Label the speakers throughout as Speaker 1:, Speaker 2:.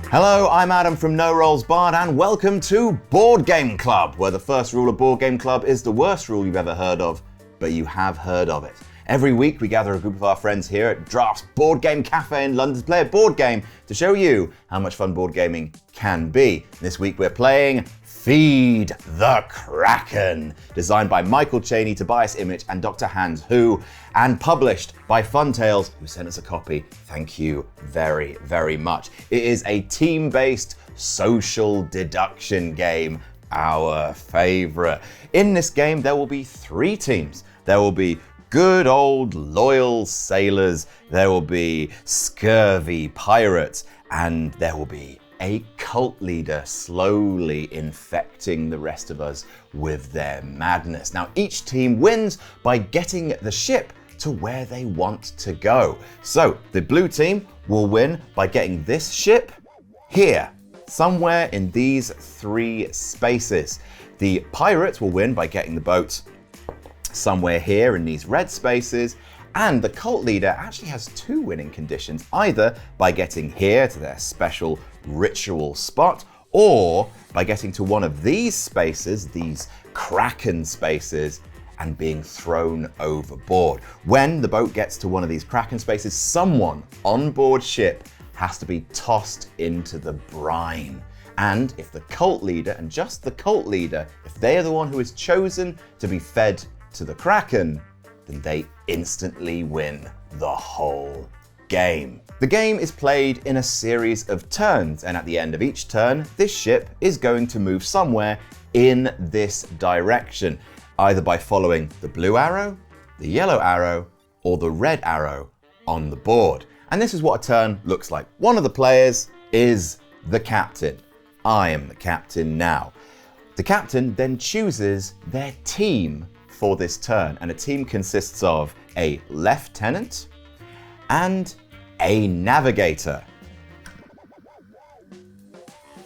Speaker 1: Hello, I'm Adam from No Rolls Barred, and welcome to Board Game Club, where the first rule of Board Game Club is the worst rule you've ever heard of, but you have heard of it. Every week we gather a group of our friends here at Draft's Board Game Cafe in London to play a board game to show you how much fun board gaming can be. This week we're playing Feed the Kraken, designed by Michael Chaney, Tobias Image and Dr. Hans Hu, and published by Funtails, who sent us a copy. Thank you very, very much. It is a team-based social deduction game, our favorite. In this game, there will be 3 teams. There will be good old loyal sailors, there will be scurvy pirates, and there will be a cult leader slowly infecting the rest of us with their madness. Now, each team wins by getting the ship to where they want to go. So, the blue team will win by getting this ship here, somewhere in these 3 spaces. The pirates will win by getting the boat somewhere here in these red spaces. And the cult leader actually has 2 winning conditions, either by getting here to their special ritual spot, or by getting to one of these spaces, these Kraken spaces, and being thrown overboard. When the boat gets to one of these Kraken spaces, someone on board ship has to be tossed into the brine. And if the cult leader, and just the cult leader, if they are the one who is chosen to be fed to the Kraken, then they instantly win the whole game. The game is played in a series of turns, and at the end of each turn, this ship is going to move somewhere in this direction, either by following the blue arrow, the yellow arrow, or the red arrow on the board. And this is what a turn looks like. One of the players is the captain. I am the captain now. The captain then chooses their team for this turn, and a team consists of a lieutenant and a navigator.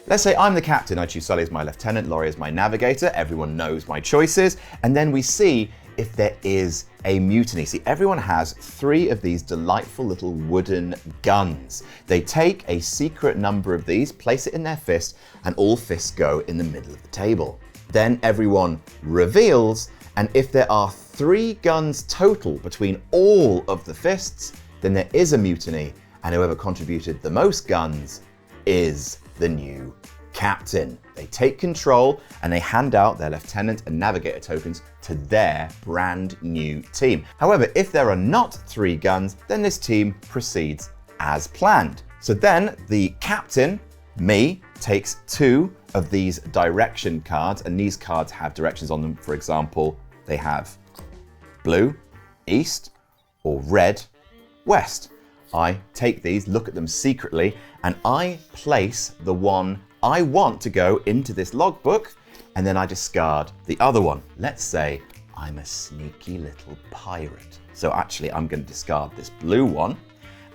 Speaker 1: Let's say I'm the captain. I choose Sully as my lieutenant, Laurie as my navigator. Everyone knows my choices. And then we see if there is a mutiny. See, everyone has 3 of these delightful little wooden guns. They take a secret number of these, place it in their fist, and all fists go in the middle of the table. Then everyone reveals, and if there are 3 guns total between all of the fists, then there is a mutiny, and whoever contributed the most guns is the new captain. They take control and they hand out their lieutenant and navigator tokens to their brand new team. However, if there are not 3 guns, then this team proceeds as planned. So then the captain, me, takes 2 of these direction cards, and these cards have directions on them. For example, they have blue, east, or red, west. I take these, look at them secretly, and I place the one I want to go into this logbook, and then I discard the other one. Let's say I'm a sneaky little pirate. So actually I'm going to discard this blue one,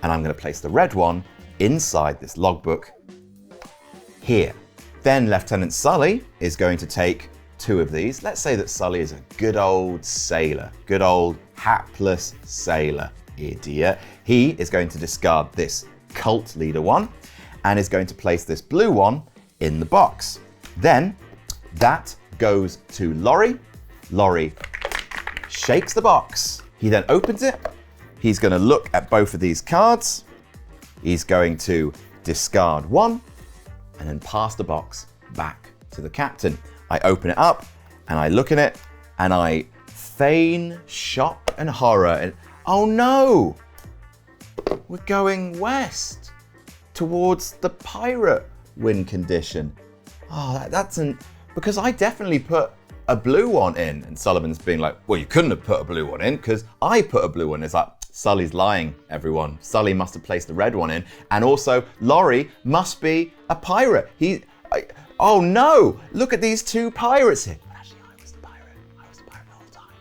Speaker 1: and I'm going to place the red one inside this logbook here. Then Lieutenant Sully is going to take 2 of these. Let's say that Sully is a good old sailor, good old hapless sailor, idiot. He is going to discard this cult leader one and is going to place this blue one in the box. Then that goes to Laurie. Laurie shakes the box. He then opens it. He's going to look at both of these cards. He's going to discard one and then pass the box back to the captain. I open it up and I look at it and I feign shock and horror. And oh no, we're going west towards the pirate win condition. Oh, because I definitely put a blue one in. And Sullivan's being like, well, you couldn't have put a blue one in because I put a blue one. It's like, Sully's lying, everyone. Sully must have placed the red one in. And also, Laurie must be a pirate. Oh no, look at these 2 pirates here. Actually, I was the pirate. I was the pirate the whole time.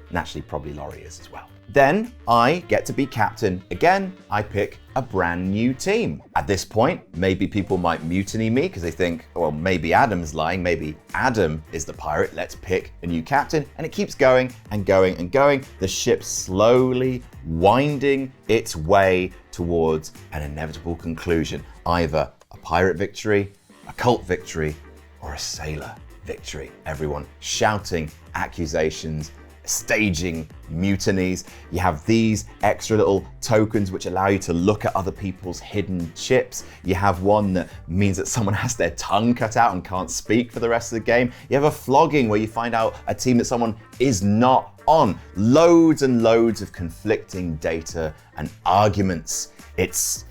Speaker 1: And actually, probably Laurie is as well. Then I get to be captain again. I pick a brand new team. At this point, maybe people might mutiny me because they think, well, maybe Adam's lying. Maybe Adam is the pirate. Let's pick a new captain. And it keeps going and going and going. The ship slowly winding its way towards an inevitable conclusion. Either a pirate victory, a cult victory, or a sailor victory. Everyone shouting accusations, staging mutinies. You have these extra little tokens which allow you to look at other people's hidden chips. You have one that means that someone has their tongue cut out and can't speak for the rest of the game. You have a flogging where you find out a team that someone is not on. Loads and loads of conflicting data and arguments. It's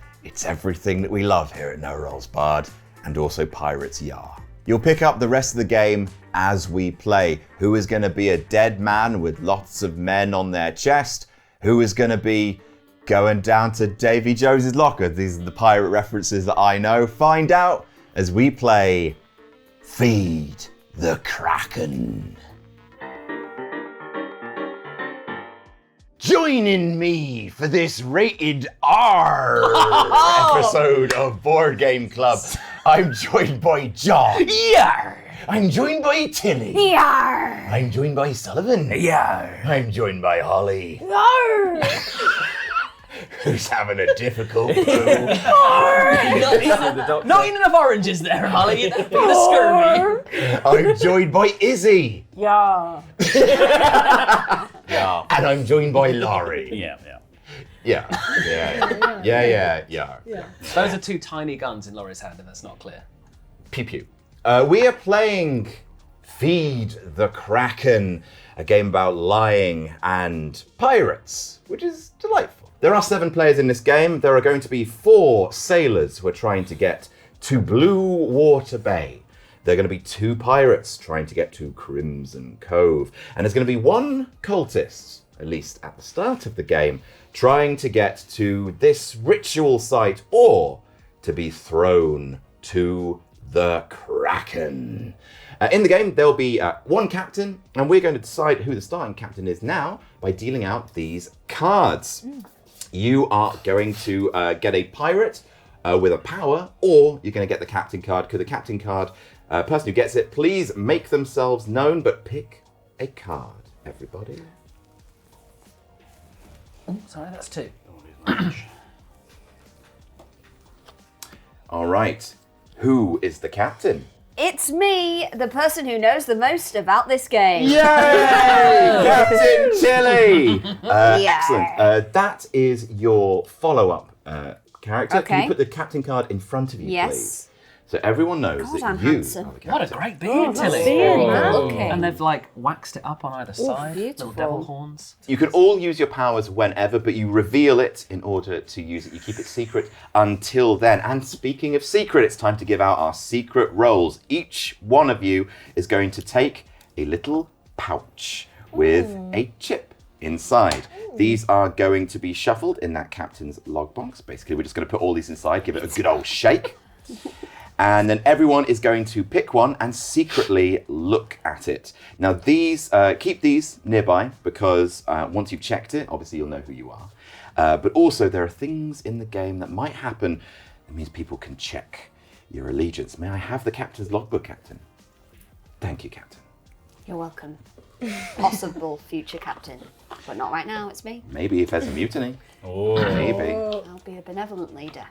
Speaker 1: everything that we love here at No Rolls Bard, and also Pirates Yar. You'll pick up the rest of the game as we play. Who is going to be a dead man with lots of men on their chest? Who is going to be going down to Davy Jones's locker? These are the pirate references that I know. Find out as we play Feed the Kraken. Joining me for this rated R episode of Board Game Club, I'm joined by John.
Speaker 2: Yar!
Speaker 1: I'm joined by Tilly.
Speaker 2: Yar!
Speaker 1: I'm joined by Sullivan.
Speaker 2: Yar!
Speaker 1: I'm joined by Holly,
Speaker 2: Yar!
Speaker 1: who's having a difficult poo.
Speaker 2: Not enough oranges there, Holly. You're the scurvy.
Speaker 1: I'm joined by Izzy.
Speaker 3: Yeah.
Speaker 2: Yeah.
Speaker 1: And I'm joined by Laurie.
Speaker 2: Yeah.
Speaker 1: Yeah.
Speaker 2: Those are two tiny guns in Laurie's hand, if that's not clear.
Speaker 1: Pew pew. We are playing Feed the Kraken, a game about lying and pirates, which is delightful. There are 7 players in this game. There are going to be 4 sailors who are trying to get to Blue Water Bay. There are going to be 2 pirates trying to get to Crimson Cove. And there's going to be 1 cultist, at least at the start of the game, trying to get to this ritual site or to be thrown to the Kraken. In the game, there'll be 1 captain, and we're going to decide who the starting captain is now by dealing out these cards. You are going to get a pirate with a power, or you're going to get the captain card, because the captain card, person who gets it, please make themselves known, but pick a card, everybody.
Speaker 2: Oh, sorry, that's 2.
Speaker 1: All right. Who is the captain?
Speaker 3: It's me, the person who knows the most about this game.
Speaker 1: Yay! Captain Tilly!
Speaker 3: Yeah.
Speaker 1: Excellent. That is your follow-up character.
Speaker 3: Okay.
Speaker 1: Can you put the captain card in front of you,
Speaker 3: Yes.
Speaker 1: please? So everyone knows
Speaker 3: God,
Speaker 1: that
Speaker 3: I'm
Speaker 1: you
Speaker 3: handsome.
Speaker 1: are the captain.
Speaker 2: What a great beard, Tilly.
Speaker 3: beard, man. Okay.
Speaker 2: And they've waxed it up on either side.
Speaker 3: beautiful.
Speaker 2: Little devil horns.
Speaker 1: You can all use your powers whenever, but you reveal it in order to use it. You keep it secret until then. And speaking of secret, it's time to give out our secret roles. Each one of you is going to take a little pouch with a chip inside. These are going to be shuffled in that captain's logbox. Basically, we're just going to put all these inside, give it a good old shake. And then everyone is going to pick one and secretly look at it. Now these, keep these nearby because once you've checked it, obviously you'll know who you are. But also there are things in the game that might happen. It means people can check your allegiance. May I have the captain's logbook, Captain? Thank you, Captain.
Speaker 3: You're welcome. Possible future captain. But not right now, it's me.
Speaker 1: Maybe if there's a mutiny.
Speaker 4: Oh.
Speaker 1: Maybe.
Speaker 3: I'll be a benevolent leader.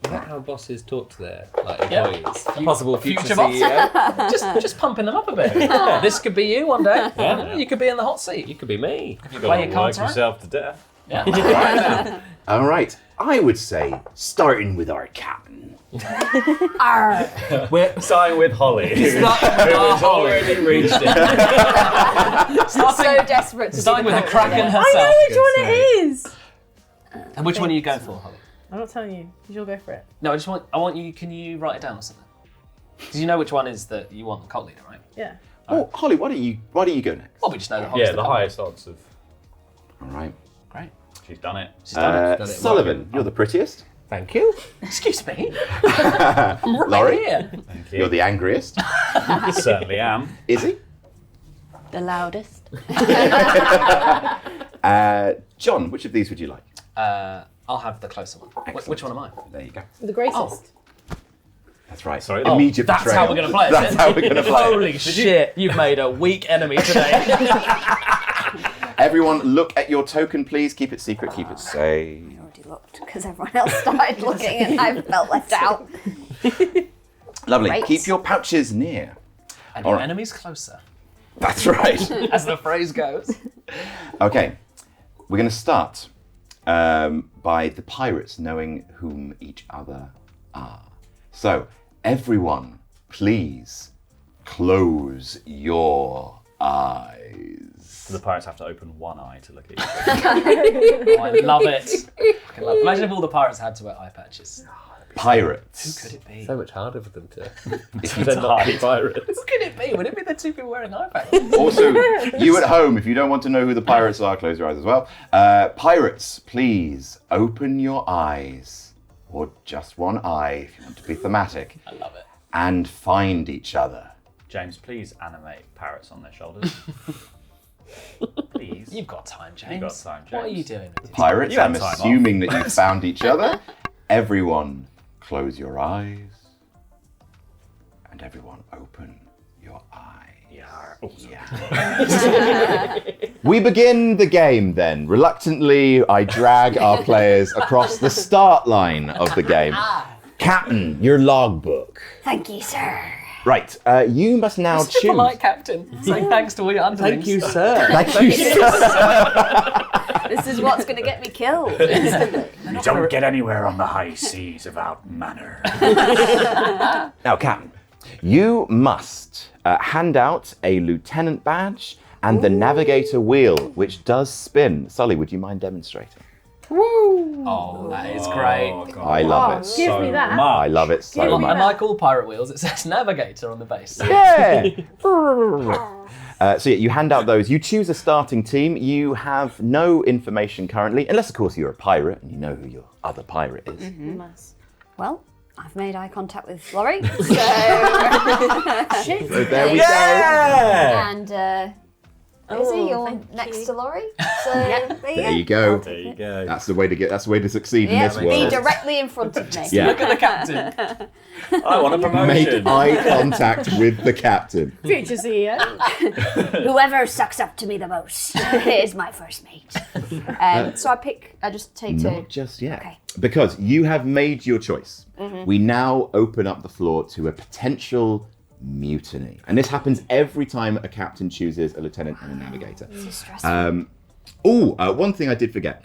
Speaker 4: Is that how bosses talk to their
Speaker 2: Yeah.
Speaker 4: employees? Possible future
Speaker 2: boss.
Speaker 4: CEO?
Speaker 2: just pumping them up a bit. This could be you one day.
Speaker 4: Yeah.
Speaker 2: You could be in the hot seat.
Speaker 4: You could be me.
Speaker 2: you play your cards right.
Speaker 4: yourself to death.
Speaker 2: Yeah.
Speaker 1: All right. I would say starting with our captain.
Speaker 3: Arr.
Speaker 2: We're
Speaker 4: Starting with Holly.
Speaker 2: starting with our Holly.
Speaker 4: already reached it.
Speaker 3: So desperate to
Speaker 2: Starting
Speaker 3: be
Speaker 2: with the Kraken herself.
Speaker 5: I know which one it is.
Speaker 2: And which one are you going for, Holly?
Speaker 5: I'm not telling you. You'll go for it.
Speaker 2: No, I want you. Can you write it down or something? Because you know which one is that you want the cult leader, right?
Speaker 5: Yeah.
Speaker 1: Oh, Holly, why don't you go next?
Speaker 2: Well, we just know that Holly's
Speaker 4: Yeah, the
Speaker 2: cult
Speaker 4: highest odds of.
Speaker 1: All right.
Speaker 2: Great.
Speaker 4: She's done it.
Speaker 2: She's done it.
Speaker 1: Sullivan, you're the prettiest.
Speaker 4: Thank you.
Speaker 2: Excuse me. I'm right
Speaker 1: Laurie?
Speaker 2: here.
Speaker 4: Thank you.
Speaker 1: You're the angriest.
Speaker 4: Certainly am.
Speaker 1: Izzy?
Speaker 3: The loudest.
Speaker 1: John, which of these would you like?
Speaker 2: I'll have the closer one.
Speaker 1: Excellent.
Speaker 2: Which one am I?
Speaker 1: There you go.
Speaker 5: The greatest.
Speaker 1: That's right.
Speaker 4: Sorry.
Speaker 1: Immediate
Speaker 2: That's
Speaker 1: betrayal.
Speaker 2: how we're going to play it.
Speaker 1: That's how we're going to play it.
Speaker 2: Holy shit, you've made a weak enemy today.
Speaker 1: Everyone, look at your token, please. Keep it secret. Keep it safe.
Speaker 3: I already looked because everyone else started looking and I felt left out.
Speaker 1: Lovely.
Speaker 3: Great.
Speaker 1: Keep your pouches near.
Speaker 2: And
Speaker 1: All
Speaker 2: your
Speaker 1: right.
Speaker 2: enemy's closer,
Speaker 1: That's right.
Speaker 2: as the phrase goes.
Speaker 1: Okay, we're going to start by the pirates knowing whom each other are. So, everyone, please close your eyes.
Speaker 4: The pirates have to open one eye to look at each other.
Speaker 2: Oh, I love it. I love it. Imagine if all the pirates had to wear eye patches.
Speaker 1: Pirates.
Speaker 2: Who could it be?
Speaker 6: So much harder for them to
Speaker 4: Pretend not to be pirates.
Speaker 2: Who could it be? Would it be the two people wearing eye patches?
Speaker 1: Also, you at home, if you don't want to know who the pirates are, close your eyes as well. Pirates, please open your eyes, or just one eye if you want to be thematic,
Speaker 2: I love it.
Speaker 1: and find each other.
Speaker 4: James, please animate parrots on their shoulders. Please.
Speaker 2: You've got time, James.
Speaker 4: You've got time,
Speaker 2: What are
Speaker 4: James.
Speaker 2: you doing? With your
Speaker 1: Pirates,
Speaker 4: You had
Speaker 1: I'm
Speaker 4: time off.
Speaker 1: assuming that you found each other. Everyone, close your eyes. And everyone, open your eyes.
Speaker 4: Yeah. Oh, sorry.
Speaker 1: Yeah. We begin the game then. Reluctantly, I drag our players across the start line of the game. Captain, your logbook.
Speaker 3: Thank you, sir.
Speaker 1: Right, you must now
Speaker 2: Such a
Speaker 1: choose.
Speaker 2: polite captain. Saying thanks to all your underlings.
Speaker 6: Thank you, sir.
Speaker 1: Thank you, sir.
Speaker 3: This is what's going to get me killed instantly.
Speaker 4: You don't get anywhere on the high seas without manner.
Speaker 1: Now, Captain, you must hand out a lieutenant badge and the navigator wheel, which does spin. Sully, would you mind demonstrating?
Speaker 2: Oh, that is great.
Speaker 4: Oh, God.
Speaker 1: I love it.
Speaker 5: Give me that.
Speaker 1: I love it so
Speaker 5: Give me
Speaker 1: much.
Speaker 2: And like all pirate wheels, it says navigator on the base.
Speaker 1: Yeah. So yeah, you hand out those. You choose a starting team. You have no information currently, unless of course you're a pirate and you know who your other pirate is.
Speaker 5: Nice.
Speaker 3: Well, I've made eye contact with Laurie, so
Speaker 5: Shit.
Speaker 1: So there we
Speaker 4: Yeah!
Speaker 3: and Izzy, you're
Speaker 5: thank
Speaker 3: next
Speaker 5: you.
Speaker 3: to Laurie. So
Speaker 1: There you go.
Speaker 4: There you go.
Speaker 1: That's the way to get. That's the way to succeed in
Speaker 3: yeah,
Speaker 1: this
Speaker 3: be
Speaker 1: world.
Speaker 3: directly in front of me.
Speaker 1: Yeah.
Speaker 2: Look at the captain.
Speaker 4: I want a promotion.
Speaker 1: Make eye contact with the captain.
Speaker 5: Future CEO.
Speaker 3: Whoever sucks up to me the most is my first mate. So I just take two.
Speaker 1: Not just yet.
Speaker 3: Okay.
Speaker 1: Because you have made your choice. We now open up the floor to a potential mutiny. And this happens every time a captain chooses a lieutenant and a navigator.
Speaker 3: This is stressful.
Speaker 1: One thing I did forget.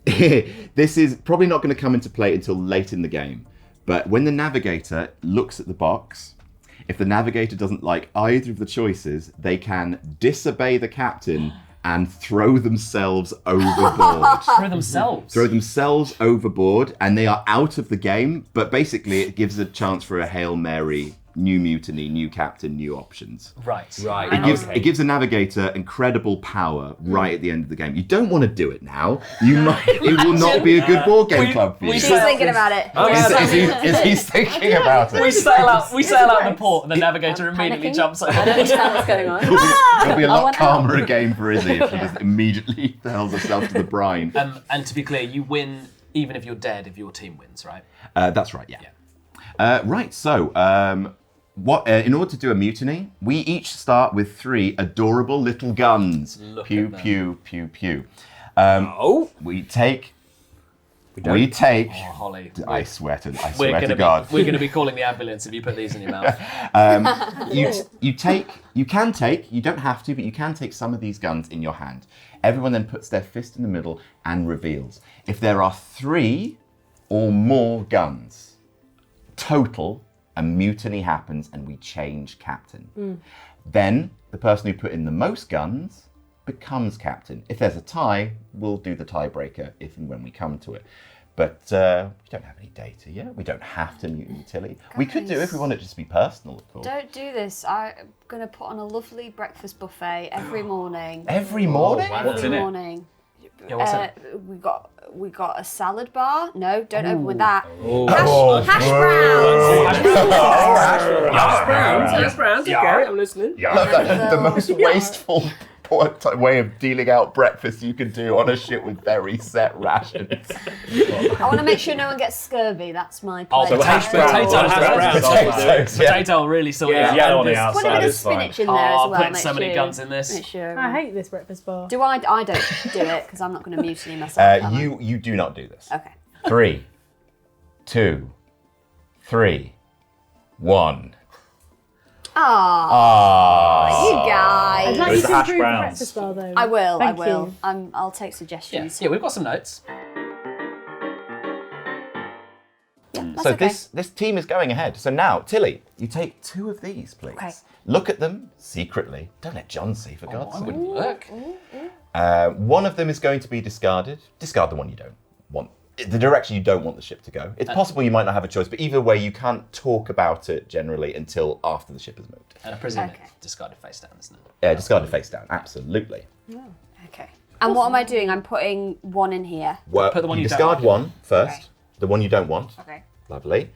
Speaker 1: This is probably not going to come into play until late in the game. But when the navigator looks at the box, if the navigator doesn't like either of the choices, they can disobey the captain and throw themselves overboard.
Speaker 2: For themselves.
Speaker 1: Throw themselves overboard, and they are out of the game. But basically, it gives a chance for a Hail Mary, new mutiny, new captain, new options.
Speaker 2: Right.
Speaker 6: Right.
Speaker 1: It gives a navigator incredible power right at the end of the game. You don't want to do it now. It will not be a good board game club for you.
Speaker 3: She's thinking about it.
Speaker 1: Is he thinking about it?
Speaker 2: We sail out the port, and the navigator immediately
Speaker 3: panicking.
Speaker 2: jumps over.
Speaker 5: I don't understand what's going on.
Speaker 1: It'll be a lot
Speaker 5: want
Speaker 1: calmer a game for Izzy if she just immediately hurls herself to the brine.
Speaker 2: And to be clear, you win even if you're dead if your team wins, right?
Speaker 1: That's right, yeah. Right, so in order to do a mutiny, we each start with 3 adorable little guns.
Speaker 2: Look
Speaker 1: Pew,
Speaker 2: at them.
Speaker 1: pew, pew, pew.
Speaker 6: Oh,
Speaker 1: We take.
Speaker 6: don't.
Speaker 2: Oh, Holly.
Speaker 1: I swear to
Speaker 2: We're
Speaker 1: to God.
Speaker 2: gonna be calling the ambulance if you put these in your mouth.
Speaker 1: You can take, you don't have to, but you can take some of these guns in your hand. Everyone then puts their fist in the middle and reveals. If there are 3 or more guns total, a mutiny happens and we change captain. Then the person who put in the most guns becomes captain. If there's a tie, we'll do the tiebreaker if and when we come to it. But we don't have any data yet. We don't have to mutiny Tilly. We could do if we want it to just be personal, of course.
Speaker 3: Don't do this. I'm going to put on a lovely breakfast buffet every morning.
Speaker 1: Every morning?
Speaker 6: wow.
Speaker 4: What's in
Speaker 3: Every
Speaker 4: it?
Speaker 3: morning.
Speaker 2: Yeah, what's it?
Speaker 3: We got a salad bar. No, don't open with that.
Speaker 6: Oh.
Speaker 3: Hash browns.
Speaker 6: Hash browns. Okay, I'm listening.
Speaker 1: The most wasteful way of dealing out breakfast you can do on a ship with very set rations.
Speaker 3: I want to make sure no one gets scurvy. That's my
Speaker 2: Oh,
Speaker 3: pledge.
Speaker 6: hash browns.
Speaker 1: Potatoes, yeah.
Speaker 2: Potato will really sort
Speaker 6: Yeah,
Speaker 2: you
Speaker 4: Yeah,
Speaker 2: out.
Speaker 4: on the
Speaker 3: Put a
Speaker 4: outside
Speaker 3: bit of
Speaker 4: is fine.
Speaker 3: spinach in there as
Speaker 2: Oh,
Speaker 3: well.
Speaker 2: putting
Speaker 3: make
Speaker 2: so many
Speaker 3: sure-
Speaker 2: guns in this.
Speaker 3: Make sure.
Speaker 5: I hate this breakfast bar.
Speaker 3: Do I don't do it because I'm not going to mutiny myself. am I?
Speaker 1: You do not do this.
Speaker 3: Okay.
Speaker 1: 3, 2, 3, 1.
Speaker 3: Oh, you
Speaker 5: I'd
Speaker 3: guys.
Speaker 5: like
Speaker 4: It was
Speaker 5: you
Speaker 4: the
Speaker 5: to
Speaker 4: hash
Speaker 5: improve the
Speaker 4: browns.
Speaker 5: breakfast bar though.
Speaker 3: I will.
Speaker 5: Thank
Speaker 3: I will.
Speaker 5: you.
Speaker 3: I'll take
Speaker 2: Yeah,
Speaker 3: suggestions.
Speaker 2: yeah, we've got some notes.
Speaker 3: That's
Speaker 1: So
Speaker 3: okay.
Speaker 1: this team is going ahead. So now, Tilly, you take 2 of these, please.
Speaker 3: Okay.
Speaker 1: Look at them secretly. Don't let John see, for God's
Speaker 2: I
Speaker 1: sake.
Speaker 2: wouldn't look.
Speaker 1: One of them is going to be discarded. Discard the one you don't want. The direction you don't want the ship to go. It's possible you might not have a choice, but either way, you can't talk about it generally until after the ship has moved.
Speaker 2: And I presume
Speaker 3: Okay.
Speaker 2: it's discarded face down, isn't it?
Speaker 1: Yeah, discard it face down. Absolutely.
Speaker 3: Okay. And what am I doing? I'm putting one in here.
Speaker 1: Well,
Speaker 2: Put the one
Speaker 1: you
Speaker 2: you don't
Speaker 1: discard
Speaker 2: like.
Speaker 1: one first.
Speaker 3: Okay.
Speaker 1: The one you don't want.
Speaker 3: Okay.
Speaker 1: Lovely.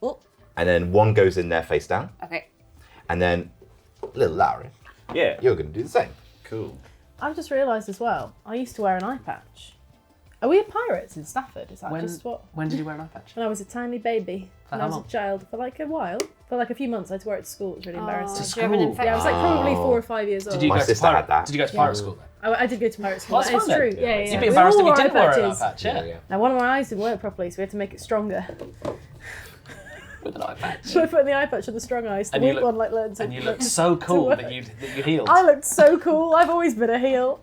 Speaker 3: Oh.
Speaker 1: And then one goes in there face down.
Speaker 3: Okay.
Speaker 1: And then, little Larry,
Speaker 4: Yeah.
Speaker 1: you're going to do the same.
Speaker 4: Cool.
Speaker 5: I've just realised as well, I used to wear an eye patch. Are we pirates in Stafford? Is that just what?
Speaker 2: When did you wear an eye patch?
Speaker 5: When I was a tiny baby, when I
Speaker 2: how
Speaker 5: was
Speaker 2: long?
Speaker 5: a child, for like a while, for like a few months, I had to wear it to school. It was really embarrassing.
Speaker 3: Did you have an
Speaker 2: School.
Speaker 3: infection?
Speaker 5: Yeah, I was like probably 4 or 5 years old.
Speaker 2: Did you
Speaker 1: My
Speaker 2: go to
Speaker 1: sister
Speaker 2: pirate?
Speaker 1: had that.
Speaker 2: Did you go to pirate school then?
Speaker 5: I did go to pirate school.
Speaker 2: Well, that's
Speaker 5: It's
Speaker 2: fine
Speaker 5: true.
Speaker 2: then.
Speaker 5: Yeah, yeah.
Speaker 2: You'd be
Speaker 5: We
Speaker 2: embarrassed
Speaker 5: all
Speaker 2: if you
Speaker 5: wore
Speaker 2: didn't wear an eye
Speaker 5: patches.
Speaker 2: patch, yeah.
Speaker 5: Now one of my eyes didn't work properly, so we had to make it stronger.
Speaker 2: With an eye patch.
Speaker 5: So I put the eye patch on the strong eyes. The
Speaker 2: And you
Speaker 5: weak
Speaker 2: look-
Speaker 5: one like learned to.
Speaker 2: And you looked so cool
Speaker 5: work.
Speaker 2: that you healed.
Speaker 5: I looked so cool. I've always been a heel.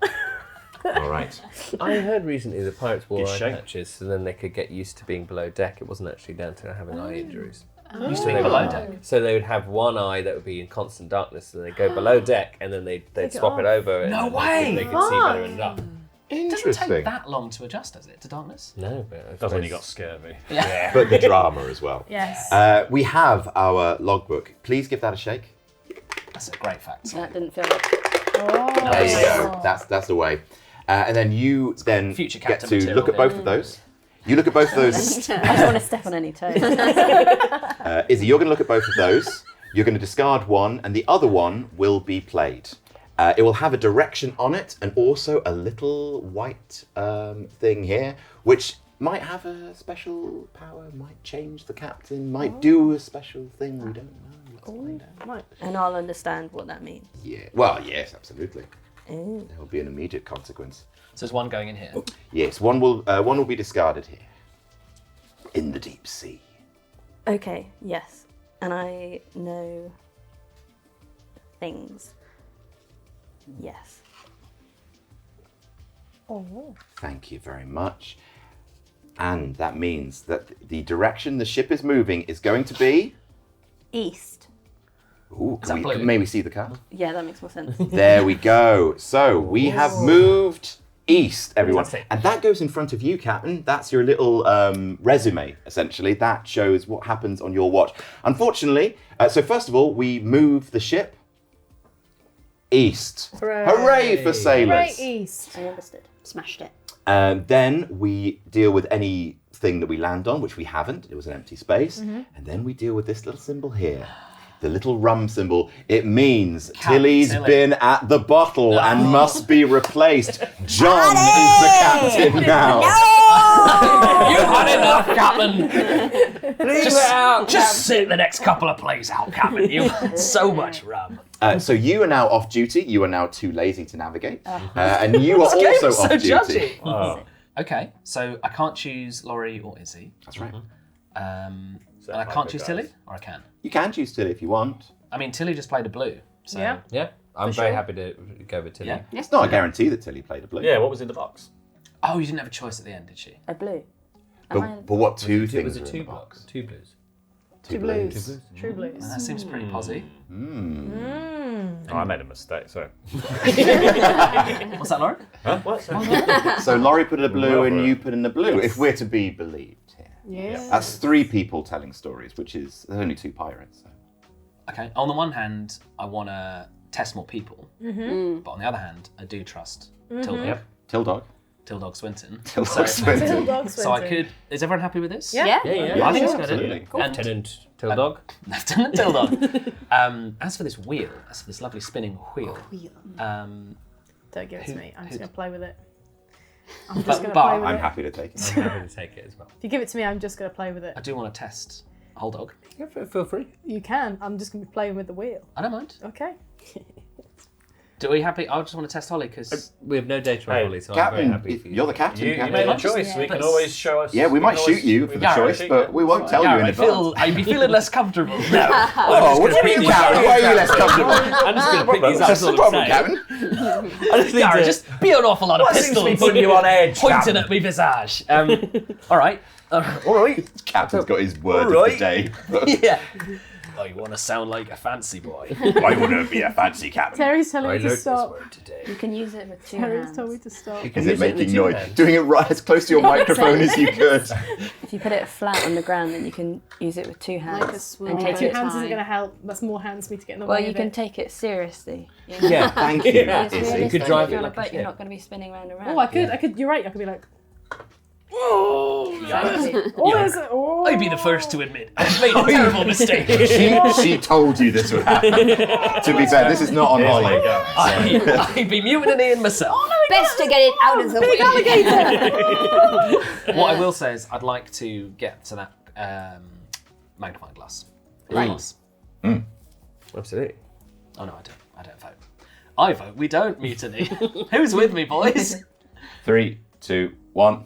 Speaker 1: All right.
Speaker 6: I heard recently the pirates wore
Speaker 4: Good
Speaker 6: eye
Speaker 4: shape.
Speaker 6: patches so then they could get used to being below deck. It wasn't actually down to having eye injuries.
Speaker 2: used to be below deck.
Speaker 6: So they would have one eye that would be in constant darkness, so they'd go below deck, and then they'd
Speaker 5: Take it
Speaker 6: swap it
Speaker 5: off.
Speaker 6: over.
Speaker 2: No
Speaker 6: and
Speaker 2: way!
Speaker 6: They could see better and up.
Speaker 2: It doesn't take that long to adjust, does it, to darkness?
Speaker 6: No, but I
Speaker 4: That's when you got
Speaker 6: suppose-
Speaker 4: scurvy.
Speaker 1: But the drama as well.
Speaker 5: Yes.
Speaker 1: We have our logbook. Please give that a shake.
Speaker 2: That's a great fact.
Speaker 3: That didn't feel like.
Speaker 1: There you go. That's the way. And then you then
Speaker 2: future
Speaker 1: get
Speaker 2: captain
Speaker 1: to
Speaker 2: material
Speaker 1: look at
Speaker 2: here.
Speaker 1: both of those. You look at both of those.
Speaker 3: I don't want to step on any toes.
Speaker 1: Izzy, you're going to look at both of those. You're going to discard one, and the other one will be played. It will have a direction on it, and also a little white thing here, which might have a special power, might change the captain, might do a special thing. We don't know. Let's find out.
Speaker 5: Right.
Speaker 3: And I'll understand what that means.
Speaker 1: Yeah. Well, yes, absolutely. There will be an immediate consequence.
Speaker 2: So there's one going in here.
Speaker 1: Yes, one will be discarded here. In the deep sea.
Speaker 7: Okay, yes. And I know things. Yes.
Speaker 5: Oh.
Speaker 1: Thank you very much. And that means that the direction the ship is moving is going to be.
Speaker 7: East.
Speaker 1: Ooh,
Speaker 2: Is that
Speaker 1: can
Speaker 2: blue?
Speaker 1: we maybe see the card?
Speaker 7: Yeah, that makes more sense.
Speaker 1: There we go. So we have moved east, everyone.
Speaker 4: Fantastic.
Speaker 1: And that goes in front of you, Captain. That's your little resume, essentially. That shows what happens on your watch. Unfortunately, so first of all, we move the ship east. Hooray for sailors.
Speaker 5: Right east.
Speaker 3: I understood. Smashed it.
Speaker 1: Then we deal with anything that we land on, which we haven't. It was an empty space. And then we deal with this little symbol here. The little rum symbol. It means Tilly's
Speaker 2: Tilly.
Speaker 1: been at the bottle and must be replaced. John is the captain now.
Speaker 2: You've had enough, Captain! Just sit the next couple of plays out, Captain. You've had so much rum.
Speaker 1: So you are now off duty. You are now too lazy to navigate. And you are also
Speaker 2: Game's
Speaker 1: off
Speaker 2: so
Speaker 1: duty.
Speaker 2: judgy.
Speaker 4: Oh.
Speaker 2: Okay, so I can't choose Laurie or Izzy.
Speaker 1: That's right.
Speaker 2: And I can't choose Tilly? Or I can?
Speaker 1: You can choose Tilly if you want.
Speaker 2: I mean, Tilly just played a blue. So
Speaker 5: Yeah.
Speaker 6: Yeah, I'm very happy to go with Tilly.
Speaker 2: Yeah.
Speaker 1: It's not a guarantee that Tilly played a blue.
Speaker 4: Yeah, what was in the box?
Speaker 2: Oh, you didn't have a choice at the end, did she?
Speaker 7: A blue. Am I-
Speaker 1: But what two
Speaker 6: It
Speaker 1: things
Speaker 6: was
Speaker 1: are
Speaker 6: a
Speaker 1: in the
Speaker 6: two
Speaker 1: box?
Speaker 6: box, two blues.
Speaker 1: Two
Speaker 5: Blues. True blues.
Speaker 2: That seems pretty posy.
Speaker 4: Oh, I made a mistake, so.
Speaker 2: What's that, Laurie?
Speaker 4: Huh? What?
Speaker 1: So Laurie put in a blue
Speaker 4: Well,
Speaker 1: and
Speaker 4: right.
Speaker 1: you put in the blue, if we're to be believed here.
Speaker 5: Yeah.
Speaker 1: That's three people telling stories, which is, there's only two pirates. So.
Speaker 2: Okay, on the one hand, I want to test more people. But on the other hand, I do trust Tildog.
Speaker 4: Yep.
Speaker 1: Tildog.
Speaker 2: Tildog Swinton.
Speaker 1: Tildog Swinton.
Speaker 5: Till dogs
Speaker 2: So I
Speaker 5: went
Speaker 2: could... Is everyone happy with this?
Speaker 5: Yeah.
Speaker 2: I think it's good.
Speaker 1: absolutely.
Speaker 2: And
Speaker 6: Lieutenant Tildog.
Speaker 2: Lieutenant Tildog. As for this wheel, as for this lovely spinning wheel,
Speaker 5: Don't give it to
Speaker 2: Who-
Speaker 5: me. I'm
Speaker 2: who-
Speaker 5: just going to play with it. I'm just
Speaker 2: But-
Speaker 5: going to
Speaker 2: but
Speaker 5: play with
Speaker 1: I'm
Speaker 5: it.
Speaker 1: happy to take it.
Speaker 6: I'm happy to take it as well.
Speaker 5: If you give it to me, I'm just going to play with it.
Speaker 2: I do want to test Whole Dog.
Speaker 6: Yeah, feel free.
Speaker 5: You can. I'm just going to be playing with the wheel.
Speaker 2: I don't mind.
Speaker 5: Okay.
Speaker 2: Do we happy? I just want to test Holly because
Speaker 6: We have no data on
Speaker 8: Hey,
Speaker 6: Holly, so I'm very
Speaker 1: Captain,
Speaker 6: happy for you.
Speaker 1: you're the captain.
Speaker 8: You
Speaker 1: Captain.
Speaker 8: made a
Speaker 2: Captain.
Speaker 8: choice. We can
Speaker 2: But-
Speaker 8: always show us.
Speaker 1: Yeah, we might shoot you for the choice, but we won't tell you in advance.
Speaker 2: I'd be feeling less comfortable.
Speaker 1: Oh, what do you mean, Captain? Why are you less comfortable?
Speaker 6: I'm just going to pick these up.
Speaker 1: That's the problem, Captain.
Speaker 6: I just need
Speaker 2: Gary,
Speaker 6: to...
Speaker 2: just be an awful lot of
Speaker 8: What seems to be
Speaker 2: pistols
Speaker 8: putting you on edge,
Speaker 2: pointing
Speaker 8: Captain?
Speaker 2: at me visage. All right.
Speaker 8: All right.
Speaker 1: Captain's got his word of the
Speaker 8: Alright.
Speaker 1: day.
Speaker 2: Yeah. Oh, you want to sound like a fancy boy?
Speaker 1: I want to be a fancy captain.
Speaker 5: Terry's telling
Speaker 6: I
Speaker 5: me to
Speaker 6: learnt this
Speaker 5: stop.
Speaker 6: word today.
Speaker 7: You can use it with 2
Speaker 5: Terry's
Speaker 7: hands.
Speaker 5: told me to stop.
Speaker 1: Is it making
Speaker 6: two
Speaker 1: noise?
Speaker 6: hands.
Speaker 1: Doing it right as close to your microphone as you could.
Speaker 7: If you put it flat on the ground, then you can use it with 2 hands.
Speaker 3: Like a sword.
Speaker 7: and
Speaker 5: Oh,
Speaker 7: take
Speaker 5: 2
Speaker 7: it.
Speaker 5: hands isn't going to help. That's more hands for me to get in the
Speaker 7: Well,
Speaker 5: way
Speaker 7: you
Speaker 5: of
Speaker 7: can
Speaker 5: it.
Speaker 7: take it seriously. You know?
Speaker 1: Yeah, thank you,
Speaker 7: It's
Speaker 1: Izzy.
Speaker 7: realistic.
Speaker 6: could drive
Speaker 7: If you're
Speaker 6: it
Speaker 7: on a
Speaker 6: like a
Speaker 7: boat,
Speaker 6: ship.
Speaker 7: you're not going to be spinning round and round.
Speaker 5: Oh, I could. You're right. I could be like.
Speaker 7: Exactly.
Speaker 5: Oh, there's a, oh.
Speaker 2: I'd be the first to admit I've made a terrible mistake.
Speaker 1: She told you this would happen. To be fair, this is not on Holly.
Speaker 2: I'd be mutinying myself.
Speaker 3: Best to get it out of the way.
Speaker 2: What I will say is I'd like to get to that magnifying glass. Glass.
Speaker 6: Absolutely.
Speaker 2: Oh no, I don't vote. I vote we don't mutiny. Who's with me, boys?
Speaker 1: 3, 2, 1.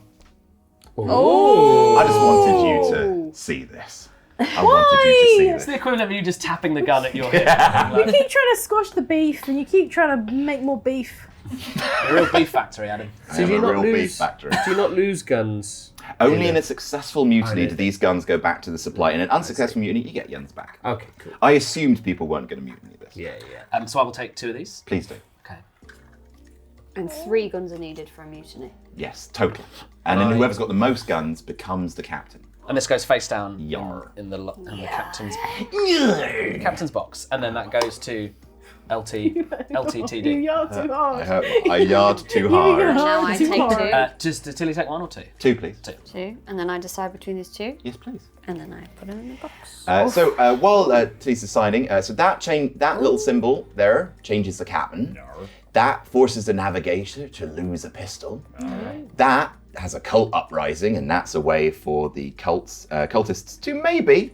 Speaker 1: Oh! I just wanted you to see this. I wanted you to see
Speaker 2: It's
Speaker 1: this.
Speaker 2: the equivalent of you just tapping the gun at your hip.
Speaker 5: You keep trying to squash the beef, and you keep trying to make more beef.
Speaker 2: A real beef factory, Adam.
Speaker 1: I am
Speaker 6: do you
Speaker 1: a
Speaker 6: not
Speaker 1: real beef
Speaker 6: lose-
Speaker 1: factory.
Speaker 6: Do you not lose guns?
Speaker 1: Only in a successful mutiny
Speaker 6: I
Speaker 1: do these guns go back to the supply. In an unsuccessful mutiny, you get guns back.
Speaker 6: Okay, cool.
Speaker 1: I assumed people weren't going to mutiny this.
Speaker 6: Yeah.
Speaker 2: So I will take 2 of these.
Speaker 1: Please do.
Speaker 2: Okay.
Speaker 3: And 3 guns are needed for a mutiny.
Speaker 1: Yes, total. And then whoever's got the most guns becomes the captain.
Speaker 2: And this goes face down
Speaker 1: Yar.
Speaker 2: in the captain's box, and then that goes to
Speaker 5: You
Speaker 2: LTTD.
Speaker 5: yard too hard.
Speaker 1: I yard too hard.
Speaker 3: Now I
Speaker 5: Too
Speaker 3: take
Speaker 5: hard.
Speaker 2: Just does Tilly take 1 or 2?
Speaker 1: 2, please.
Speaker 3: 2, and then I decide between these 2,
Speaker 1: Yes, please.
Speaker 3: and then I put them in the box.
Speaker 1: So while Tilly's deciding, so that little symbol there changes the captain. That forces the navigator to lose a pistol. That has a cult uprising, and that's a way for the cultists to maybe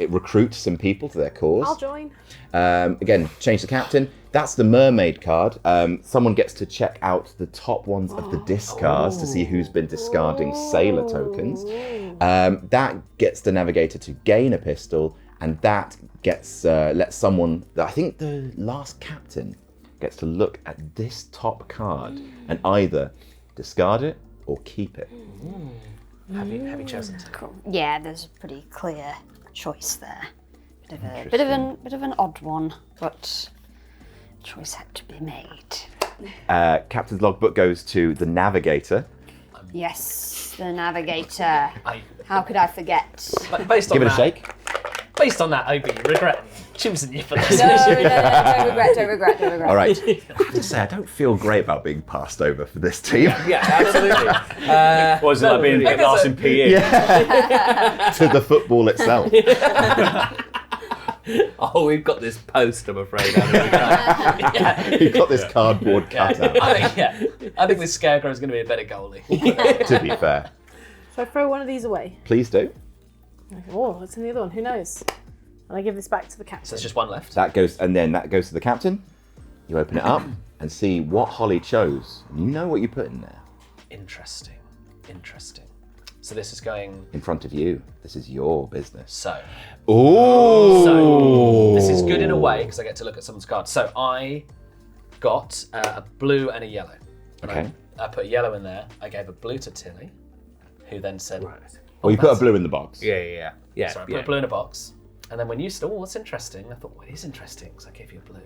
Speaker 1: recruit some people to their cause.
Speaker 5: I'll join.
Speaker 1: Again, change the captain. That's the mermaid card. Someone gets to check out the top ones of the discards to see who's been discarding sailor tokens. That gets the navigator to gain a pistol, and that gets lets someone. I think the last captain gets to look at this top card and either discard it or keep it.
Speaker 2: Have you chosen?
Speaker 3: Cool. Yeah, there's a pretty clear choice there. Bit of an odd one, but choice had to be made.
Speaker 1: Captain's logbook goes to the navigator.
Speaker 3: Yes, the navigator.
Speaker 2: I,
Speaker 3: How could I forget?
Speaker 2: based on
Speaker 1: Give it a
Speaker 2: that,
Speaker 1: shake.
Speaker 2: Based on that, I'd be regretting choosing you for this.
Speaker 3: No, don't regret.
Speaker 1: All right. I have to say, I don't feel great about being passed over for this team.
Speaker 2: Yeah, absolutely.
Speaker 8: Was it like being
Speaker 2: I guess
Speaker 8: class
Speaker 2: I-
Speaker 8: in PE?
Speaker 1: To the football itself.
Speaker 6: Oh, we've got this post, I'm afraid. Adam.
Speaker 1: You've got this cardboard cutout.
Speaker 2: I think this scarecrow is going to be a better goalie.
Speaker 1: To be fair.
Speaker 5: So I throw one of these away.
Speaker 1: Please do.
Speaker 5: Oh, what's in the other one? Who knows? And I give this back to the captain.
Speaker 2: So there's just one left.
Speaker 1: That goes to the captain. You open it up and see what Holly chose. You know what you put in there.
Speaker 2: Interesting. So this is going.
Speaker 1: In front of you. This is your business.
Speaker 2: So
Speaker 1: Ooh.
Speaker 2: this is good in a way because I get to look at someone's card. So I got a blue and a yellow. And
Speaker 1: Okay.
Speaker 2: I put a yellow in there. I gave a blue to Tilly, who then said,
Speaker 1: Well, you put a blue in the box.
Speaker 6: Yeah.
Speaker 2: So I put a blue in a box. And then when you said, oh, what's interesting? I thought, well, it is interesting because I gave you a blue.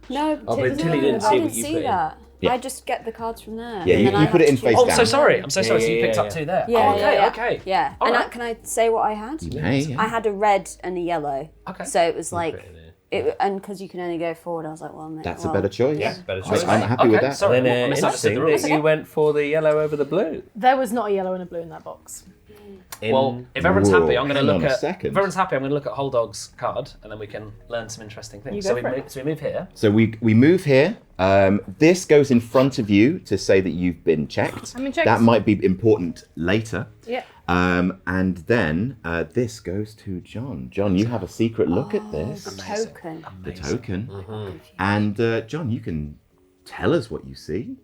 Speaker 3: No,
Speaker 6: Oh, but Tilly didn't
Speaker 3: I
Speaker 6: see
Speaker 3: didn't
Speaker 6: what you
Speaker 3: see
Speaker 6: put in.
Speaker 3: that.
Speaker 1: Yeah.
Speaker 3: I just get the cards from there.
Speaker 1: Yeah,
Speaker 3: and then
Speaker 1: you
Speaker 3: I
Speaker 1: put
Speaker 3: have
Speaker 1: it in
Speaker 3: to
Speaker 1: face
Speaker 3: choose.
Speaker 2: Oh, I'm so sorry. I'm so sorry. So you
Speaker 6: yeah,
Speaker 2: picked
Speaker 6: yeah.
Speaker 2: up 2 there.
Speaker 3: Yeah,
Speaker 2: Oh, okay,
Speaker 3: yeah.
Speaker 2: okay.
Speaker 3: Yeah,
Speaker 2: All
Speaker 3: and
Speaker 2: right.
Speaker 3: can I say what I had?
Speaker 1: Hey, yeah.
Speaker 3: I had a red and a yellow.
Speaker 2: Okay.
Speaker 3: So it was like, and because you can only go forward, I was like, well,
Speaker 1: That's a better choice.
Speaker 6: Yeah, better choice.
Speaker 1: I'm happy with that.
Speaker 2: Sorry,
Speaker 6: And
Speaker 2: I
Speaker 6: then
Speaker 2: misunderstood
Speaker 6: interesting
Speaker 2: the rules.
Speaker 6: that you went for the yellow over the blue.
Speaker 5: There was not a yellow and a blue in that box.
Speaker 2: Well, if everyone's happy, I'm going to
Speaker 1: hang
Speaker 2: look
Speaker 1: on a
Speaker 2: at.
Speaker 1: second.
Speaker 2: If everyone's happy, I'm going to look at Holdog's card, and then we can learn some interesting things.
Speaker 5: You go for it.
Speaker 2: So we move here.
Speaker 1: So we move here. This goes in front of you to say that you've been checked.
Speaker 5: I've been checked.
Speaker 1: That might be important later.
Speaker 5: Yeah.
Speaker 1: And then this goes to John. John, you have a secret look at this.
Speaker 3: Token.
Speaker 1: The token. And John, you can tell us what you see.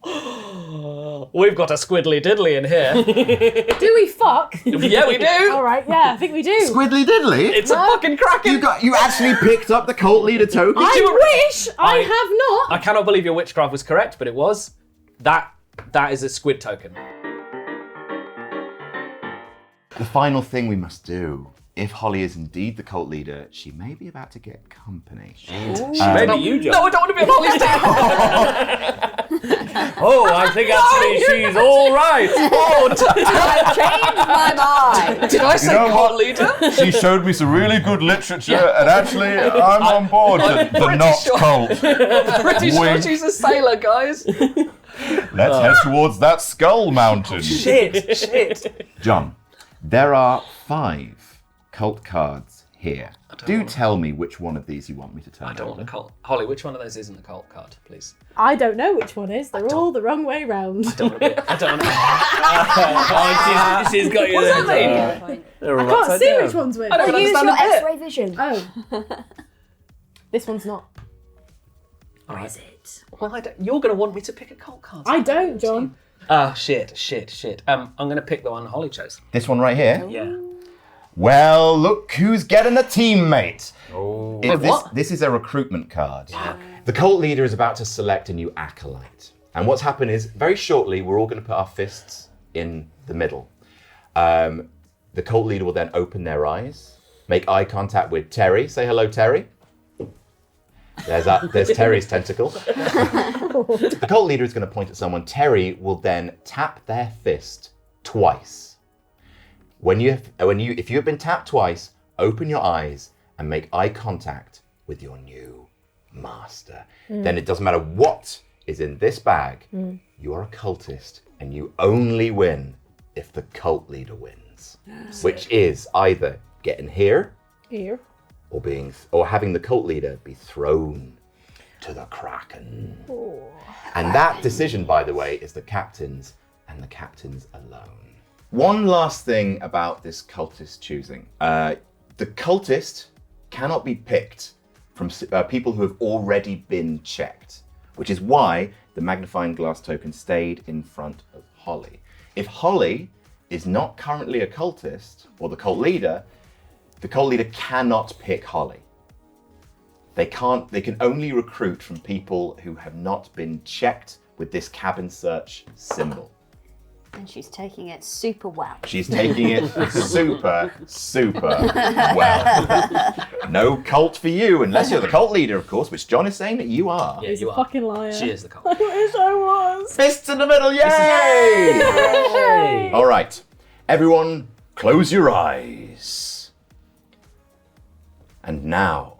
Speaker 2: We've got a squiddly diddly in here.
Speaker 5: Do we fuck?
Speaker 2: Yeah, we do.
Speaker 5: All right, yeah, I think we do.
Speaker 1: Squiddly diddly?
Speaker 2: It's a fucking Kraken.
Speaker 1: You actually picked up the cult leader token?
Speaker 5: I wish I have not.
Speaker 2: I cannot believe your witchcraft was correct, but it was. That is a squid token.
Speaker 1: The final thing we must do. If Holly is indeed the cult leader, she may be about to get company.
Speaker 8: Maybe you, John.
Speaker 2: No, I don't want to be on Holly's team.
Speaker 8: Oh, I think actually she's all right.
Speaker 3: I've changed my mind.
Speaker 2: Did I say cult leader?
Speaker 9: She showed me some really good literature, and actually, I'm on board. The not
Speaker 2: sure.
Speaker 9: cult.
Speaker 2: Pretty sure
Speaker 9: Wink.
Speaker 2: she's a sailor, guys.
Speaker 9: Let's head towards that skull mountain.
Speaker 2: Shit.
Speaker 1: John, there are 5 cult cards here. Do tell me which one of these you want me to turn
Speaker 2: I don't want a
Speaker 1: over.
Speaker 2: cult. Holly, which one of those isn't a cult card, please?
Speaker 5: I don't know which one is. They're all the wrong way round.
Speaker 2: I don't want to.
Speaker 8: Oh, she's got you
Speaker 2: What does
Speaker 8: there.
Speaker 2: that mean?
Speaker 5: I can't see which one's which.
Speaker 2: I don't
Speaker 3: Use
Speaker 2: understand
Speaker 3: your
Speaker 2: a bit.
Speaker 3: X-ray vision.
Speaker 5: Oh. This one's not.
Speaker 2: Or is it? Well, you're going to want me to pick a cult card.
Speaker 5: I don't, John.
Speaker 2: Oh, shit. I'm going to pick the one Holly chose.
Speaker 1: This one right here?
Speaker 2: Yeah.
Speaker 1: Well, look who's getting a teammate.
Speaker 8: Oh.
Speaker 1: This is a recruitment card. The cult leader is about to select a new acolyte. And what's happened is, very shortly, we're all going to put our fists in the middle. The cult leader will then open their eyes, make eye contact with Terry. Say hello, Terry. There's Terry's tentacle. The cult leader is going to point at someone. Terry will then tap their fist twice. If you have been tapped twice, open your eyes and make eye contact with your new master. Then it doesn't matter what is in this bag. You are a cultist, and you only win if the cult leader wins, which is either getting here, or having the cult leader be thrown to the Kraken. And that decision, by the way, is the captain's and the captain's alone. One last thing about this cultist choosing. The cultist cannot be picked from people who have already been checked, which is why the magnifying glass token stayed in front of Holly. If Holly is not currently a cultist, or the cult leader cannot pick Holly. They can only recruit from people who have not been checked with this cabin search symbol.
Speaker 3: And she's taking it super well.
Speaker 1: She's taking it super well. No cult for you, unless you're the cult leader, of course, which John is saying that you are.
Speaker 2: Yeah,
Speaker 5: He's
Speaker 2: you
Speaker 5: a
Speaker 2: are.
Speaker 5: fucking liar.
Speaker 2: She is the cult.
Speaker 5: I wish I was.
Speaker 1: Fists in the middle, yay!
Speaker 5: Yay!
Speaker 1: All right, everyone, close your eyes. And now,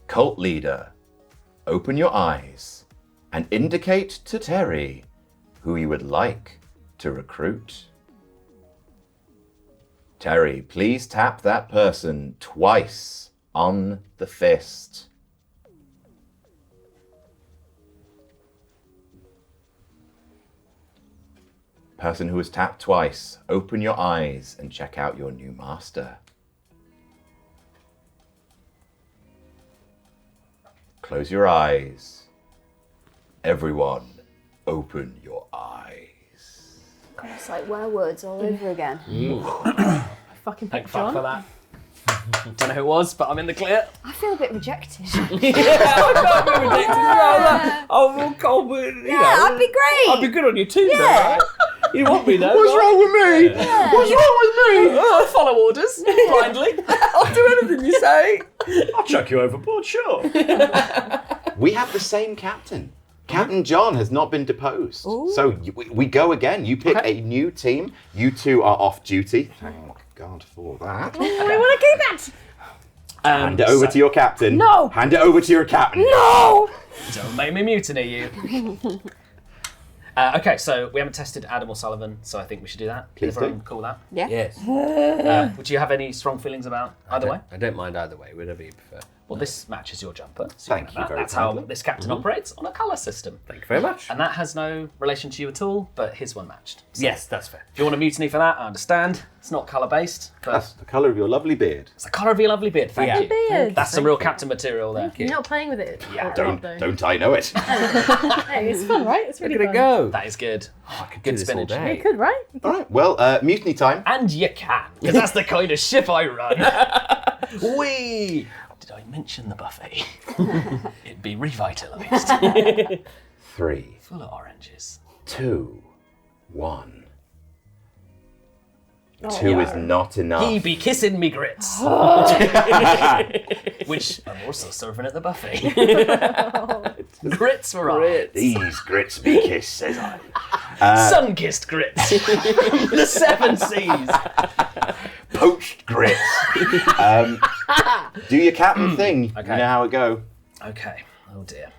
Speaker 1: cult leader, open your eyes and indicate to Terry who you would like to recruit. Terry, please tap that person twice on the fist. Person who was tapped twice, open your eyes and check out your new master. Close your eyes. Everyone, open your eyes.
Speaker 3: God, it's like words all over again.
Speaker 5: I fucking
Speaker 2: Thank
Speaker 5: picked
Speaker 2: fuck
Speaker 5: John.
Speaker 2: for that. Don't know who it was, but I'm in the clear.
Speaker 3: I feel a bit rejected.
Speaker 8: Oh, Cole, but, you know,
Speaker 3: I'd be great.
Speaker 8: I'd be good on your team,
Speaker 3: Yeah.
Speaker 8: though, right? You want me, though?
Speaker 1: What's wrong with me? What's wrong with me?
Speaker 2: Follow orders blindly. I'll do anything you say.
Speaker 8: I'll chuck you overboard, sure.
Speaker 1: We have the same captain. Captain John has not been deposed. So we go again. You pick a new team. You two are off duty. Thank God for that.
Speaker 5: I want to keep it.
Speaker 1: Hand it over to your captain.
Speaker 5: No.
Speaker 1: Hand it over to your captain.
Speaker 5: No.
Speaker 2: Don't make me mutiny you. Okay, so we haven't tested Adam or Sullivan, so I think we should do that.
Speaker 1: Please
Speaker 2: Everyone
Speaker 1: do.
Speaker 2: cool with that?
Speaker 7: Yeah.
Speaker 6: Yes.
Speaker 2: Would you have any strong feelings about either way?
Speaker 6: I don't mind either way, whatever you prefer.
Speaker 2: Well, this matches your jumper. So
Speaker 1: Thank
Speaker 2: have
Speaker 1: you
Speaker 2: that.
Speaker 1: very
Speaker 2: That's how
Speaker 1: kindly.
Speaker 2: this captain operates on a colour system.
Speaker 6: Thank you very much.
Speaker 2: And that has no relation to you at all, but his one matched. So
Speaker 6: Yes, that's fair.
Speaker 2: if you want a mutiny for that, I understand. It's not colour-based, but
Speaker 1: That's the colour of your lovely beard.
Speaker 2: it's the colour of your lovely beard. Thank you.
Speaker 5: Beard.
Speaker 2: That's some real captain material there.
Speaker 5: You're not playing with it.
Speaker 2: Yeah,
Speaker 1: Don't I know it?
Speaker 5: Hey, it's fun, right? It's really
Speaker 6: Look at
Speaker 5: fun.
Speaker 6: it go.
Speaker 2: That is good.
Speaker 6: I could
Speaker 2: Good
Speaker 6: do this all
Speaker 2: spinach.
Speaker 6: day.
Speaker 5: You could, right? You could.
Speaker 1: All right. Well, mutiny time.
Speaker 2: And you can, because that's the kind of ship I run. Whee! Did I mention the buffet? It'd be revitalised.
Speaker 1: 3,
Speaker 2: Full of oranges.
Speaker 1: 2, 1. 2 is not enough.
Speaker 2: He be kissing me grits. Which I'm also serving at the buffet. Grits for all.
Speaker 1: These grits be kissed, says I.
Speaker 2: Sun-kissed grits. The 7 seas.
Speaker 1: Poached grits. Do your captain thing.
Speaker 2: Okay.
Speaker 1: You know how it go.
Speaker 2: Okay. Oh dear.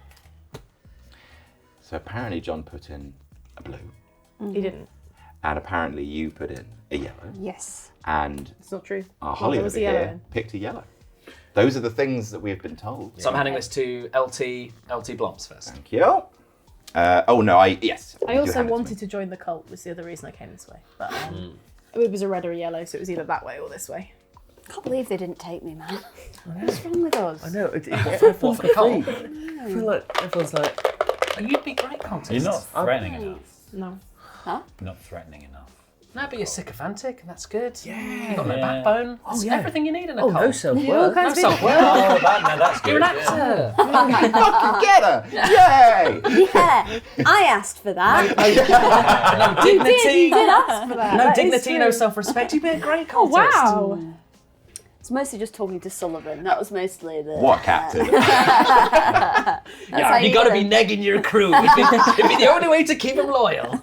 Speaker 1: So apparently John put in a blue,
Speaker 5: He didn't.
Speaker 1: and apparently you put in a yellow,
Speaker 3: Yes.
Speaker 1: and
Speaker 5: It's not true.
Speaker 1: our Holly
Speaker 5: there
Speaker 1: over
Speaker 5: was a yellow
Speaker 1: here
Speaker 5: in.
Speaker 1: picked a yellow. Those are the things that we've been told.
Speaker 2: So I'm handing this to LT Blomps first.
Speaker 1: Thank you. Oh no, yes.
Speaker 5: I also wanted to join the cult, was the other reason I came this way. But it was a red or a yellow, so it was either that way or this way.
Speaker 3: I can't believe they didn't take me, man. What's wrong with us?
Speaker 6: I know.
Speaker 2: What for the cult?
Speaker 6: I feel like everyone's like,
Speaker 2: Oh, you'd be great contest.
Speaker 8: You're not threatening enough.
Speaker 5: No.
Speaker 8: Not threatening enough.
Speaker 2: No, but you're sycophantic, and that's good. Yeah. You've got no backbone.
Speaker 6: Oh,
Speaker 2: It's
Speaker 6: yeah.
Speaker 2: everything you need in a
Speaker 6: oh,
Speaker 2: cult.
Speaker 6: no self-worth.
Speaker 2: No self-worth.
Speaker 8: Oh, that's good.
Speaker 2: You're an actor.
Speaker 1: Fucking get her! Yay!
Speaker 3: Yeah, I asked for that.
Speaker 2: No dignity.
Speaker 3: You did ask for that.
Speaker 2: No
Speaker 5: That is
Speaker 2: dignity,
Speaker 5: true.
Speaker 2: no self-respect. You'd be a great
Speaker 5: Oh,
Speaker 2: contest.
Speaker 5: wow.
Speaker 3: It's mostly just talking to Sullivan. That was mostly the.
Speaker 1: What captain?
Speaker 2: Yeah, you got to be negging your crew. It'd be the only way to keep them loyal.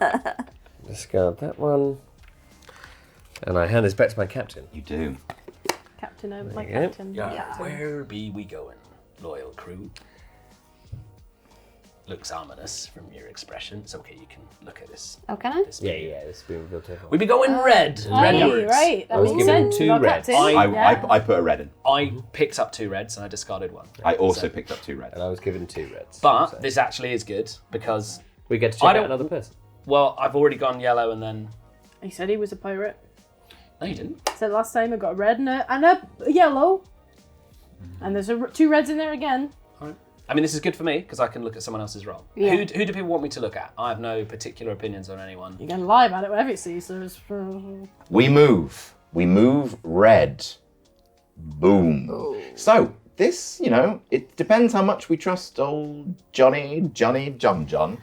Speaker 6: Discard that one. And I hand this back to my captain.
Speaker 1: You do.
Speaker 5: Captain over my
Speaker 6: There you go.
Speaker 5: captain.
Speaker 2: Yeah. Where be we going, loyal crew? Looks ominous from your expression. It's okay, you can look at this.
Speaker 3: Oh, can I?
Speaker 2: this
Speaker 6: Yeah,
Speaker 2: bit.
Speaker 6: yeah, this has been revealed to everyone.
Speaker 2: We be going red.
Speaker 5: Hey,
Speaker 2: Redwards.
Speaker 5: right. That
Speaker 6: I was
Speaker 5: makes
Speaker 6: given
Speaker 5: sense.
Speaker 6: 2
Speaker 5: Our
Speaker 6: reds.
Speaker 5: captain.
Speaker 1: I put a red in.
Speaker 2: I picked up 2 reds and I discarded 1.
Speaker 1: I also picked up 2 reds.
Speaker 6: And I was given 2 reds.
Speaker 2: But
Speaker 6: So
Speaker 2: this actually is good because,
Speaker 6: we get to
Speaker 2: I
Speaker 6: check
Speaker 2: don't-
Speaker 6: out another person.
Speaker 2: well, I've already gone yellow and then.
Speaker 5: He said he was a pirate.
Speaker 2: No, you didn't.
Speaker 5: So last time I got a red and a yellow. And there's 2 reds in there again.
Speaker 2: I mean, this is good for me because I can look at someone else's roll.
Speaker 3: Yeah.
Speaker 2: Who do people want me to look at? I have no particular opinions on anyone.
Speaker 5: You can lie about it whatever you see, so it's...
Speaker 1: We move. We move red. Boom. So, this, it depends how much we trust old Johnny John.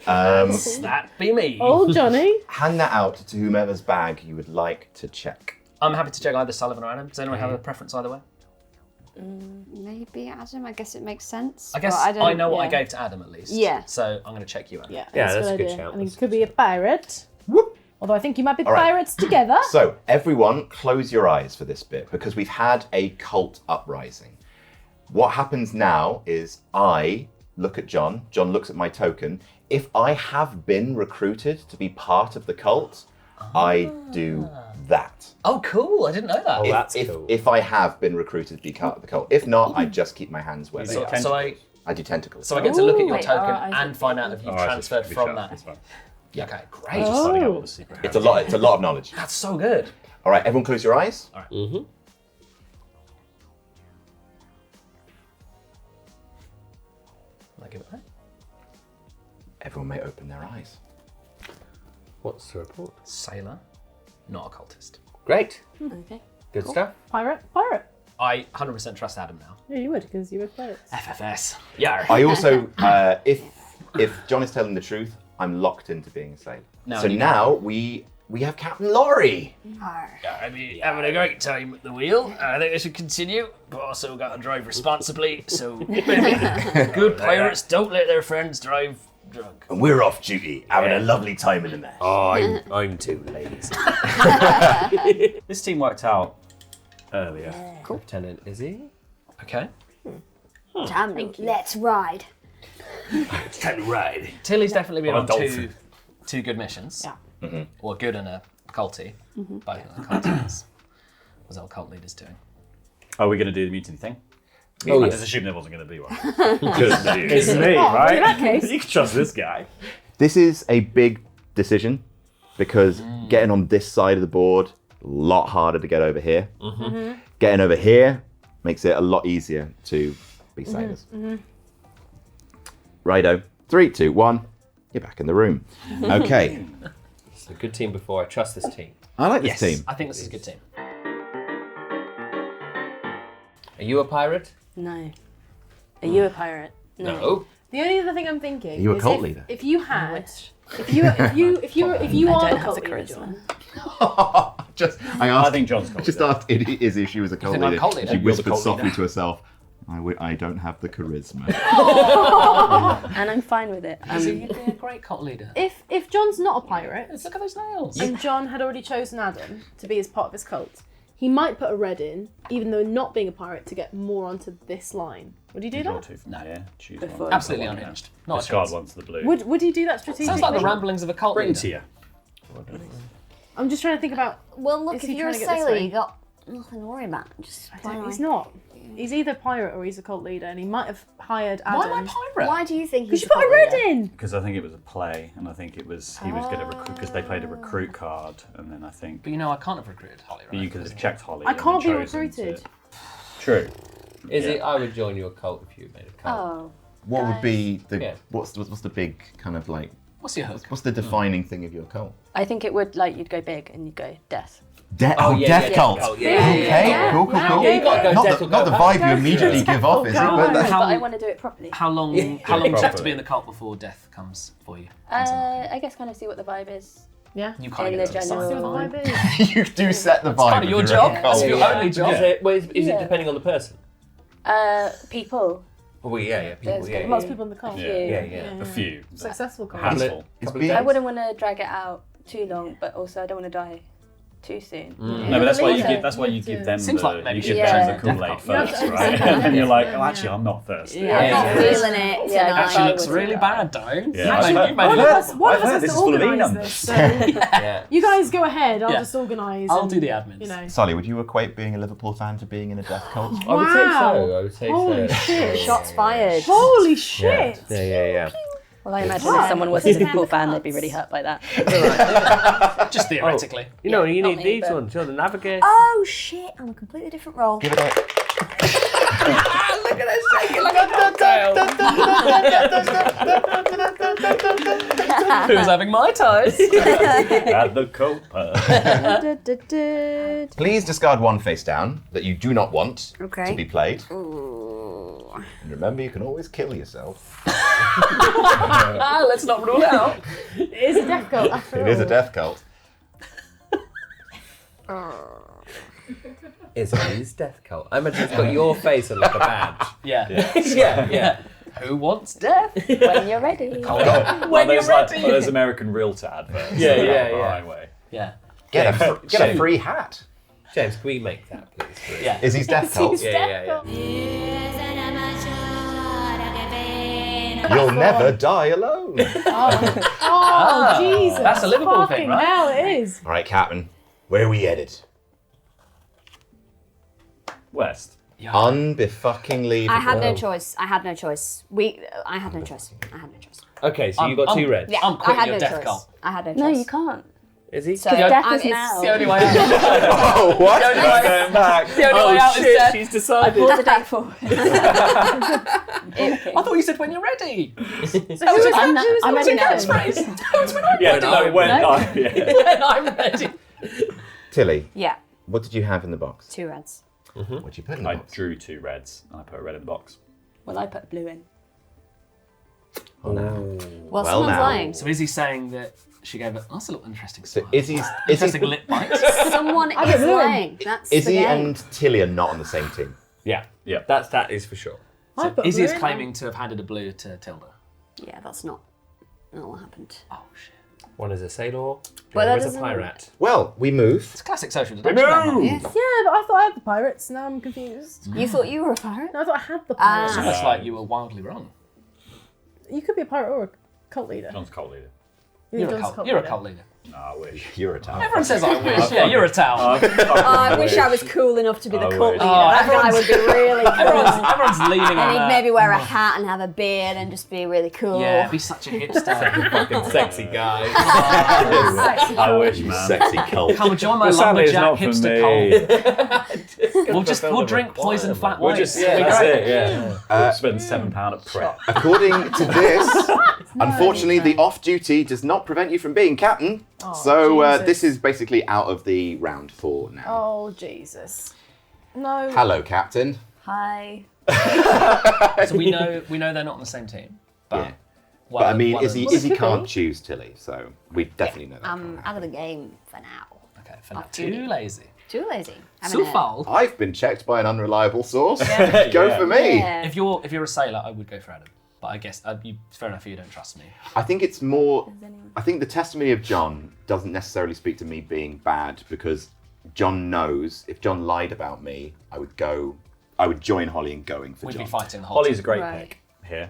Speaker 2: That be me.
Speaker 5: Old Johnny.
Speaker 1: Hand that out to whomever's bag you would like to check.
Speaker 2: I'm happy to check either Sullivan or Adam. Does anyone have a preference either way?
Speaker 3: Maybe Adam. I guess it makes sense.
Speaker 2: I guess
Speaker 3: but
Speaker 2: I know what I
Speaker 5: yeah.
Speaker 2: gave to Adam at least.
Speaker 3: Yeah.
Speaker 2: So I'm going to check you, Adam.
Speaker 5: Yeah,
Speaker 6: Yeah,
Speaker 5: that's
Speaker 6: that's a good
Speaker 5: idea.
Speaker 6: shout.
Speaker 5: I think
Speaker 6: That's
Speaker 5: it could be a pirate.
Speaker 1: Whoop.
Speaker 5: Although I think you might be
Speaker 1: All right.
Speaker 5: pirates together.
Speaker 1: So, everyone, close your eyes for this bit because we've had a cult uprising. What happens now is I look at John looks at my token. If I have been recruited to be part of the cult, I do that.
Speaker 2: Oh, cool. I didn't know that.
Speaker 6: Oh, that's cool.
Speaker 1: If I have been recruited to be part of the cult. If not, I just keep my hands where they
Speaker 2: So,
Speaker 1: are.
Speaker 2: so I
Speaker 1: I do tentacles.
Speaker 2: so I get to look at your
Speaker 7: Wait,
Speaker 2: token
Speaker 7: alright, I
Speaker 2: and
Speaker 7: see.
Speaker 2: find out if you transferred from that.
Speaker 8: That's fine.
Speaker 2: Yeah, okay, great.
Speaker 8: Just finding out what the secret
Speaker 1: It's a lot of knowledge.
Speaker 2: That's so good.
Speaker 1: All right, everyone close your eyes.
Speaker 6: Mm-hmm.
Speaker 2: Can I give it back?
Speaker 1: Everyone may open their eyes.
Speaker 6: What's the report?
Speaker 2: Sailor, not a cultist.
Speaker 6: Great.
Speaker 3: Okay.
Speaker 6: Good stuff.
Speaker 5: Pirate.
Speaker 2: I 100% trust Adam now.
Speaker 5: Yeah, you would, because you were pirates.
Speaker 2: FFS. Yeah.
Speaker 1: I also, if John is telling the truth, I'm locked into being a sailor.
Speaker 2: No,
Speaker 1: So
Speaker 2: you
Speaker 1: now we have Captain Laurie.
Speaker 2: I've been having a great time at the wheel. I think I should continue, but also got to drive responsibly. So good pirates don't let their friends drive drunk.
Speaker 1: And we're off duty, having a lovely time in the mess.
Speaker 6: Oh, I'm too lazy.
Speaker 8: This team worked out earlier.
Speaker 6: Lieutenant Izzy.
Speaker 2: Okay.
Speaker 3: Damn, let's ride.
Speaker 6: It's time to ride.
Speaker 2: Tilly's definitely been
Speaker 8: On a
Speaker 2: on
Speaker 8: dolphin.
Speaker 2: 2 good missions.
Speaker 5: Yeah.
Speaker 2: Or good and a culty. Both of the culties. Was our cult leaders doing?
Speaker 8: Are we going to do the mutiny thing?
Speaker 6: Oh,
Speaker 8: I
Speaker 6: yes.
Speaker 8: just assumed there wasn't going to be one. It's me,
Speaker 5: Oh,
Speaker 8: right?
Speaker 5: in that case.
Speaker 8: You can trust this guy.
Speaker 1: This is a big decision because getting on this side of the board, a lot harder to get over here. Getting over here makes it a lot easier to be sailors. Righto. 3, 2, 1. You're back in the room. Okay.
Speaker 6: It's a good team before. I trust this team.
Speaker 1: I like this team.
Speaker 2: I think this is a good team.
Speaker 6: Are you a pirate?
Speaker 7: No. Are you a pirate?
Speaker 6: No.
Speaker 5: The only other thing I'm thinking
Speaker 1: Are you a
Speaker 5: is
Speaker 1: cult leader?
Speaker 5: if you had, if you
Speaker 7: I
Speaker 5: are
Speaker 7: don't
Speaker 5: the
Speaker 7: have
Speaker 5: cult
Speaker 7: the
Speaker 5: leader,
Speaker 7: charisma.
Speaker 5: John.
Speaker 8: I think John's cult
Speaker 1: Just
Speaker 8: leader.
Speaker 1: asked Izzy if she was a cult
Speaker 2: think I'm
Speaker 1: leader.
Speaker 2: cult leader?
Speaker 1: She
Speaker 2: You're the
Speaker 1: whispered
Speaker 8: cult
Speaker 1: softly
Speaker 8: leader.
Speaker 1: to herself, I don't have the charisma.
Speaker 7: And I'm fine with it.
Speaker 2: So you'd be a great cult leader.
Speaker 5: If John's not a pirate,
Speaker 2: Look at those nails.
Speaker 5: and John had already chosen Adam to be as part of his cult, he might put a red in, even though not being a pirate, to get more onto this line. Would he do
Speaker 8: Draw
Speaker 5: that?
Speaker 8: 2. No, yeah. Choose
Speaker 7: Before-
Speaker 8: one.
Speaker 2: Absolutely
Speaker 8: One,
Speaker 2: unhinged.
Speaker 8: yeah.
Speaker 2: Not a
Speaker 8: Discard
Speaker 2: chance.
Speaker 8: one to the blue.
Speaker 5: Would he do that strategically?
Speaker 2: Sounds like the ramblings of a cult
Speaker 8: Bring
Speaker 2: leader.
Speaker 8: to you.
Speaker 5: I'm just trying to think about.
Speaker 3: Well, look,
Speaker 5: Is
Speaker 3: if
Speaker 5: he
Speaker 3: you're a
Speaker 5: trying to get this
Speaker 3: sailor,
Speaker 5: way?
Speaker 3: you got nothing to worry about. Just fly
Speaker 5: He's
Speaker 3: away.
Speaker 5: not. He's either pirate or he's a cult leader, and he might have hired Adam.
Speaker 2: Why am I pirate?
Speaker 3: Why do you think
Speaker 5: Because
Speaker 3: he's
Speaker 5: you put a red
Speaker 3: leader?
Speaker 5: in.
Speaker 8: Because I think it was a play, and I think it was he was going to recruit because they played a recruit card, and then I think
Speaker 2: But you know, I can't have recruited Holly, right?
Speaker 8: you could have checked Holly.
Speaker 5: I
Speaker 8: and
Speaker 5: can't
Speaker 8: then
Speaker 5: be
Speaker 8: chosen
Speaker 5: recruited.
Speaker 8: to- True.
Speaker 6: Is it? I would join your cult if you made a cult.
Speaker 7: Oh.
Speaker 1: What would be the
Speaker 6: Yeah.
Speaker 1: what's the big kind of like
Speaker 2: What's your hook?
Speaker 1: what's the defining thing of your cult?
Speaker 7: I think it would, like, you'd go big and you'd go death.
Speaker 1: Death
Speaker 6: yeah,
Speaker 1: cult.
Speaker 6: yeah.
Speaker 1: Okay, cool.
Speaker 6: Yeah, you gotta go
Speaker 1: Not
Speaker 6: death
Speaker 1: the,
Speaker 6: or
Speaker 1: not
Speaker 6: go
Speaker 1: the
Speaker 6: home.
Speaker 1: vibe you immediately give off, is it? But
Speaker 7: No,
Speaker 1: that's,
Speaker 7: but I want to do it properly.
Speaker 2: How long?
Speaker 6: Yeah.
Speaker 2: How long do you have to
Speaker 8: Properly.
Speaker 2: be in the cult before death comes for you?
Speaker 7: I guess kind of see what the vibe is.
Speaker 5: Yeah.
Speaker 2: You kind
Speaker 7: in
Speaker 2: of
Speaker 7: the
Speaker 2: get to
Speaker 7: general-
Speaker 2: decide
Speaker 5: See
Speaker 2: the
Speaker 5: what the
Speaker 2: vibe.
Speaker 5: vibe is.
Speaker 1: you do set the vibe.
Speaker 2: Part of
Speaker 1: of
Speaker 2: your
Speaker 1: your
Speaker 2: job.
Speaker 1: own
Speaker 2: That's
Speaker 1: cult.
Speaker 2: your only job.
Speaker 6: Is it, well, is it
Speaker 7: Yeah.
Speaker 6: depending on the person?
Speaker 7: People.
Speaker 6: Well, yeah, people.
Speaker 7: There's
Speaker 6: Yeah,
Speaker 5: Lots
Speaker 6: yeah.
Speaker 5: of people in the cult.
Speaker 8: Yeah.
Speaker 6: Yeah, yeah.
Speaker 8: A few.
Speaker 5: Successful cult.
Speaker 8: Handful.
Speaker 1: It's
Speaker 6: Couple
Speaker 1: been-
Speaker 6: of
Speaker 7: I
Speaker 6: days.
Speaker 7: wouldn't want to drag it out too long, but also I don't want to die too soon.
Speaker 8: No, but that's why you
Speaker 7: Leader.
Speaker 8: give. That's why you give them
Speaker 2: Seems
Speaker 8: the.
Speaker 2: like maybe
Speaker 8: You
Speaker 2: you
Speaker 8: give
Speaker 7: should
Speaker 8: them
Speaker 7: choose
Speaker 8: the
Speaker 2: a
Speaker 8: Kool-Aid
Speaker 2: death
Speaker 5: cult.
Speaker 8: first,
Speaker 5: Yeah,
Speaker 8: right?
Speaker 5: yeah.
Speaker 8: And you're like,
Speaker 5: Yeah.
Speaker 8: oh, actually, I'm not thirsty.
Speaker 7: Yeah.
Speaker 3: I'm not
Speaker 6: Yeah.
Speaker 3: feeling it
Speaker 7: Yeah,
Speaker 3: tonight.
Speaker 2: Actually,
Speaker 7: I
Speaker 2: looks
Speaker 7: would
Speaker 2: really
Speaker 7: do
Speaker 2: bad, though.
Speaker 8: Yeah.
Speaker 2: Actually,
Speaker 8: I've
Speaker 2: you
Speaker 8: heard-
Speaker 2: made
Speaker 5: One
Speaker 2: it
Speaker 5: of
Speaker 2: up.
Speaker 5: us, one of
Speaker 8: I've
Speaker 5: us
Speaker 8: heard
Speaker 5: has
Speaker 8: this
Speaker 5: to
Speaker 8: is full of
Speaker 5: organise
Speaker 8: E-numbers.
Speaker 5: this. So
Speaker 2: Yeah.
Speaker 5: you guys go ahead. I'll
Speaker 2: Yeah.
Speaker 5: just organise.
Speaker 2: I'll
Speaker 5: and,
Speaker 2: do the admins.
Speaker 5: You know.
Speaker 1: Sully, would you equate being a Liverpool fan to being in a death cult?
Speaker 6: I would say
Speaker 5: Wow.
Speaker 6: so. I would say
Speaker 5: Holy
Speaker 6: so.
Speaker 5: shit.
Speaker 3: Shots fired.
Speaker 5: Holy shit!
Speaker 6: Yeah, yeah, yeah.
Speaker 7: Well, I imagine if someone was a Liverpool fan, they'd be really hurt by that.
Speaker 2: Just theoretically.
Speaker 6: You know, you
Speaker 3: not
Speaker 6: need
Speaker 3: me,
Speaker 6: these
Speaker 3: but-
Speaker 6: ones. You're the navigator.
Speaker 3: Oh shit! I'm a completely different role.
Speaker 1: Give it a
Speaker 6: Look at her shaking like a cocktail.
Speaker 2: Who's having my ties?
Speaker 8: At the Copa.
Speaker 1: Please discard one face down that you do not want
Speaker 3: Okay.
Speaker 1: to be played.
Speaker 3: Ooh.
Speaker 1: And remember, you can always kill yourself.
Speaker 2: Let's not rule it out.
Speaker 5: It is a death cult after all.
Speaker 1: It is a death cult.
Speaker 6: It's his death cult. I imagine it's got your face on like a badge.
Speaker 2: Yeah.
Speaker 6: Yeah, yeah.
Speaker 2: Who wants death?
Speaker 7: When you're ready.
Speaker 2: When you're
Speaker 8: there's like
Speaker 2: ready.
Speaker 8: those American Realtor adverts.
Speaker 6: Yeah,
Speaker 8: that are
Speaker 6: yeah,
Speaker 8: on the
Speaker 6: yeah.
Speaker 8: highway.
Speaker 2: Yeah.
Speaker 1: Get a free hat.
Speaker 6: James, can we make that, please?
Speaker 2: Yeah.
Speaker 1: Is his death cult?
Speaker 6: Yeah.
Speaker 1: You'll never die alone.
Speaker 5: Oh, Jesus.
Speaker 2: That's a Liverpool
Speaker 5: fucking
Speaker 2: thing, right?
Speaker 5: hell, it is.
Speaker 1: All right, Captain, where are we headed?
Speaker 8: West.
Speaker 1: Unbefuckingly.
Speaker 3: I had no choice. I had no choice. I had no choice.
Speaker 6: Okay, so you got two reds.
Speaker 3: Yeah,
Speaker 2: I'm
Speaker 3: I
Speaker 2: quitting
Speaker 3: had
Speaker 2: your
Speaker 3: no
Speaker 2: death
Speaker 3: choice.
Speaker 2: cult.
Speaker 3: I had no choice.
Speaker 7: No, you can't.
Speaker 6: Is he?
Speaker 3: So
Speaker 2: Yeah,
Speaker 7: Death
Speaker 3: I'm-
Speaker 7: is
Speaker 3: it's
Speaker 7: now.
Speaker 2: The only way out.
Speaker 1: Oh, what?
Speaker 2: The only way
Speaker 8: Going back.
Speaker 2: The only way out is death.
Speaker 6: she's decided.
Speaker 7: Pause the day forward.
Speaker 2: I thought you said when you're ready.
Speaker 7: I'm ready now.
Speaker 8: Yeah, no, when
Speaker 2: When I'm ready.
Speaker 1: Tilly,
Speaker 3: Yeah,
Speaker 1: what did you have in the box?
Speaker 3: 2 reds.
Speaker 1: What did you put in the
Speaker 8: I
Speaker 1: box?
Speaker 8: drew 2 reds and I put a red in the box.
Speaker 7: Well, I put blue in.
Speaker 1: Oh, no.
Speaker 3: Well,
Speaker 1: Well,
Speaker 3: someone's
Speaker 1: now.
Speaker 3: lying.
Speaker 2: So is he saying that she gave it? That's a little interesting.
Speaker 1: So
Speaker 2: smile.
Speaker 1: Izzy's
Speaker 2: Interesting lip bite.
Speaker 3: Someone
Speaker 5: don't
Speaker 3: is
Speaker 5: know.
Speaker 3: lying. That's
Speaker 1: Izzy
Speaker 3: the game.
Speaker 1: and Tilly are not on the same team.
Speaker 6: Yeah,
Speaker 8: Yeah.
Speaker 6: that is for sure.
Speaker 5: I put
Speaker 2: Izzy is
Speaker 5: blue in.
Speaker 2: claiming to have handed a blue to Tilda.
Speaker 3: Yeah, that's not what happened.
Speaker 2: Oh shit.
Speaker 6: One is a sailor,
Speaker 3: But
Speaker 6: the
Speaker 3: that
Speaker 6: other is a
Speaker 3: doesn't-
Speaker 6: pirate.
Speaker 1: Well, we move.
Speaker 2: It's classic social deduction. that.
Speaker 3: Yes.
Speaker 5: Yeah, but I thought I had the pirates. Now I'm confused.
Speaker 3: You thought you were a pirate?
Speaker 5: No, I thought I had the
Speaker 2: It's
Speaker 5: pirates.
Speaker 2: almost like you were wildly wrong.
Speaker 5: You could be a pirate or a cult leader.
Speaker 8: John's cult leader.
Speaker 2: You're a cult leader.
Speaker 8: No, I wish.
Speaker 1: You're a tower.
Speaker 2: Everyone says I wish. Yeah, you're a tower.
Speaker 3: I wish I was cool enough to be the cult
Speaker 8: wish.
Speaker 3: leader. That guy would be really cool.
Speaker 2: Everyone's leaning
Speaker 3: And
Speaker 2: on
Speaker 3: he'd
Speaker 2: that.
Speaker 3: maybe wear a hat and have a beard and just be really cool.
Speaker 2: Yeah, be such a hipster.
Speaker 6: Fucking sexy guy.
Speaker 8: I wish, man.
Speaker 1: Sexy cult.
Speaker 2: Come and join my
Speaker 8: But sadly, it's
Speaker 2: lumberjack
Speaker 8: not for
Speaker 2: hipster
Speaker 8: me.
Speaker 2: cult. We'll drink poison flat
Speaker 6: We'll
Speaker 2: whites.
Speaker 6: just, yeah, that's it, yeah.
Speaker 8: We'll spend £7 at prep.
Speaker 1: According to this, unfortunately, the off-duty does not prevent you from being captain. So this is basically out of the round 4 now.
Speaker 5: Oh, Jesus. No.
Speaker 1: Hello, captain.
Speaker 3: Hi.
Speaker 2: So we know they're not on the same team. But,
Speaker 1: Yeah. But I mean, Izzy
Speaker 5: could
Speaker 1: can't
Speaker 5: be.
Speaker 1: choose Tilly, so we definitely know that.
Speaker 3: I'm out of the game for now.
Speaker 2: Okay, for now.
Speaker 3: Off-duty.
Speaker 2: Too lazy.
Speaker 3: Too lazy.
Speaker 2: So foul.
Speaker 1: I've been checked by an unreliable source. Go for me.
Speaker 3: Yeah.
Speaker 2: If you're a sailor, I would go for Adam. But I guess fair enough, you don't trust me.
Speaker 1: I think it's more. I think the testimony of John doesn't necessarily speak to me being bad because John knows if John lied about me, I would join Holly in going for
Speaker 2: We'd
Speaker 1: John.
Speaker 2: be fighting the whole
Speaker 8: Holly's a
Speaker 2: time.
Speaker 8: great
Speaker 5: Right.
Speaker 8: pick here.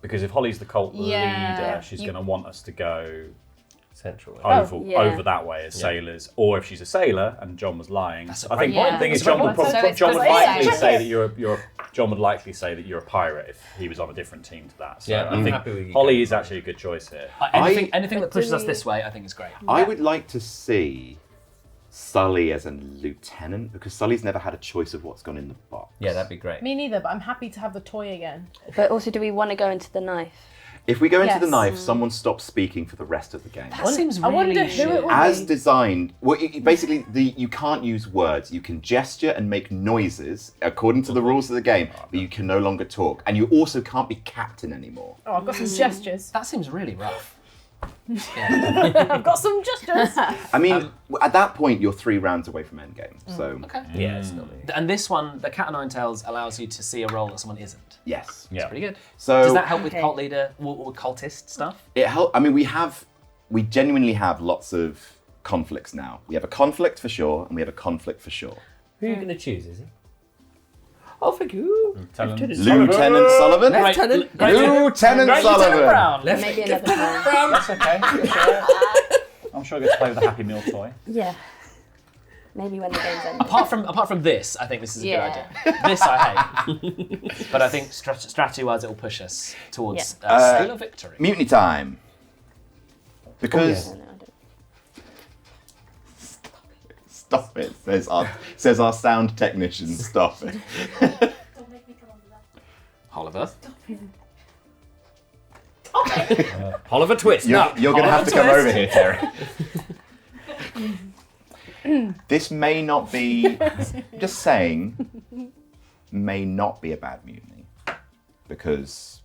Speaker 8: Because if Holly's the cult
Speaker 5: Yeah.
Speaker 8: leader, she's
Speaker 5: You-
Speaker 8: going to want us to go
Speaker 6: Central.
Speaker 5: yeah.
Speaker 8: over that way as sailors. Or if she's a sailor and John was lying,
Speaker 2: That's a
Speaker 8: I think
Speaker 2: great
Speaker 8: the
Speaker 2: point.
Speaker 8: thing is
Speaker 2: That's a
Speaker 8: John
Speaker 2: great
Speaker 8: would,
Speaker 2: point.
Speaker 3: So it's
Speaker 8: John would
Speaker 3: good
Speaker 8: likely
Speaker 3: for
Speaker 8: say that John would likely say that you're a pirate if he was on a different team to that. So
Speaker 6: Yeah,
Speaker 8: I
Speaker 6: I'm
Speaker 8: think
Speaker 6: happy with you
Speaker 8: Holly
Speaker 6: going
Speaker 8: is
Speaker 6: for
Speaker 8: actually a good choice here.
Speaker 2: Anything that pushes us this way, I think is great.
Speaker 1: I would like to see Sully as a lieutenant because Sully's never had a choice of what's gone in the box.
Speaker 6: Yeah, that'd be great.
Speaker 5: Me neither, but I'm happy to have the toy again.
Speaker 7: But also, do we want to go into the knife?
Speaker 1: If we go into the
Speaker 5: Yes.
Speaker 1: knife, someone stops speaking for the rest of the game.
Speaker 2: That seems
Speaker 5: I
Speaker 2: really
Speaker 5: wonder who
Speaker 2: shit.
Speaker 5: it would
Speaker 1: As
Speaker 5: be.
Speaker 1: designed, well, basically, you can't use words. You can gesture and make noises according to the rules of the game, but you can no longer talk. And you also can't be captain anymore.
Speaker 5: Oh, I've got some gestures.
Speaker 2: That seems really rough.
Speaker 5: I've got some gestures.
Speaker 1: I mean, at that point, you're 3 rounds away from endgame. So,
Speaker 2: Okay.
Speaker 6: Yeah, it's not me.
Speaker 2: And this one, the Cat o' Nine Tails, allows you to see a role that someone isn't.
Speaker 1: yes.
Speaker 8: Yeah.
Speaker 2: Pretty good.
Speaker 1: So
Speaker 2: Does that help with cult leader or cultist stuff?
Speaker 1: it helps. I mean, we genuinely have lots of conflicts now. We have a conflict for sure, and we have a conflict for sure.
Speaker 6: Who are you going to choose, is it? Oh, thank you.
Speaker 1: Lieutenant Sullivan.
Speaker 2: Lieutenant
Speaker 1: Lieutenant Sullivan.
Speaker 2: Brown.
Speaker 3: Maybe another time.
Speaker 8: That's okay. I'm sure I get to play with a Happy Meal toy.
Speaker 3: Yeah. Maybe when the game's ended.
Speaker 2: Apart from this, I think this is a
Speaker 3: Yeah.
Speaker 2: good idea. This I hate. But I think strategy-wise, it will push us towards sailor victory.
Speaker 1: Mutiny time. Because
Speaker 3: No, I don't.
Speaker 1: stop it, says our sound technician. Stop it.
Speaker 2: Oliver.
Speaker 6: Oliver Twist.
Speaker 1: You're going to have to come
Speaker 2: Twist.
Speaker 1: over here, Terry. This may not be. Just saying, may not be a bad mutiny because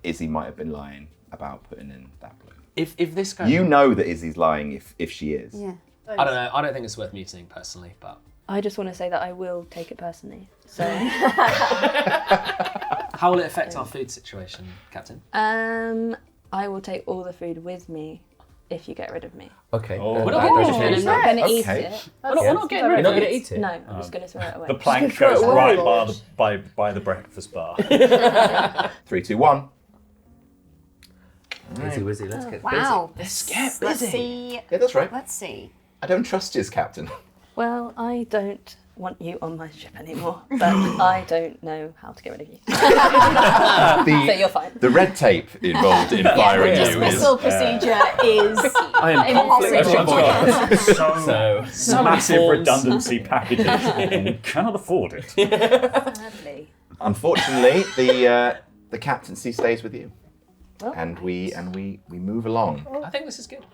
Speaker 1: Izzy might have been lying about putting in that blue.
Speaker 2: If this goes,
Speaker 1: You know that Izzy's lying if she is.
Speaker 3: Yeah.
Speaker 2: I don't know. I don't think it's worth mutinying personally, but
Speaker 7: I just want to say that I will take it personally. So,
Speaker 2: how will it affect our food situation, Captain?
Speaker 7: I will take all the food with me if you get rid of me.
Speaker 6: Okay.
Speaker 8: Oh.
Speaker 2: We're not
Speaker 7: And
Speaker 2: getting
Speaker 7: I'm not going to eat
Speaker 1: Okay.
Speaker 7: it.
Speaker 2: We're not getting rid
Speaker 6: You're
Speaker 2: of
Speaker 6: not going to eat it?
Speaker 7: No, I'm just going to throw it away.
Speaker 8: The plank
Speaker 5: throw it
Speaker 8: goes
Speaker 5: away.
Speaker 8: right by the breakfast bar.
Speaker 1: 3, 2, 1.
Speaker 6: Wizzy, wizzy, let's get
Speaker 3: Wow.
Speaker 2: Let's get
Speaker 3: Let's
Speaker 2: busy.
Speaker 3: see.
Speaker 1: Yeah, that's right.
Speaker 3: Let's see.
Speaker 1: I don't trust you as captain.
Speaker 7: Well, I don't want you on my ship anymore, but I don't know how to get rid of you. So you're fine.
Speaker 1: The red tape involved in firing you is.
Speaker 5: Dismissal procedure is
Speaker 6: I am
Speaker 5: impossible.
Speaker 2: So
Speaker 8: Massive
Speaker 2: many forms.
Speaker 8: redundancy packages. And we cannot afford it.
Speaker 7: Sadly.
Speaker 1: Unfortunately, the captaincy stays with you,
Speaker 7: Well,
Speaker 1: and we move along.
Speaker 2: I think this is good.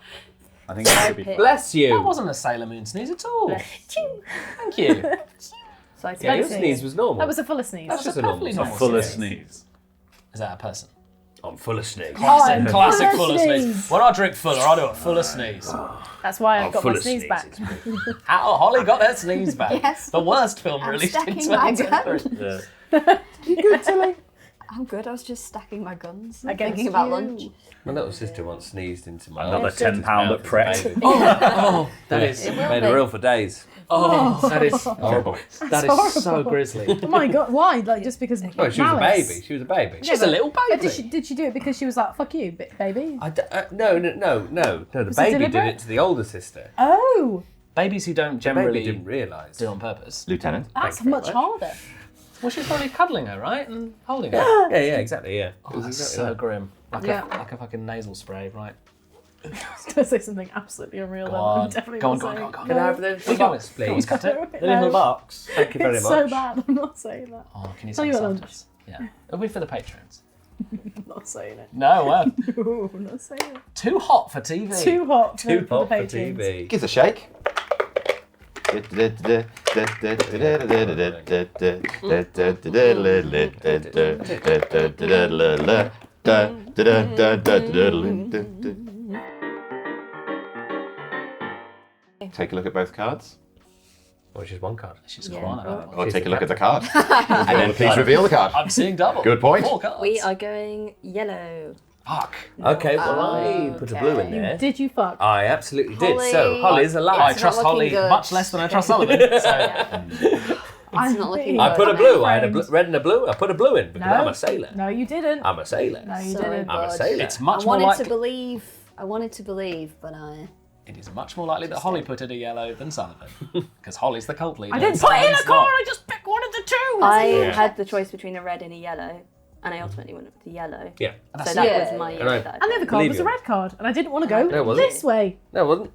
Speaker 8: I think it should be.
Speaker 6: Bless
Speaker 2: That
Speaker 6: you.
Speaker 2: wasn't a Sailor Moon sneeze at all. Thank you.
Speaker 7: So I
Speaker 6: Yeah, your
Speaker 5: Fancy.
Speaker 6: sneeze was normal.
Speaker 5: That was a fuller sneeze.
Speaker 6: That's just a normal
Speaker 2: perfectly
Speaker 6: sneeze.
Speaker 8: Full of sneeze.
Speaker 2: Is that a person?
Speaker 6: I'm full of sneeze.
Speaker 5: I'm
Speaker 2: Classic
Speaker 5: full
Speaker 2: full
Speaker 5: of
Speaker 2: of
Speaker 5: sneeze.
Speaker 2: sneeze. When I drink fuller, I do a full of sneeze.
Speaker 5: That's why I
Speaker 6: I'm
Speaker 5: got
Speaker 6: full
Speaker 5: my
Speaker 6: of
Speaker 5: sneeze back.
Speaker 6: sneezes.
Speaker 2: How Holly got that sneeze back.
Speaker 3: Yes.
Speaker 2: The worst film
Speaker 3: I'm
Speaker 2: released in
Speaker 3: stacking my
Speaker 2: 2023.
Speaker 8: Yeah.
Speaker 5: You good, Tilly?
Speaker 3: I'm good. I was just stacking my guns.
Speaker 5: Against
Speaker 3: Thinking about
Speaker 5: you.
Speaker 3: lunch.
Speaker 6: My little sister once sneezed into my
Speaker 8: Another
Speaker 6: older sister's
Speaker 8: £10
Speaker 6: mouth
Speaker 8: at Pret.
Speaker 6: as a baby.
Speaker 2: Oh, that is
Speaker 3: It will
Speaker 6: Made
Speaker 3: be.
Speaker 6: her ill for days.
Speaker 2: that is horrible. That is so
Speaker 5: horrible.
Speaker 2: grisly.
Speaker 5: Oh my god, why? Like, just because
Speaker 6: Oh, she was a
Speaker 5: malice?
Speaker 6: baby. She was a baby.
Speaker 2: She's a little baby.
Speaker 5: Did she do it because she was like, fuck you, baby?
Speaker 6: No. The
Speaker 5: Was it
Speaker 6: baby did
Speaker 5: deliberate?
Speaker 6: it to the older sister.
Speaker 5: Oh,
Speaker 2: Babies who don't
Speaker 6: The
Speaker 2: generally
Speaker 6: baby didn't realise.
Speaker 2: do it on purpose.
Speaker 1: Lieutenant.
Speaker 5: that's
Speaker 6: Thank you very
Speaker 5: much
Speaker 6: much.
Speaker 5: harder.
Speaker 2: Well, she's probably cuddling her, right? And holding her.
Speaker 6: Yeah, exactly, yeah.
Speaker 2: Oh, that's so grim. Like a fucking nasal spray, right?
Speaker 5: I was going to say something absolutely unreal.
Speaker 2: Go
Speaker 5: then.
Speaker 2: on.
Speaker 5: I'm definitely
Speaker 2: Go on,
Speaker 5: not
Speaker 2: go on,
Speaker 5: saying
Speaker 2: go on, go on.
Speaker 6: Can I have the
Speaker 2: Go on,
Speaker 6: box,
Speaker 2: go on,
Speaker 6: please?
Speaker 2: cut it.
Speaker 5: it.
Speaker 6: The little box. Thank you very
Speaker 5: It's
Speaker 6: much.
Speaker 5: so bad. I'm not saying that.
Speaker 2: Oh, can you
Speaker 5: Tell
Speaker 2: say
Speaker 5: you what,
Speaker 2: something?
Speaker 5: lunch.
Speaker 2: Yeah. It'll be for the patrons.
Speaker 5: I'm not saying it.
Speaker 2: No, well,
Speaker 5: No, I'm not saying it.
Speaker 2: too hot for TV.
Speaker 5: Too hot for,
Speaker 6: Too
Speaker 5: for
Speaker 6: hot
Speaker 5: the
Speaker 6: for
Speaker 5: patrons.
Speaker 6: TV.
Speaker 1: Give us a shake. Take a look at both cards.
Speaker 6: Or just one card.
Speaker 2: She's gone.
Speaker 1: Or take a look at the card. And then please reveal the card.
Speaker 2: I'm seeing double.
Speaker 1: Good point.
Speaker 2: 4 cards.
Speaker 7: We are going yellow.
Speaker 2: Fuck.
Speaker 6: Okay, well, I put a blue in there.
Speaker 5: Did you fuck?
Speaker 6: I absolutely did.
Speaker 3: Holly.
Speaker 6: So, Holly's
Speaker 2: I
Speaker 6: alive.
Speaker 3: It's
Speaker 2: trust
Speaker 3: not looking
Speaker 2: Holly
Speaker 3: good.
Speaker 2: much less than I trust Sullivan. So,
Speaker 3: It's not looking
Speaker 6: I
Speaker 3: good.
Speaker 6: put a blue. I had a
Speaker 5: Framed.
Speaker 6: red and a blue. I put a blue in because
Speaker 5: No.
Speaker 6: I'm a sailor.
Speaker 5: No, you didn't.
Speaker 6: I'm a sailor.
Speaker 5: No, you
Speaker 3: Sorry,
Speaker 5: didn't.
Speaker 6: I'm a
Speaker 3: bud.
Speaker 6: sailor.
Speaker 2: it's
Speaker 3: I
Speaker 2: much more
Speaker 3: wanted to
Speaker 2: likely.
Speaker 3: believe. I wanted to believe, but I.
Speaker 2: It is much more likely that Holly put in a yellow than Sullivan, because Holly's the cult leader.
Speaker 5: I didn't
Speaker 2: and
Speaker 5: put in a
Speaker 2: Sullivan's
Speaker 5: card.
Speaker 2: not.
Speaker 5: I just picked one of the two.
Speaker 7: I
Speaker 6: Yeah.
Speaker 7: had the choice between a red and a yellow, and I ultimately went with the yellow.
Speaker 6: Yeah.
Speaker 7: So that
Speaker 3: Yeah.
Speaker 7: was my
Speaker 6: And
Speaker 7: yellow.
Speaker 6: I-
Speaker 7: that I
Speaker 5: And the other
Speaker 7: picked.
Speaker 5: card
Speaker 6: Believe
Speaker 5: was a
Speaker 6: you.
Speaker 5: red card, and I didn't want to go
Speaker 6: No, it wasn't.
Speaker 5: this way.
Speaker 6: No, it wasn't.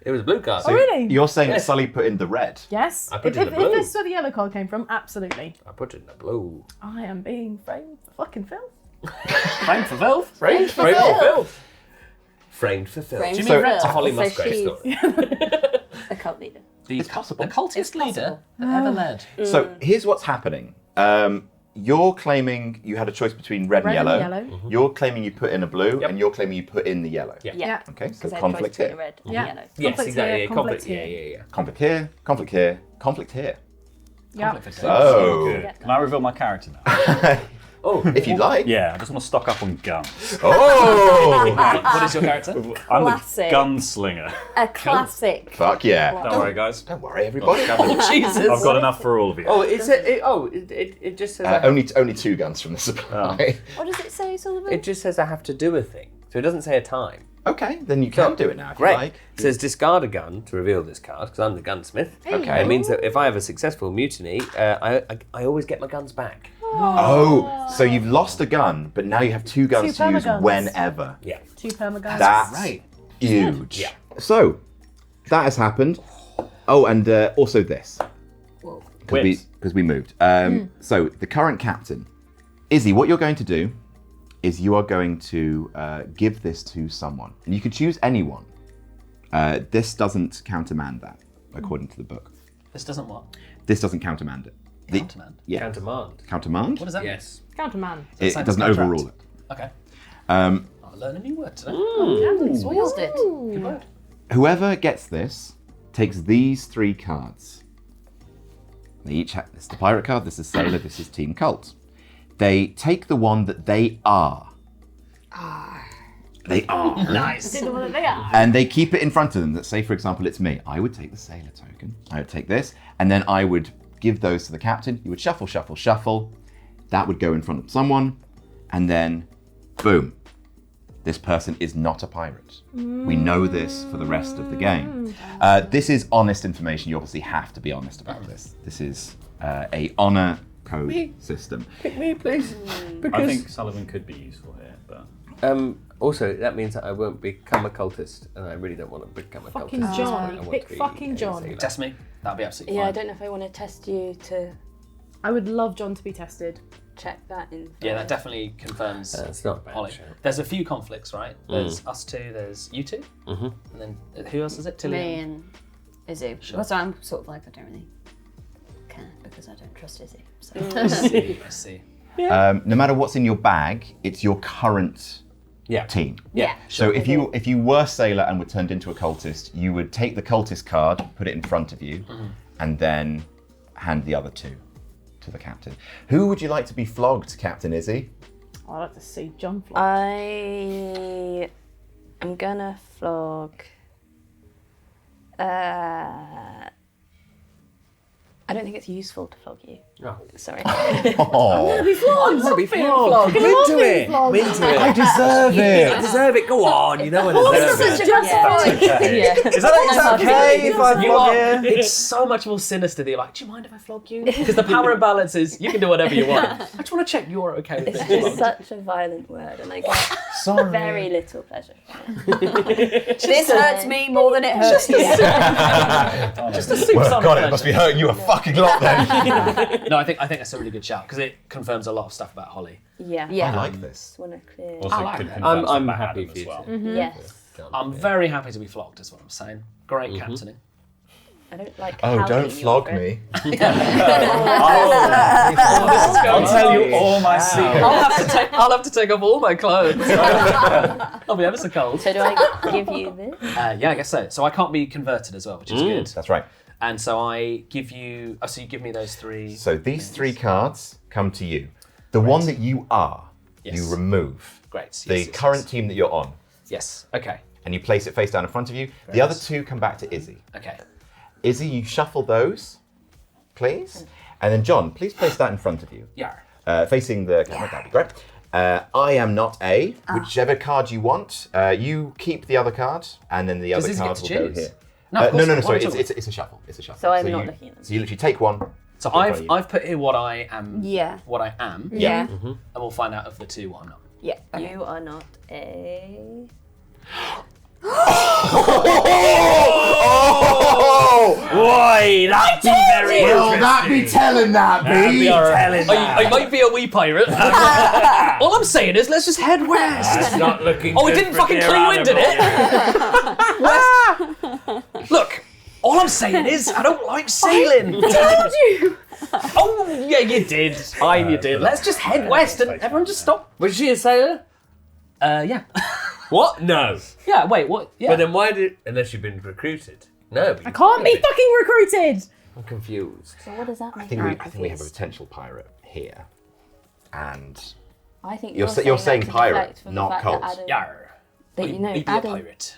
Speaker 6: It was a blue card.
Speaker 5: Oh, really?
Speaker 1: You're saying that
Speaker 6: Yes.
Speaker 1: Sully put in the red.
Speaker 5: Yes.
Speaker 6: I put
Speaker 5: if,
Speaker 6: in the blue.
Speaker 5: if this is where the yellow card came from, absolutely.
Speaker 6: I put it in the blue.
Speaker 5: I am being framed for fucking filth.
Speaker 2: Framed for filth.
Speaker 6: Framed for filth. Framed for filth.
Speaker 3: Framed
Speaker 2: Do you
Speaker 1: So-
Speaker 2: mean red?
Speaker 6: It's a Holly
Speaker 3: So
Speaker 6: Musgrave
Speaker 3: she's-
Speaker 6: story.
Speaker 7: A cult leader.
Speaker 2: It's
Speaker 1: possible.
Speaker 2: The cultist
Speaker 3: It's
Speaker 2: leader
Speaker 3: possible.
Speaker 2: that ever led.
Speaker 1: So here's what's happening. You're claiming you had a choice between red,
Speaker 5: Red
Speaker 1: and
Speaker 5: and
Speaker 1: yellow.
Speaker 5: yellow.
Speaker 1: You're claiming you put in a blue,
Speaker 6: Yep.
Speaker 1: and you're claiming you put in the yellow.
Speaker 6: Yeah.
Speaker 5: Yeah.
Speaker 1: Okay, so
Speaker 7: Because I had a choice
Speaker 1: conflict
Speaker 7: between
Speaker 1: here.
Speaker 7: a red and
Speaker 5: Yeah.
Speaker 7: a yellow.
Speaker 6: Yes,
Speaker 5: Conflict
Speaker 6: exactly.
Speaker 5: here,
Speaker 6: Yeah,
Speaker 5: conflict
Speaker 6: conflict. Yeah,
Speaker 5: here.
Speaker 6: yeah, yeah.
Speaker 1: Conflict here, conflict here, conflict here.
Speaker 5: Yeah.
Speaker 2: Conflict for
Speaker 1: Oh,
Speaker 7: Yeah.
Speaker 8: Can I reveal my character now?
Speaker 6: Oh,
Speaker 1: if you'd like.
Speaker 8: Yeah, I just want to stock up on guns.
Speaker 1: Oh,
Speaker 2: What is your character?
Speaker 8: I'm the
Speaker 3: Classic.
Speaker 8: gunslinger.
Speaker 3: A classic.
Speaker 1: fuck yeah.
Speaker 8: Don't worry, guys.
Speaker 1: Don't worry, everybody.
Speaker 2: Oh, Jesus.
Speaker 8: I've got enough for all of you.
Speaker 6: oh, it just says
Speaker 1: Only 2 guns from the supply.
Speaker 3: What does it say, Sullivan?
Speaker 6: it just says I have to do a thing. So it doesn't say a time.
Speaker 1: Okay, then you can do it now if
Speaker 6: Great.
Speaker 1: you like.
Speaker 6: It says discard a gun to reveal this card because I'm the gunsmith.
Speaker 1: Okay.
Speaker 6: It means that if I have a successful mutiny, I always get my guns back.
Speaker 1: Oh, so you've lost a gun, but now you have 2 guns
Speaker 5: Two
Speaker 1: to use
Speaker 5: permaguns.
Speaker 1: whenever.
Speaker 6: Yeah.
Speaker 5: 2 permaguns.
Speaker 1: That's
Speaker 2: Right.
Speaker 1: huge.
Speaker 6: Yeah.
Speaker 1: So, that has happened. Oh, and also this.
Speaker 8: Whips.
Speaker 1: Because we moved. So, the current captain, Izzy, what you're going to do is you are going to give this to someone. And you can choose anyone. This doesn't countermand that, according to the book.
Speaker 2: This doesn't what?
Speaker 1: This doesn't countermand it.
Speaker 2: Countermand.
Speaker 1: Yeah.
Speaker 6: Countermand.
Speaker 1: Countermand?
Speaker 2: What does that mean?
Speaker 6: Yes.
Speaker 5: Counterman.
Speaker 1: It
Speaker 2: Same as
Speaker 1: doesn't
Speaker 2: contract.
Speaker 1: overrule it.
Speaker 2: Okay.
Speaker 1: Um,
Speaker 2: I'll learn a new word today.
Speaker 3: Wheels did.
Speaker 2: Good word.
Speaker 1: Whoever gets this takes these 3 cards. They each have this is the pirate card, this is sailor, this is team cult. They take the one that they are. They are.
Speaker 2: Nice.
Speaker 5: The one that they are.
Speaker 1: And they keep it in front of them. That say, for example, it's me. I would take the sailor token. I would take this, and then I would give those to the captain. You would shuffle, shuffle, shuffle. That would go in front of someone, and then, boom. This person is not a pirate. We know this for the rest of the game. This is honest information. You obviously have to be honest about this. This is a honor code system.
Speaker 6: Pick me, please.
Speaker 8: I think Sullivan could be useful here, but
Speaker 6: Also, that means that I won't become a cultist, and I really don't want to become a
Speaker 5: Fucking
Speaker 6: cultist.
Speaker 5: John.
Speaker 6: I want
Speaker 5: Pick
Speaker 6: to be
Speaker 5: fucking
Speaker 6: a
Speaker 5: John.
Speaker 6: sailor.
Speaker 2: Test me. That'd be absolutely
Speaker 7: Yeah, I
Speaker 2: fine.
Speaker 7: don't know if I want to test you to
Speaker 5: I would love John to be tested.
Speaker 7: check that in.
Speaker 2: Yeah, that definitely confirms
Speaker 6: It's not a bad
Speaker 2: Holly.
Speaker 6: show.
Speaker 2: There's a few conflicts, right? There's us 2, there's you 2, and then who else is it?
Speaker 3: Me
Speaker 2: Tillian.
Speaker 3: and Izzy. Because I'm sort of like, I don't really care because I don't trust Izzy. So.
Speaker 2: I see. I see.
Speaker 1: No matter what's in your bag, it's your current
Speaker 6: Yeah.
Speaker 1: team.
Speaker 2: Yeah.
Speaker 1: So if you were sailor and were turned into a cultist, you would take the cultist card, put it in front of you, and then hand the other 2. to the captain. Who would you like to be flogged, Captain Izzy?
Speaker 5: I'd like to see John flog.
Speaker 7: I am gonna flog. I don't think it's useful to flog you.
Speaker 6: Oh.
Speaker 7: Sorry.
Speaker 1: Oh,
Speaker 5: Be flogged!
Speaker 6: I want to be flogged. I'm into it. I'm into it.
Speaker 1: I deserve
Speaker 6: I
Speaker 1: it.
Speaker 6: deserve it. Go on. You know I deserve it.
Speaker 5: Such a justified.
Speaker 7: Yeah.
Speaker 6: Is that
Speaker 1: okay if I
Speaker 6: You
Speaker 1: flog
Speaker 6: are,
Speaker 1: you?
Speaker 6: it's so much more sinister that you're like, do you mind if I flog you? Because the power imbalance is you can do whatever you want. I just want to check you're okay with
Speaker 7: It's
Speaker 6: this.
Speaker 7: just such a violent word, and I get
Speaker 1: Sorry.
Speaker 7: very little pleasure from it.
Speaker 3: This hurts me more than it hurts you.
Speaker 6: Just a super
Speaker 1: Well, God, it must be hurting you a fucking lot then.
Speaker 2: No, I think that's a really good shout because it confirms a lot of stuff about Holly.
Speaker 7: Yeah.
Speaker 1: I like this.
Speaker 7: Just want to clear.
Speaker 8: Also,
Speaker 2: I like
Speaker 8: could
Speaker 2: it.
Speaker 8: confirm
Speaker 6: I'm
Speaker 8: some about
Speaker 6: happy
Speaker 8: Adam
Speaker 6: for
Speaker 8: as
Speaker 6: you
Speaker 8: well.
Speaker 6: too.
Speaker 7: Yes.
Speaker 2: I'm very happy to be flogged, is what I'm saying. Great captaining.
Speaker 7: I don't like.
Speaker 1: Oh,
Speaker 7: how
Speaker 1: don't
Speaker 7: you
Speaker 1: flog
Speaker 7: offer
Speaker 1: me.
Speaker 7: it.
Speaker 8: I'll tell you all my secrets.
Speaker 2: I'll have to take off all my clothes. I'll be ever so cold.
Speaker 7: So do I give you this?
Speaker 2: Yeah, I guess so. So I can't be converted as well, which is good.
Speaker 1: That's right.
Speaker 2: And so I give you. Oh, so you give me those three.
Speaker 1: So these 3 cards come to you. The one that you are,
Speaker 2: Yes.
Speaker 1: you remove.
Speaker 2: Great.
Speaker 1: The
Speaker 2: Yes, yes,
Speaker 1: current
Speaker 2: yes.
Speaker 1: team that you're on,
Speaker 2: Yes. Okay.
Speaker 1: and you place it face down in front of you. The other 2 come back to Izzy.
Speaker 2: Okay.
Speaker 1: Izzy, you shuffle those, please. And then John, please place that in front of you.
Speaker 2: Yeah.
Speaker 1: Facing the camera, that'd be great. I am not A. Whichever card you want, you keep the other card, and then the other
Speaker 2: Izzy
Speaker 1: card
Speaker 2: get
Speaker 1: will
Speaker 2: to
Speaker 1: go
Speaker 2: choose?
Speaker 1: here.
Speaker 2: No, of course
Speaker 1: no,
Speaker 2: not.
Speaker 1: sorry,
Speaker 2: What are you
Speaker 1: it's a shuffle. It's a shuffle.
Speaker 7: So I'm not
Speaker 1: you,
Speaker 7: looking at them.
Speaker 1: So you literally take one.
Speaker 2: So
Speaker 1: in front of you.
Speaker 2: I've put here what I am.
Speaker 3: Yeah.
Speaker 2: What I am.
Speaker 3: Yeah.
Speaker 2: And we'll find out of the 2 what I'm not.
Speaker 3: Yeah. Okay.
Speaker 7: You are not a.
Speaker 6: Why? That'd be very interesting.
Speaker 1: telling that,
Speaker 2: I might be a wee pirate. All I'm saying is, let's just head west.
Speaker 6: That's not looking
Speaker 2: Oh, it
Speaker 6: good
Speaker 2: didn't
Speaker 6: for
Speaker 2: fucking
Speaker 6: dear
Speaker 2: clue in, did
Speaker 6: animal.
Speaker 2: it? Look, all I'm saying is, I don't like sailing.
Speaker 5: Told you!
Speaker 2: Oh, yeah, you did. You did. Let's just head west and everyone just stop.
Speaker 6: Was she a sailor?
Speaker 2: Yeah.
Speaker 6: What? No.
Speaker 2: Yeah, wait, what? Yeah.
Speaker 6: But then why did... Unless you've been recruited. No. But
Speaker 5: I can't be fucking recruited!
Speaker 6: I'm confused.
Speaker 7: So what does that mean?
Speaker 1: I think we have a potential pirate here, and
Speaker 7: I think
Speaker 1: You're
Speaker 7: you're
Speaker 1: saying
Speaker 7: that to
Speaker 1: pirate,
Speaker 7: deflect from the
Speaker 1: not
Speaker 7: fact
Speaker 1: cult.
Speaker 7: that Adam,
Speaker 2: Yar.
Speaker 7: But you know,
Speaker 2: Maybe
Speaker 7: Adam.
Speaker 2: a pirate.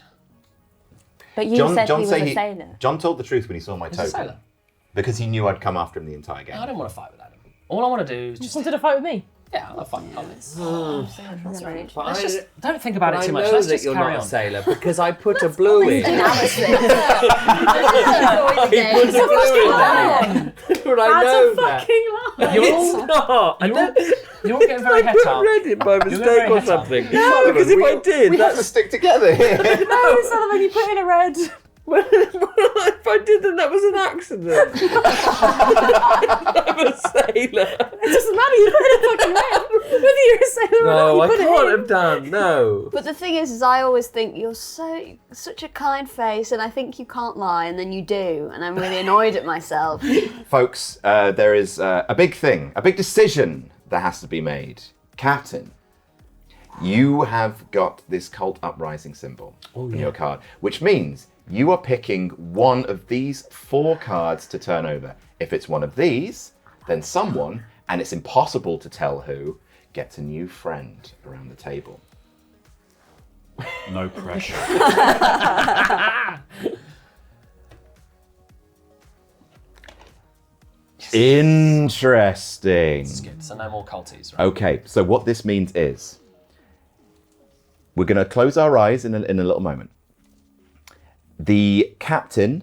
Speaker 7: But you said he was
Speaker 1: say
Speaker 7: a sailor.
Speaker 1: John told the truth when he saw my
Speaker 2: He's a
Speaker 1: token
Speaker 2: sailor.
Speaker 1: because he knew I'd come after him the entire game.
Speaker 2: I don't want to fight with Adam. All I want to do is
Speaker 5: Just
Speaker 2: just...
Speaker 5: wanted to fight with me.
Speaker 2: Yeah, I'll fight with Holly.
Speaker 7: That's right.
Speaker 6: But
Speaker 2: Let's
Speaker 6: I-
Speaker 2: just... Don't think about
Speaker 6: but
Speaker 2: it too
Speaker 6: I
Speaker 2: much.
Speaker 6: know
Speaker 2: Let's
Speaker 6: that
Speaker 2: just
Speaker 6: you're
Speaker 2: carry
Speaker 6: not
Speaker 2: on.
Speaker 6: a sailor because I put a blue in.
Speaker 3: Analysis.
Speaker 6: I put a blue in. But I
Speaker 5: That's
Speaker 6: know
Speaker 5: a
Speaker 6: that.
Speaker 5: fucking lie!
Speaker 6: It's not. I don't.
Speaker 2: You're getting very het up.
Speaker 6: read it by mistake
Speaker 2: very
Speaker 6: or
Speaker 2: het up.
Speaker 6: something. No, because if I did,
Speaker 1: We have to
Speaker 6: that's
Speaker 1: stick together here.
Speaker 5: No, it's not when you put in a red.
Speaker 6: well, if I did, then that was an accident. I'm a sailor.
Speaker 5: It doesn't matter, you put in a fucking red. Whether you're a sailor or not,
Speaker 6: No,
Speaker 5: you
Speaker 6: I
Speaker 5: put it
Speaker 6: can't
Speaker 5: in.
Speaker 6: have done. No.
Speaker 3: But the thing is I always think you're such a kind face, and I think you can't lie, and then you do, and I'm really annoyed at myself.
Speaker 1: Folks, there is a big thing, a big decision that has to be made. Captain, you have got this cult uprising symbol in your card, which means you are picking one of these 4 cards to turn over. If it's one of these, then someone, and it's impossible to tell who, gets a new friend around the table.
Speaker 8: No pressure.
Speaker 1: Interesting.
Speaker 2: Good. So no more culties, right?
Speaker 1: Okay, so what this means is we're going to close our eyes in a little moment. The captain,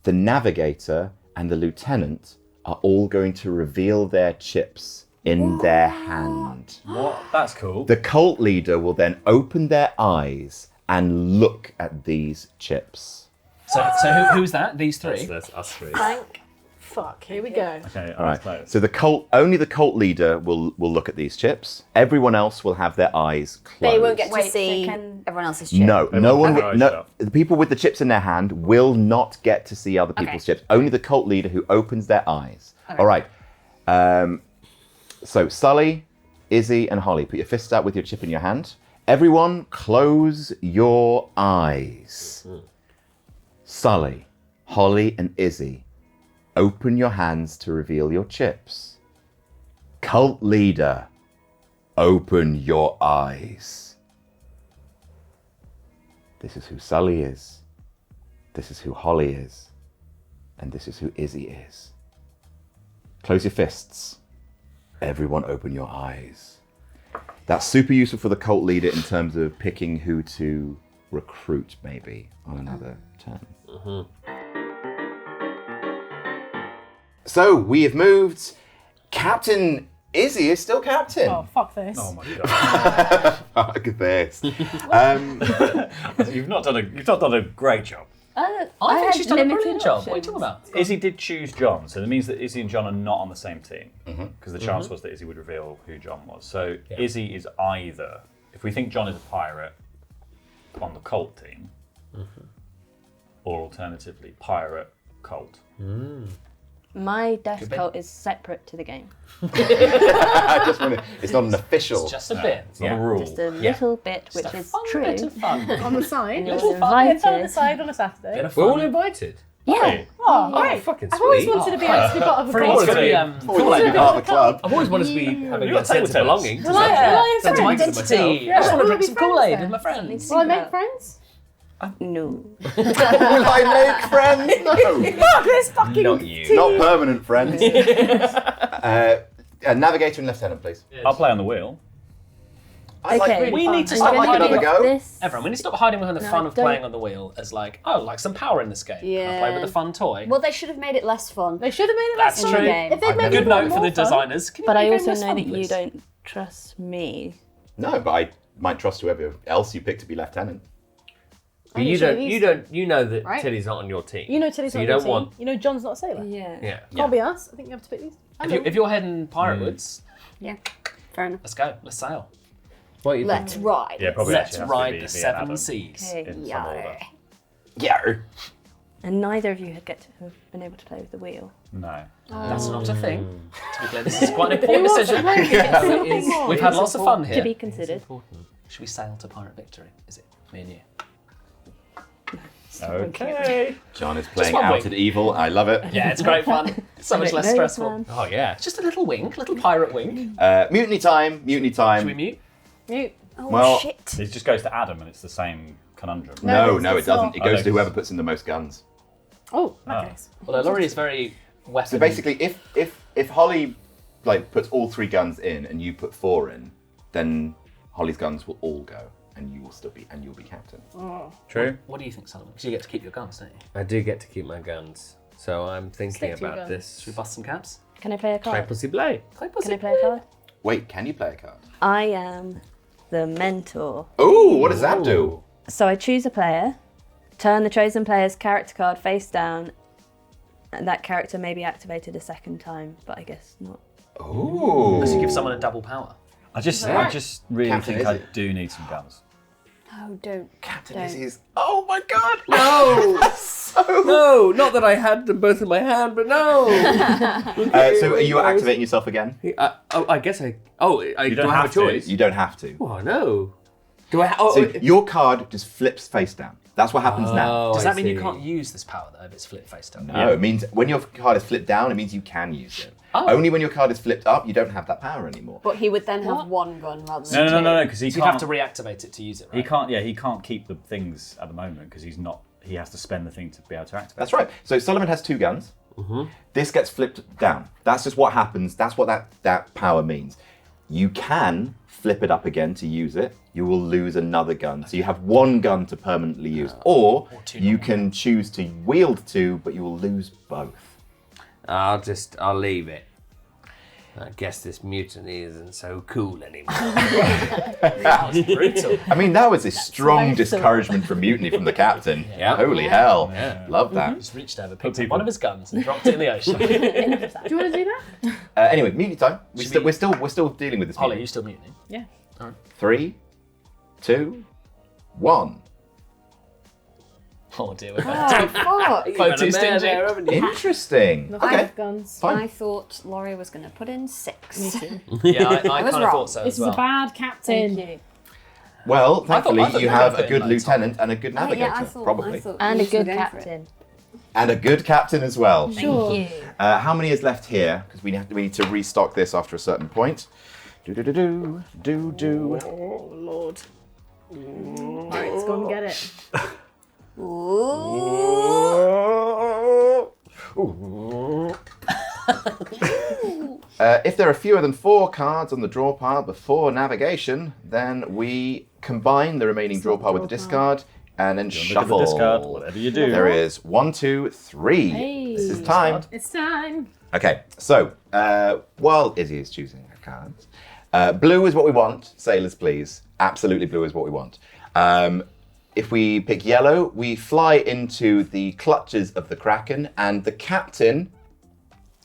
Speaker 1: the navigator, and the lieutenant are all going to reveal their chips in their hand.
Speaker 8: What? That's cool.
Speaker 1: The cult leader will then open their eyes and look at these chips.
Speaker 2: So who's that? These 3?
Speaker 6: That's us 3.
Speaker 3: Thank
Speaker 5: Fuck, here we go.
Speaker 8: Okay,
Speaker 1: All right.
Speaker 8: close.
Speaker 1: So only the cult leader will look at these chips. Everyone else will have their eyes closed.
Speaker 3: They won't get to
Speaker 7: Wait, so
Speaker 3: see
Speaker 7: can-
Speaker 3: everyone else's chip.
Speaker 1: No, no one.
Speaker 8: have their eyes
Speaker 1: No,
Speaker 8: shut.
Speaker 1: the people with the chips in their hand will not get to see other people's chips. Only the cult leader who opens their eyes. All right. So Sully, Izzy, and Holly, put your fists out with your chip in your hand. Everyone, close your eyes. Sully, Holly, and Izzy, open your hands to reveal your chips. Cult leader, open your eyes. This is who Sully is. This is who Holly is. And this is who Izzy is. Close your fists. Everyone open your eyes. That's super useful for the cult leader in terms of picking who to recruit, maybe, on another turn. So, we have moved. Captain Izzy is still captain.
Speaker 5: Oh, fuck this.
Speaker 8: Oh my god.
Speaker 1: Fuck this.
Speaker 8: You've not done a great job.
Speaker 7: I
Speaker 6: I think
Speaker 7: had
Speaker 6: she's done a
Speaker 7: limited
Speaker 6: brilliant job. What are you talking
Speaker 7: options.
Speaker 6: about?
Speaker 8: Izzy did choose John, so that means that Izzy and John are not on the same team. Because the chance was that Izzy would reveal who John was. So Izzy is either, if we think John is a pirate, on the cult team, or alternatively, pirate, cult.
Speaker 7: My death cult is separate to the game.
Speaker 1: I just want to, it's not an official.
Speaker 6: It's just a bit.
Speaker 8: It's not a rule.
Speaker 7: Just a little bit, which is true.
Speaker 6: Bit of fun.
Speaker 5: On the side.
Speaker 7: You're
Speaker 5: It's on the
Speaker 7: invited.
Speaker 5: side on a Saturday.
Speaker 6: Bit of
Speaker 10: We're all
Speaker 6: fun.
Speaker 10: invited.
Speaker 7: Yeah.
Speaker 5: Oh,
Speaker 10: Oh,
Speaker 5: right.
Speaker 10: fucking
Speaker 5: I've always
Speaker 10: sweet.
Speaker 5: wanted to be actually part of a
Speaker 6: For
Speaker 5: cult.
Speaker 6: it's going to be
Speaker 1: Always like to be part of the club.
Speaker 10: I've always wanted to be having
Speaker 8: You're
Speaker 10: a sense of
Speaker 8: table tennis.
Speaker 10: belonging.
Speaker 5: Well, I
Speaker 6: Sense of
Speaker 5: friends.
Speaker 6: identity.
Speaker 5: Yeah,
Speaker 6: I just want to
Speaker 5: we'll
Speaker 6: drink
Speaker 5: be
Speaker 6: some
Speaker 5: friends
Speaker 6: Kool-Aid
Speaker 5: then.
Speaker 6: with my friends.
Speaker 5: Will I make friends?
Speaker 7: No.
Speaker 1: Will I make friends? No.
Speaker 5: Fuck this fucking
Speaker 10: Not you.
Speaker 5: team.
Speaker 1: Not permanent friends. Navigator and lieutenant, please.
Speaker 8: I'll play on the wheel.
Speaker 1: I like
Speaker 7: Okay.
Speaker 1: really
Speaker 6: We
Speaker 1: fun.
Speaker 6: need to
Speaker 1: I'd
Speaker 6: stop
Speaker 1: like
Speaker 6: hiding
Speaker 1: another go.
Speaker 7: This.
Speaker 6: Everyone, we need to stop hiding behind the
Speaker 7: No,
Speaker 6: fun of
Speaker 7: don't-
Speaker 6: playing on the wheel as like, oh, like some power in this game. Can I play with a fun toy?
Speaker 3: Well, they should have made it less fun.
Speaker 5: They should have made it
Speaker 6: That's
Speaker 5: less
Speaker 6: true.
Speaker 5: fun.
Speaker 3: Game.
Speaker 5: If they'd
Speaker 1: I've
Speaker 5: made
Speaker 1: never-
Speaker 5: it
Speaker 6: Good
Speaker 5: a lot
Speaker 6: note for
Speaker 5: more
Speaker 6: the
Speaker 5: fun.
Speaker 6: designers. Can you
Speaker 7: But
Speaker 6: make
Speaker 7: I
Speaker 6: the game
Speaker 7: also
Speaker 6: less
Speaker 7: know
Speaker 6: fun,
Speaker 7: that you
Speaker 6: please?
Speaker 7: don't trust me.
Speaker 1: No, but I might trust whoever else you pick to be lieutenant.
Speaker 10: But you know that
Speaker 5: Right.
Speaker 10: Tilly's not on your team.
Speaker 5: You know Tilly's
Speaker 10: So
Speaker 5: not
Speaker 10: you
Speaker 5: your
Speaker 10: don't
Speaker 5: team.
Speaker 10: want-
Speaker 5: You know John's not a sailor.
Speaker 7: Yeah.
Speaker 10: Yeah.
Speaker 5: Can't be us. I think you have to pick these.
Speaker 6: If you're heading pirate woods,
Speaker 3: Yeah, fair enough.
Speaker 6: let's go. Let's sail.
Speaker 10: What are you
Speaker 3: Let's
Speaker 10: thinking?
Speaker 3: ride.
Speaker 8: Yeah, probably
Speaker 6: Let's
Speaker 8: actually has to
Speaker 6: ride
Speaker 8: be
Speaker 6: the
Speaker 8: and
Speaker 6: seven
Speaker 8: Adam
Speaker 6: seas.
Speaker 7: Okay.
Speaker 8: in some order.
Speaker 1: Yeah.
Speaker 7: And neither of you had get to have been able to play with the wheel.
Speaker 8: No.
Speaker 6: That's not a thing. To be clear, this is quite an important decision.
Speaker 5: decision.
Speaker 6: We've had lots of fun here.
Speaker 7: To be considered.
Speaker 6: Should we sail to pirate victory? Is it me and you?
Speaker 8: Okay.
Speaker 1: John is playing
Speaker 6: one
Speaker 1: Outed Evil. I love it.
Speaker 6: Yeah, it's great fun. So much less
Speaker 7: No,
Speaker 6: stressful.
Speaker 7: man.
Speaker 10: Oh yeah.
Speaker 6: It's just a little wink, little pirate wink.
Speaker 1: Mutiny time. Mutiny time.
Speaker 6: Should we mute?
Speaker 5: Mute.
Speaker 3: Oh,
Speaker 1: Well-
Speaker 3: shit.
Speaker 8: It just goes to Adam and it's the same conundrum.
Speaker 1: No,
Speaker 5: No,
Speaker 1: it
Speaker 5: it's
Speaker 1: doesn't.
Speaker 5: not.
Speaker 1: It goes
Speaker 8: Oh,
Speaker 1: to
Speaker 8: no.
Speaker 1: whoever puts in the most guns.
Speaker 5: Oh, okay.
Speaker 6: Although Laurie is very weapon.
Speaker 1: So basically, if Holly like puts all 3 guns in and you put 4 in, then Holly's guns will all go, and you will still be, and you'll be captain.
Speaker 10: True.
Speaker 6: What do you think, Solomon? Because you get to keep your guns, don't you?
Speaker 10: I do get to keep my guns, so I'm thinking
Speaker 5: Stick to your
Speaker 10: about
Speaker 5: guns.
Speaker 6: Should we
Speaker 10: this.
Speaker 6: bust some caps?
Speaker 7: Can I play a card?
Speaker 10: Triple blade.
Speaker 7: Can I play a card?
Speaker 1: Wait, can you play a card?
Speaker 7: I am the mentor.
Speaker 1: Oh, what does that do?
Speaker 7: So I choose a player, turn the chosen player's character card face down, and that character may be activated a second time, but I guess not.
Speaker 1: Ooh.
Speaker 6: Because you give someone a double power.
Speaker 8: I just really
Speaker 1: Captain
Speaker 8: think I
Speaker 1: Izzy.
Speaker 8: do need some guns.
Speaker 3: Oh, don't.
Speaker 1: Captain
Speaker 3: don't.
Speaker 1: Izzy's. Oh my God.
Speaker 10: No! No, not that I had them both in my hand, but no.
Speaker 1: So are you activating yourself again?
Speaker 10: I guess I. Oh, I
Speaker 8: don't
Speaker 10: do I have
Speaker 8: have
Speaker 10: a
Speaker 8: to.
Speaker 10: choice.
Speaker 1: You don't have to.
Speaker 10: Oh no. Do I? Oh,
Speaker 1: So your card just flips face down. That's what happens now.
Speaker 6: Does
Speaker 10: I
Speaker 6: that mean you
Speaker 10: see.
Speaker 6: can't use this power though if it's flipped face down?
Speaker 1: No, it means when your card is flipped down, it means you can use it.
Speaker 6: Oh.
Speaker 1: Only when your card is flipped up, you don't have that power anymore.
Speaker 3: But he would then have one gun rather than
Speaker 8: No,
Speaker 3: two.
Speaker 8: because he
Speaker 6: So you
Speaker 8: can't.
Speaker 6: have to reactivate it to use it, right?
Speaker 8: He can't. Yeah, he can't keep the things at the moment because he's not. He has to spend the thing to be able to activate.
Speaker 1: That's right. So Sullivan has 2 guns. This gets flipped down. That's just what happens. That's what that power means. You can flip it up again to use it. You will lose another gun. So you have 1 gun to permanently use. Or
Speaker 6: two
Speaker 1: you
Speaker 6: normal.
Speaker 1: can choose to wield 2, but you will lose both.
Speaker 10: I'll leave it. I guess this mutiny isn't so cool anymore.
Speaker 6: That was brutal.
Speaker 1: I mean, that was a strong discouragement from mutiny from the captain.
Speaker 10: Yeah.
Speaker 1: Holy hell. Love that.
Speaker 6: Just reached over, picked up one of his guns, and dropped it in the ocean.
Speaker 5: Do you want to do that?
Speaker 1: Anyway, mutiny time. We're still dealing with this.
Speaker 6: Holly,
Speaker 1: mutiny.
Speaker 6: you still mutiny?
Speaker 5: Yeah.
Speaker 1: 3, 2, 1.
Speaker 6: Oh dear, we're
Speaker 3: Oh, fuck.
Speaker 6: both too stingy.
Speaker 10: There, haven't you?
Speaker 1: Interesting.
Speaker 5: Not
Speaker 1: Okay.
Speaker 5: enough guns.
Speaker 1: Fine.
Speaker 3: I thought Laurie was going to put in 6.
Speaker 6: Yeah, I
Speaker 3: was
Speaker 6: kind of
Speaker 3: wrong.
Speaker 6: thought so
Speaker 5: This
Speaker 6: as well.
Speaker 5: is a bad captain.
Speaker 3: Thank you.
Speaker 1: Well, thankfully,
Speaker 6: I thought
Speaker 1: you
Speaker 6: you
Speaker 1: have
Speaker 6: were
Speaker 1: a good
Speaker 6: putting
Speaker 1: lieutenant and a good navigator,
Speaker 3: I thought,
Speaker 1: probably.
Speaker 3: I thought
Speaker 7: And
Speaker 3: you
Speaker 7: a good
Speaker 3: were going for it.
Speaker 7: captain.
Speaker 1: And a good captain as well.
Speaker 5: Sure.
Speaker 3: Thank you.
Speaker 1: How many is left here? Because we need to restock this after a certain point. Do.
Speaker 5: Oh, Lord. Alright, let's go and get it.
Speaker 1: If there are fewer than 4 cards on the draw pile before navigation, then we combine the remaining draw pile with the discard and then
Speaker 8: Look at
Speaker 1: shuffle.
Speaker 8: the discard, whatever you do.
Speaker 1: There is 1, 2, 3.
Speaker 5: Hey.
Speaker 1: This is time.
Speaker 5: It's time.
Speaker 1: Okay, so while Izzy is choosing her cards, blue is what we want. Sailors, please. Absolutely blue is what we want. If we pick yellow, we fly into the clutches of the Kraken, and the captain,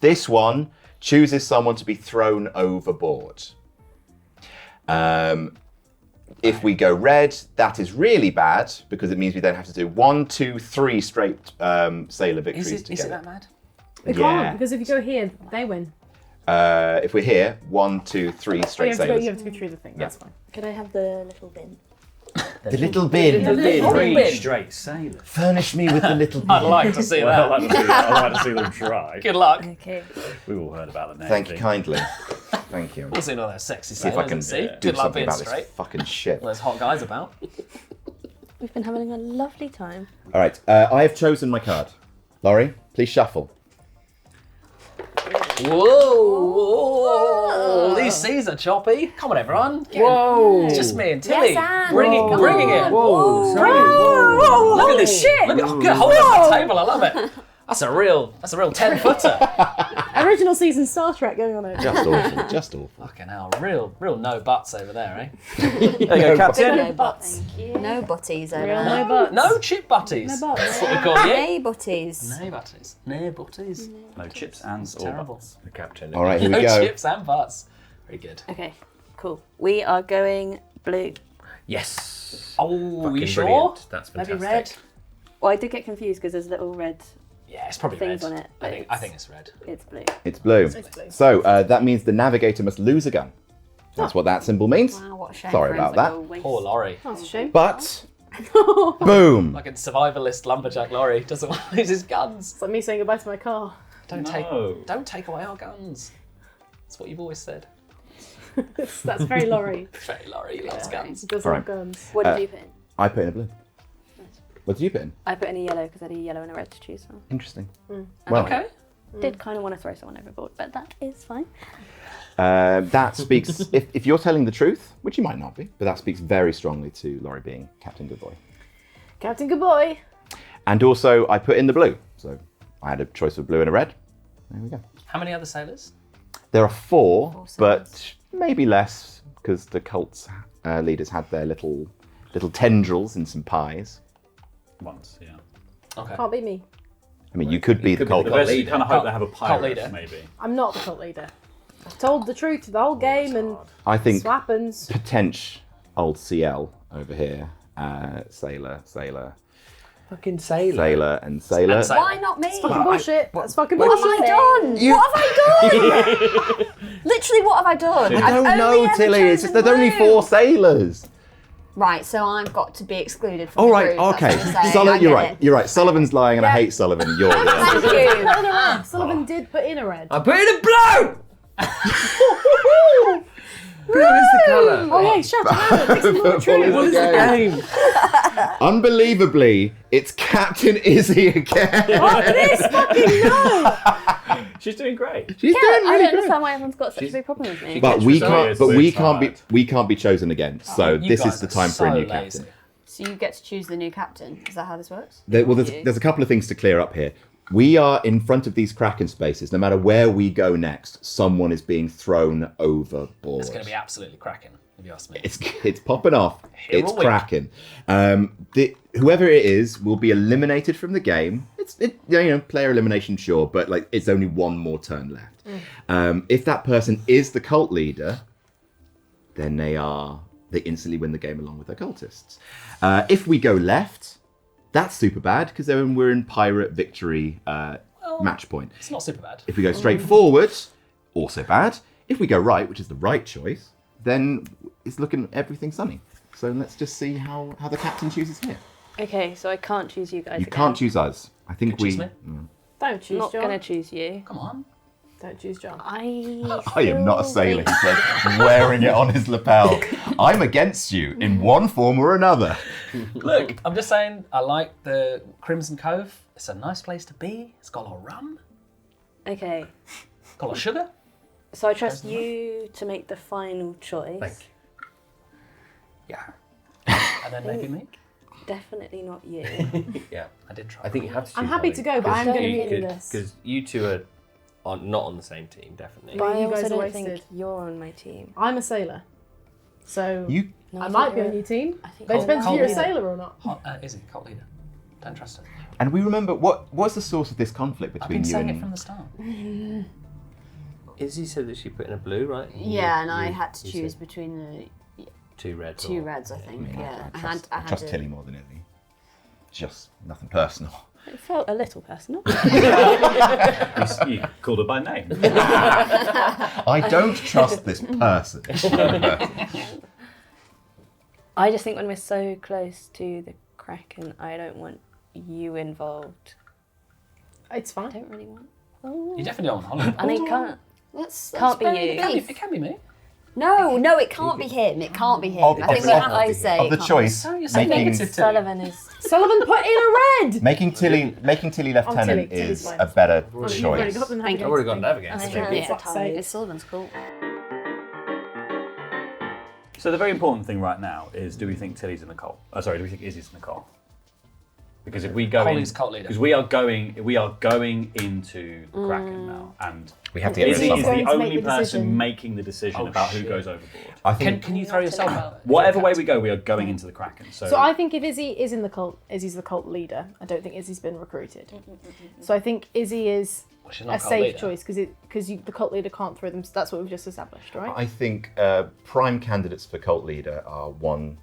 Speaker 1: this one, chooses someone to be thrown overboard. If we go red, that is really bad because it means we then have to do 1, 2, 3 straight sailor victories
Speaker 2: Is
Speaker 1: together.
Speaker 2: it that mad?
Speaker 5: We can't, because if you go here, they win.
Speaker 1: If we're here, 1, 2, 3
Speaker 5: You
Speaker 1: straight
Speaker 5: have, to go,
Speaker 1: sailors.
Speaker 5: you have to go through the thing, that's fine.
Speaker 7: Could I have the little bin?
Speaker 1: The little bin.
Speaker 8: Three straight sailors.
Speaker 1: Furnish me with the little bin.
Speaker 2: I'd like to see
Speaker 8: Well,
Speaker 2: that.
Speaker 8: I'd like to see them try.
Speaker 2: Good luck.
Speaker 7: Okay.
Speaker 8: We've all heard about the name.
Speaker 1: Thank you kindly. Thank you.
Speaker 2: We'll see all those sexy
Speaker 1: See if I
Speaker 2: sailors
Speaker 1: can
Speaker 2: and see.
Speaker 1: do
Speaker 2: Good luck
Speaker 1: something
Speaker 2: being
Speaker 1: about
Speaker 2: straight.
Speaker 1: this fucking ship.
Speaker 2: All those hot guys about.
Speaker 7: We've been having a lovely time.
Speaker 1: All right, I have chosen my card. Laurie, please shuffle.
Speaker 2: Whoa! These seas are choppy. Come on, everyone.
Speaker 8: Whoa!
Speaker 2: It's just me and Tilly.
Speaker 3: Yes, Anne.
Speaker 2: Bringing it.
Speaker 8: Whoa!
Speaker 2: Whoa! Look at this shit. Look at hold on the table. I love it. That's a real 10-footer.
Speaker 5: Original season Star Trek going on over.
Speaker 1: Just awful, just awful.
Speaker 2: Fucking hell, real no butts over there, eh?
Speaker 8: There you go, Captain.
Speaker 5: No butts.
Speaker 3: No butties over
Speaker 5: Real
Speaker 3: there.
Speaker 5: no butts.
Speaker 2: No chip butties.
Speaker 5: No butts.
Speaker 2: That's what we call you.
Speaker 3: Nay butties.
Speaker 2: No butties. No butties.
Speaker 8: No chips and all
Speaker 2: Terrible.
Speaker 8: butts.
Speaker 9: The captain.
Speaker 1: All right, here
Speaker 2: No
Speaker 1: we go.
Speaker 2: chips and butts. Very good.
Speaker 7: Okay, cool. We are going blue.
Speaker 8: Yes.
Speaker 2: Oh,
Speaker 9: Fucking
Speaker 2: you sure?
Speaker 9: brilliant. That's
Speaker 2: Maybe
Speaker 9: fantastic.
Speaker 2: red.
Speaker 7: Well, I did get confused because there's little red.
Speaker 2: Yeah, it's probably
Speaker 7: Things
Speaker 2: red.
Speaker 7: on it,
Speaker 2: I
Speaker 7: but
Speaker 2: think it's red.
Speaker 7: It's blue.
Speaker 1: It's blue.
Speaker 5: It's blue.
Speaker 1: So that means the navigator must lose a gun. That's what that symbol means.
Speaker 3: Wow, what a shame.
Speaker 1: Sorry about that.
Speaker 2: Poor Laurie.
Speaker 5: That's a shame.
Speaker 1: But, boom.
Speaker 2: Like a survivalist lumberjack Laurie doesn't want to lose his guns.
Speaker 5: It's like me saying goodbye to my car.
Speaker 2: Don't
Speaker 8: No.
Speaker 2: take away our guns. That's what you've always said.
Speaker 5: That's very Laurie.
Speaker 2: Very Laurie, he loves guns.
Speaker 5: He does
Speaker 1: All
Speaker 5: love
Speaker 1: right.
Speaker 5: guns.
Speaker 7: What did you put in?
Speaker 1: I put in a blue. What did you put in?
Speaker 7: I put in a yellow because I had a yellow and a red to choose from.
Speaker 1: Interesting. Well,
Speaker 2: Okay.
Speaker 7: Did kind of want to throw someone overboard, but that is fine.
Speaker 1: that speaks, if you're telling the truth, which you might not be, but that speaks very strongly to Laurie being Captain Good Boy.
Speaker 5: Captain Good Boy.
Speaker 1: And also, I put in the blue. So I had a choice of blue and a red. There we go.
Speaker 2: How many other sailors?
Speaker 1: There are 4, but maybe less because the cult's leaders had their little tendrils in some pies.
Speaker 8: Once, yeah.
Speaker 2: Okay.
Speaker 5: Can't be me.
Speaker 1: I mean, you could be the cult
Speaker 8: You
Speaker 1: leader.
Speaker 8: kind of hope they have a
Speaker 2: Cult
Speaker 8: pirate,
Speaker 2: leader.
Speaker 8: maybe.
Speaker 5: I'm not the cult leader. I've told the truth the whole game and
Speaker 1: I think
Speaker 5: what happens.
Speaker 1: potential old CL over here, sailor,
Speaker 10: Fucking sailor.
Speaker 1: sailor, and sailor.
Speaker 2: And sailor.
Speaker 3: Why not me?
Speaker 5: Fucking bullshit. That's fucking
Speaker 3: What
Speaker 5: bullshit.
Speaker 3: have I done? What have I done? Literally, what have I done?
Speaker 1: I
Speaker 3: I've
Speaker 1: don't
Speaker 3: only
Speaker 1: know,
Speaker 3: ever
Speaker 1: Tilly. It's just
Speaker 3: chosen
Speaker 1: there's only
Speaker 3: blue.
Speaker 1: 4 sailors.
Speaker 3: Right, so I've got to be excluded from
Speaker 1: All
Speaker 3: the
Speaker 1: right,
Speaker 3: group.
Speaker 1: okay.
Speaker 3: That's what you're saying. I
Speaker 1: You're
Speaker 3: get
Speaker 1: right.
Speaker 3: it.
Speaker 1: You're right. Sullivan's lying, and I hate Sullivan. You're the
Speaker 3: Thank
Speaker 5: Put
Speaker 3: you.
Speaker 5: in a red. Sullivan did put in a red.
Speaker 10: I put in a blue! Blue is the colour.
Speaker 5: Oh yeah, shut up. Makes it more true.
Speaker 10: What is the game?
Speaker 1: Unbelievably, it's Captain Izzy again.
Speaker 5: This fucking no.
Speaker 8: She's doing great.
Speaker 1: She's
Speaker 7: I
Speaker 1: doing
Speaker 7: don't
Speaker 1: really good.
Speaker 7: understand why everyone's got such a big problem with me.
Speaker 1: But we
Speaker 8: Sorry,
Speaker 1: can't.
Speaker 8: it's
Speaker 1: But
Speaker 8: so
Speaker 1: we can't be.
Speaker 8: tired.
Speaker 1: We can't be chosen again. So
Speaker 2: You
Speaker 1: this
Speaker 2: guys
Speaker 1: is the
Speaker 2: are
Speaker 1: time for a
Speaker 2: so
Speaker 1: new
Speaker 2: lazy.
Speaker 1: captain.
Speaker 3: So you get to choose the new captain. Is that how this works?
Speaker 1: There's a couple of things to clear up here. We are in front of these Kraken spaces. No matter where we go next, someone is being thrown overboard.
Speaker 2: It's going to be absolutely cracking, if you ask me.
Speaker 1: It's popping off. It's
Speaker 2: Heroic.
Speaker 1: Kraken. Whoever it is will be eliminated from the game. Player elimination, sure, but like it's only one more turn left. If that person is the cult leader, then they instantly win the game along with their cultists. If we go left, that's super bad because then we're in pirate victory match point.
Speaker 2: It's not super bad.
Speaker 1: If we go straight forward, also bad. If we go right, which is the right choice, then it's looking everything sunny. So let's just see how the captain chooses here.
Speaker 7: Okay, so I can't choose you guys
Speaker 1: You
Speaker 7: again.
Speaker 1: can't choose us. I think
Speaker 2: Choose me.
Speaker 5: Don't choose
Speaker 7: Not
Speaker 5: John.
Speaker 7: gonna choose you.
Speaker 2: Come on.
Speaker 5: Don't choose John.
Speaker 1: I am not a sailor, he said, wearing it on his lapel. I'm against you in one form or another.
Speaker 2: Look, I'm just saying, I like the Crimson Cove. It's a nice place to be. It's got a lot of rum,
Speaker 7: Okay.
Speaker 2: got a lot of sugar.
Speaker 7: So I trust you to make the final choice.
Speaker 10: Thank you.
Speaker 2: Yeah. And then maybe me.
Speaker 7: Definitely not you.
Speaker 10: Yeah.
Speaker 2: I did try.
Speaker 10: I think you have to choose
Speaker 5: I'm happy
Speaker 10: Holly,
Speaker 5: to go, but I'm going to be in this.
Speaker 10: Because you two are not on the same team, definitely.
Speaker 7: But I
Speaker 5: You
Speaker 7: also
Speaker 5: guys are
Speaker 7: don't
Speaker 5: wasted.
Speaker 7: think you're on my team.
Speaker 5: I'm a sailor. So
Speaker 1: You
Speaker 7: No,
Speaker 5: I
Speaker 7: think
Speaker 5: might be
Speaker 7: you're
Speaker 5: on your team.
Speaker 7: I think
Speaker 5: But it
Speaker 7: you're
Speaker 5: depends if
Speaker 7: on
Speaker 5: you're a
Speaker 7: my
Speaker 5: sailor or not.
Speaker 2: Izzy, cult leader. Don't trust her.
Speaker 1: and we remember what's the source of this conflict
Speaker 2: I've
Speaker 1: between
Speaker 2: been
Speaker 1: you
Speaker 2: saying
Speaker 1: and
Speaker 2: it from the start.
Speaker 10: Izzy said that she put in a blue, right?
Speaker 3: Yeah, and I
Speaker 10: You-
Speaker 3: had to
Speaker 10: you
Speaker 3: choose
Speaker 10: said
Speaker 3: between the
Speaker 10: two reds.
Speaker 3: two
Speaker 10: or-
Speaker 3: reds, I think. Yeah,
Speaker 1: I
Speaker 3: I had
Speaker 1: trust
Speaker 3: to.
Speaker 1: Tilly more than Izzy. Just nothing personal.
Speaker 7: It felt a little personal.
Speaker 8: You called her by name.
Speaker 1: I don't trust this person.
Speaker 7: I just think when we're so close to the Kraken, I don't want you involved.
Speaker 5: It's
Speaker 7: I
Speaker 5: fine.
Speaker 7: don't really want.
Speaker 2: You definitely don't want Holly.
Speaker 7: I mean, can't
Speaker 3: Let's
Speaker 7: be
Speaker 3: bury
Speaker 7: you.
Speaker 3: the beef.
Speaker 2: It can be me.
Speaker 3: No, it can't be him. It can't be him.
Speaker 1: Of-
Speaker 3: I think
Speaker 1: of-
Speaker 3: we have
Speaker 1: of-
Speaker 3: to say
Speaker 1: of
Speaker 3: it
Speaker 1: the
Speaker 3: can't
Speaker 1: choice,
Speaker 2: you're so
Speaker 1: making
Speaker 2: negative.
Speaker 7: Sullivan is.
Speaker 5: Sullivan put in a red!
Speaker 1: making Tilly lieutenant
Speaker 5: Tilly's
Speaker 1: is
Speaker 5: fine.
Speaker 1: a better
Speaker 5: You've already
Speaker 1: choice.
Speaker 5: got the
Speaker 3: Thank you.
Speaker 10: I've already got
Speaker 5: navigator
Speaker 10: navigator.
Speaker 7: I
Speaker 10: so-
Speaker 7: have.
Speaker 5: Yeah.
Speaker 7: Yeah.
Speaker 5: Fuck's sake.
Speaker 3: It's Sullivan's cool.
Speaker 8: So the very important thing right now is: do we think Tilly's in the cult? Oh, sorry, do we think Izzy's in the cult? Because if we go
Speaker 2: Holly's
Speaker 8: in,
Speaker 2: cult leader.
Speaker 8: because we are going into the Kraken now, and
Speaker 1: We have to get rid
Speaker 8: Izzy
Speaker 1: of
Speaker 8: is
Speaker 1: something.
Speaker 5: going
Speaker 8: the
Speaker 5: to make
Speaker 8: only
Speaker 5: the
Speaker 8: person
Speaker 5: decision.
Speaker 8: making the decision
Speaker 2: Oh,
Speaker 8: about who
Speaker 2: shit.
Speaker 8: goes overboard.
Speaker 1: I think
Speaker 2: Can you throw yourself out there?
Speaker 8: Whatever way we go, we are going into the Kraken.
Speaker 5: So I think if Izzy is in the cult, Izzy's the cult leader. I don't think Izzy's been recruited. So I think Izzy is
Speaker 2: Well, she's
Speaker 5: a
Speaker 2: not cult
Speaker 5: safe
Speaker 2: leader.
Speaker 5: choice because the cult leader can't throw them. That's what we've just established, right?
Speaker 1: I think prime candidates for cult leader are 1,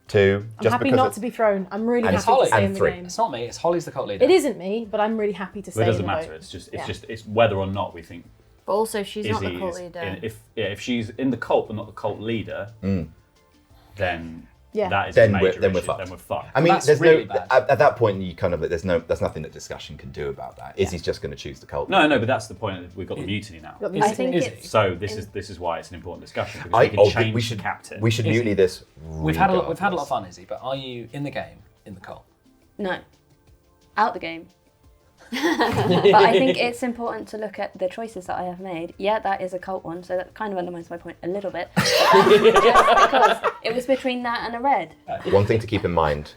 Speaker 1: 2.
Speaker 5: I'm happy not to be thrown. I'm really
Speaker 1: And
Speaker 5: happy
Speaker 2: Holly.
Speaker 5: to stay
Speaker 1: And
Speaker 5: in the
Speaker 1: 3.
Speaker 5: game.
Speaker 2: It's not me. It's Holly's the cult leader.
Speaker 5: It isn't me, but I'm really happy to stay
Speaker 8: Well, it
Speaker 5: in
Speaker 8: doesn't
Speaker 5: the
Speaker 8: matter.
Speaker 5: boat.
Speaker 8: It's whether or not we think
Speaker 3: But also, she's not
Speaker 8: Izzy
Speaker 3: the cult
Speaker 8: is
Speaker 3: leader.
Speaker 8: if she's in the cult but not the cult leader, then
Speaker 5: Yeah.
Speaker 8: that is
Speaker 1: Then
Speaker 8: a
Speaker 1: we're-
Speaker 8: major
Speaker 1: then we're
Speaker 8: issue.
Speaker 1: fucked.
Speaker 8: Then we're fucked.
Speaker 1: I mean,
Speaker 2: That's
Speaker 1: there's
Speaker 2: really
Speaker 1: no
Speaker 2: bad.
Speaker 1: at that point you kind of there's nothing that discussion can do about that. Izzy's just going to choose the cult.
Speaker 8: No, but that's the point. We've got the mutiny now.
Speaker 5: Got the
Speaker 2: Is
Speaker 7: I
Speaker 2: it-
Speaker 7: think
Speaker 2: is
Speaker 7: it's-
Speaker 2: it?
Speaker 8: So this is why it's an important discussion because we can change
Speaker 1: we should
Speaker 8: the captain.
Speaker 1: We should
Speaker 2: Izzy.
Speaker 1: mutiny this.
Speaker 2: We've had a lot of
Speaker 1: regardless.
Speaker 2: fun, Izzy. But are you in the game in the cult?
Speaker 7: No. Out the game. But I think it's important to look at the choices that I have made. Yeah, that is a cult one, so that kind of undermines my point a little bit. Just because it was between that and a red.
Speaker 1: One thing to keep in mind,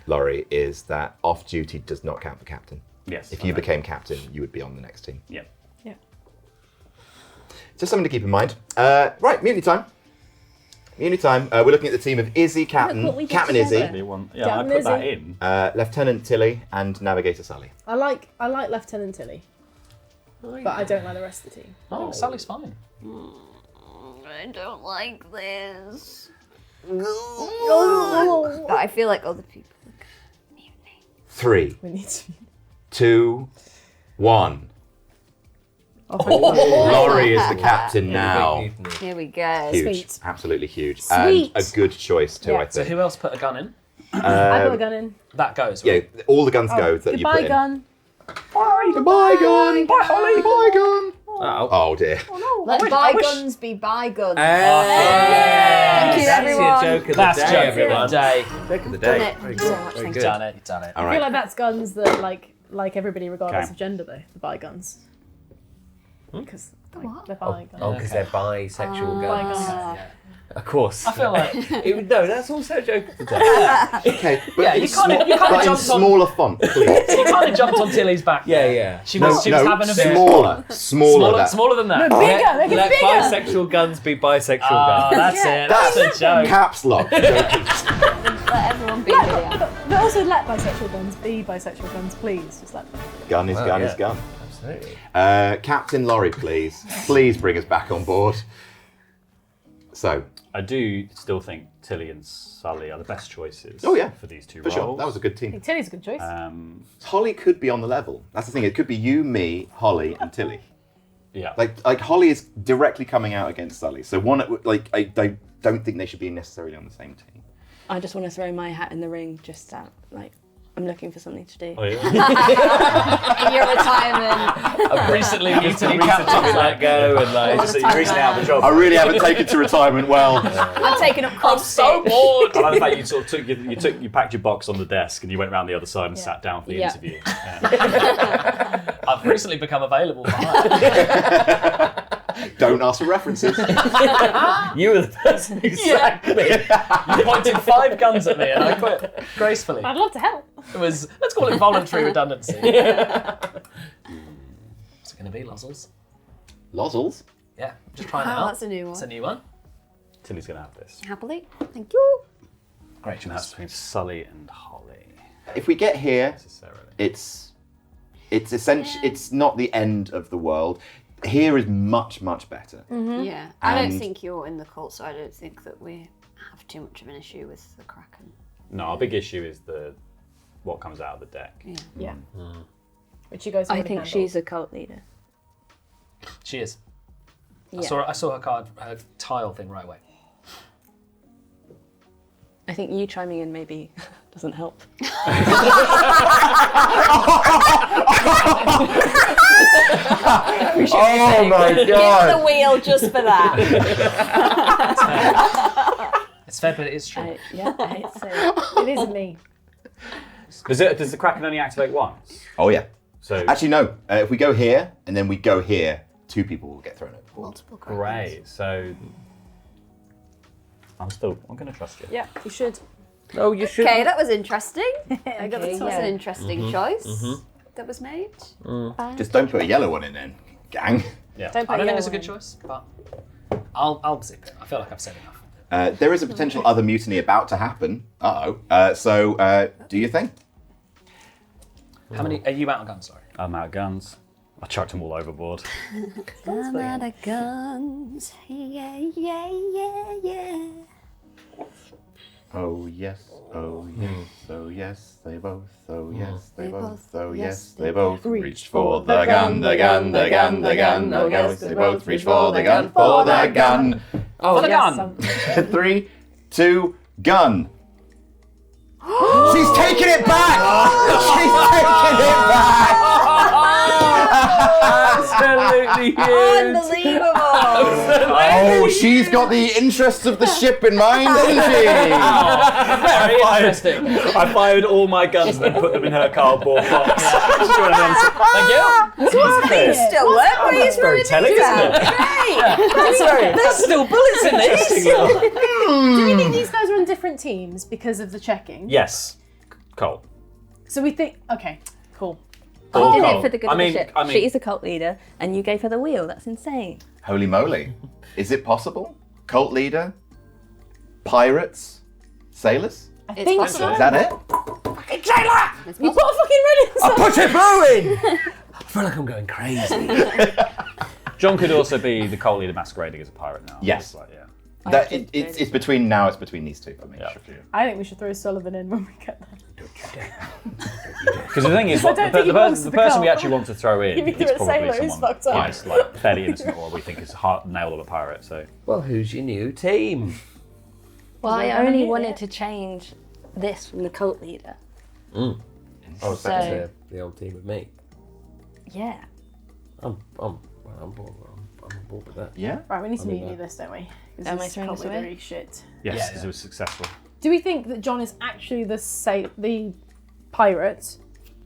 Speaker 1: Laurie, is that off duty does not count for captain.
Speaker 8: Yes.
Speaker 1: If you became captain, you would be on the next team.
Speaker 8: Yeah.
Speaker 5: Yeah.
Speaker 1: Just something to keep in mind. Right, mutiny time. Mutiny time. We're looking at the team of Izzy, Captain,
Speaker 7: what we did
Speaker 1: Captain Izzy,
Speaker 7: together.
Speaker 8: Yeah, I
Speaker 5: Captain
Speaker 8: put that
Speaker 5: Izzy.
Speaker 8: in.
Speaker 1: Lieutenant Tilly, and Navigator Sally.
Speaker 5: I like Lieutenant Tilly, but I don't like the rest of the team.
Speaker 2: Oh, Sally's fine.
Speaker 3: I don't like this. But I feel like other people.
Speaker 1: 3,
Speaker 5: We need to.
Speaker 1: 2, 1. Laurie is the captain now.
Speaker 3: Here we go.
Speaker 1: Huge,
Speaker 5: Sweet.
Speaker 1: absolutely huge,
Speaker 5: Sweet.
Speaker 1: and a good choice too.
Speaker 5: Yeah.
Speaker 1: I
Speaker 2: So
Speaker 1: think.
Speaker 2: who else put a gun in?
Speaker 5: I put a gun in.
Speaker 2: That goes.
Speaker 1: Yeah,
Speaker 2: Right?
Speaker 1: all the guns go that you
Speaker 5: Goodbye,
Speaker 1: put in.
Speaker 5: gun.
Speaker 1: Goodbye, gun. Bye, Holly. Bye, gun. Oh dear.
Speaker 3: Let bygones be bygones.
Speaker 10: Thank
Speaker 3: you, everyone.
Speaker 10: That's your joke of the
Speaker 2: That's
Speaker 10: day,
Speaker 2: joke of
Speaker 10: everyone.
Speaker 2: the day.
Speaker 10: Joke of the
Speaker 3: Done
Speaker 10: day.
Speaker 3: it.
Speaker 10: Very
Speaker 3: Thank you so
Speaker 10: good.
Speaker 3: much.
Speaker 10: Very
Speaker 3: Thank
Speaker 10: good.
Speaker 2: Done it. You've done it.
Speaker 1: All
Speaker 5: I feel
Speaker 1: right.
Speaker 5: like that's guns that like everybody regardless
Speaker 1: Okay.
Speaker 5: of gender though. The bygones. Because they're bygones.
Speaker 10: Oh, because they're bisexual guns.
Speaker 5: Bygones.
Speaker 10: Of course.
Speaker 2: I feel like
Speaker 10: No, that's also a joke of the day.
Speaker 1: Okay, but
Speaker 2: Yeah,
Speaker 1: in
Speaker 2: you
Speaker 1: small-
Speaker 2: kinda
Speaker 1: but in
Speaker 2: jumped on-
Speaker 1: smaller font, please.
Speaker 2: you kind of jumped on Tilly's back.
Speaker 10: Yeah.
Speaker 2: She was having a bit
Speaker 1: smaller.
Speaker 2: smaller than that.
Speaker 5: Bigger, make it
Speaker 10: Let
Speaker 5: bigger.
Speaker 10: bisexual guns be bisexual guns.
Speaker 2: That's it. That's the joke.
Speaker 1: Caps lock.
Speaker 3: Let everyone be here.
Speaker 5: But also let bisexual guns be bisexual guns, please. Just let them.
Speaker 1: Gun is
Speaker 10: Wow,
Speaker 1: gun
Speaker 10: yeah.
Speaker 1: is gun.
Speaker 10: Absolutely.
Speaker 1: Captain Laurie, please. Please bring us back on board. So,
Speaker 8: I do still think Tilly and Sully are the best choices.
Speaker 1: Oh, yeah.
Speaker 8: For these two
Speaker 1: for
Speaker 8: roles.
Speaker 1: sure, that was a good
Speaker 5: I
Speaker 1: team.
Speaker 5: think Tilly's a good choice.
Speaker 1: Holly could be on the level. That's the thing. It could be you, me, Holly, and Tilly.
Speaker 8: Yeah.
Speaker 1: Like Holly is directly coming out against Sully. So I don't think they should be necessarily on the same team.
Speaker 7: I just want to throw my hat in the ring just that, like, I'm looking for something to do.
Speaker 8: Oh, yeah.
Speaker 3: In your retirement.
Speaker 6: I've recently mutiny captains let go and like.
Speaker 8: So you recently out of a job.
Speaker 9: I really haven't taken to retirement well.
Speaker 3: I'm taking up
Speaker 6: I'm so bored.
Speaker 8: I like the fact you sort of you packed your box on the desk and you went round the other side and sat down for the interview. Yeah.
Speaker 6: I've recently become available for hire.
Speaker 1: Don't ask for references.
Speaker 8: You were the person who sacked me.
Speaker 6: You pointed 5 guns at me and I quit gracefully.
Speaker 5: I'd love to help.
Speaker 6: It was, let's call it voluntary redundancy. What's it going to be, Lozzles?
Speaker 1: Lozzles?
Speaker 6: Yeah, just trying it out.
Speaker 3: That's a new one.
Speaker 6: It's a new one.
Speaker 8: Tilly's going to have this.
Speaker 3: Happily. Thank you.
Speaker 6: Great
Speaker 8: And that's
Speaker 6: choice.
Speaker 8: between Sully and Holly.
Speaker 1: If we get here,
Speaker 8: Necessarily.
Speaker 1: it's essentially it's not the end of the world. Here is much better.
Speaker 3: Yeah. I don't
Speaker 1: And-
Speaker 3: think you're in the cult, so I don't think that we have too much of an issue with the Kraken.
Speaker 8: No, our big issue is what comes out of the deck.
Speaker 5: Yeah. Which you guys
Speaker 7: I
Speaker 5: already
Speaker 7: think
Speaker 5: handled.
Speaker 7: she's a cult leader.
Speaker 6: She is.
Speaker 7: Yeah.
Speaker 6: I saw her card, her tile thing right away.
Speaker 7: I think you chiming in maybe doesn't help.
Speaker 9: Oh my
Speaker 3: Give
Speaker 9: god!
Speaker 3: the wheel just for that.
Speaker 6: It's fair, but it is true.
Speaker 7: I hate to say it.
Speaker 5: It isn't me.
Speaker 8: Does the Kraken only activate once?
Speaker 1: Oh yeah.
Speaker 8: So
Speaker 1: Actually, no. If we go here and then we go here, 2 people will get thrown overboard.
Speaker 3: Multiple Krakens.
Speaker 8: great. So I'm going to trust you.
Speaker 5: Yeah, you should.
Speaker 10: No, you should.
Speaker 3: Okay, that was interesting.
Speaker 5: I got
Speaker 3: Okay,
Speaker 5: the
Speaker 3: that's
Speaker 5: toss.
Speaker 3: an interesting choice that was made.
Speaker 1: Just don't put a yellow one in then, gang.
Speaker 8: Yeah.
Speaker 5: Don't put
Speaker 6: I don't think
Speaker 5: yellow
Speaker 6: it's a good
Speaker 5: in.
Speaker 6: choice, but I'll zip it. I feel like I've said enough.
Speaker 1: There is a potential other mutiny about to happen. So do your thing.
Speaker 6: How many are you out of guns? Sorry.
Speaker 8: I'm out of guns. I chucked them all overboard.
Speaker 3: I'm out of guns. Yeah, yeah, yeah, yeah.
Speaker 1: Oh yes, oh yes, they both, oh yes, they both, oh yes, they both reached for the gun, the gun, the gun, the gun, oh yes, they both reached for the gun, for the gun.
Speaker 6: For the
Speaker 5: yes,
Speaker 6: gun.
Speaker 1: 3, 2, gun. She's taking it back! She's taking it back!
Speaker 10: Absolutely huge.
Speaker 3: Unbelievable!
Speaker 1: Oh, she's got the interests of the ship in mind, hasn't she?
Speaker 6: Very interesting.
Speaker 8: I fired all my guns and then put them in her cardboard box.
Speaker 6: Thank you.
Speaker 3: Things still work, but he's
Speaker 8: very
Speaker 3: really
Speaker 8: telling,
Speaker 3: neat
Speaker 8: isn't it?
Speaker 3: Great!
Speaker 6: There's still bullets in these.
Speaker 5: Do we think these guys are on different teams because of the checking?
Speaker 8: Yes. Cole.
Speaker 5: So we think, okay, cool.
Speaker 7: You did
Speaker 8: Cole.
Speaker 7: it for the good
Speaker 8: I
Speaker 7: of
Speaker 8: mean-
Speaker 7: the ship.
Speaker 8: I mean-
Speaker 7: She's a cult leader, and you gave her the wheel. That's insane.
Speaker 1: Holy moly. Is it possible? Cult leader? Pirates? Sailors?
Speaker 5: I
Speaker 3: It's
Speaker 5: think
Speaker 3: possible.
Speaker 5: so.
Speaker 1: Is that it?
Speaker 5: You put a fucking red in
Speaker 10: I put it blue in! I feel like I'm going crazy.
Speaker 8: John could also be the cult leader masquerading as a pirate now.
Speaker 1: Yes.
Speaker 8: It's like, yeah.
Speaker 1: It's between these two for me.
Speaker 8: Yeah.
Speaker 5: I think we should throw Sullivan in when we get there.
Speaker 8: Because the thing is,
Speaker 5: I don't think he belongs to
Speaker 8: the
Speaker 5: the
Speaker 8: person we
Speaker 5: cult.
Speaker 8: actually want to throw in
Speaker 5: You're either
Speaker 8: is
Speaker 5: a
Speaker 8: probably
Speaker 5: sailor who's
Speaker 8: someone
Speaker 5: fucked up.
Speaker 8: who's like fairly innocent or we think is hard nail of a pirate. So
Speaker 10: Well, who's your new team?
Speaker 7: Well,
Speaker 5: They
Speaker 7: I
Speaker 5: haven't
Speaker 7: only
Speaker 5: hit
Speaker 7: wanted
Speaker 5: yet.
Speaker 7: to change this from the cult leader.
Speaker 10: Oh,
Speaker 7: So-
Speaker 10: back to the old team with me.
Speaker 7: Yeah.
Speaker 10: I'm bored. I'm on board with that.
Speaker 1: Yeah?
Speaker 5: Right, we need to
Speaker 10: I mean,
Speaker 5: mutiny this, don't we? 'Cause
Speaker 7: Am I
Speaker 5: this
Speaker 7: throwing
Speaker 5: cult
Speaker 7: this away?
Speaker 5: leadery shit.
Speaker 8: yes,
Speaker 6: Yeah,
Speaker 8: because
Speaker 6: yeah.
Speaker 8: it was successful.
Speaker 5: Do we think that John is actually the pirate,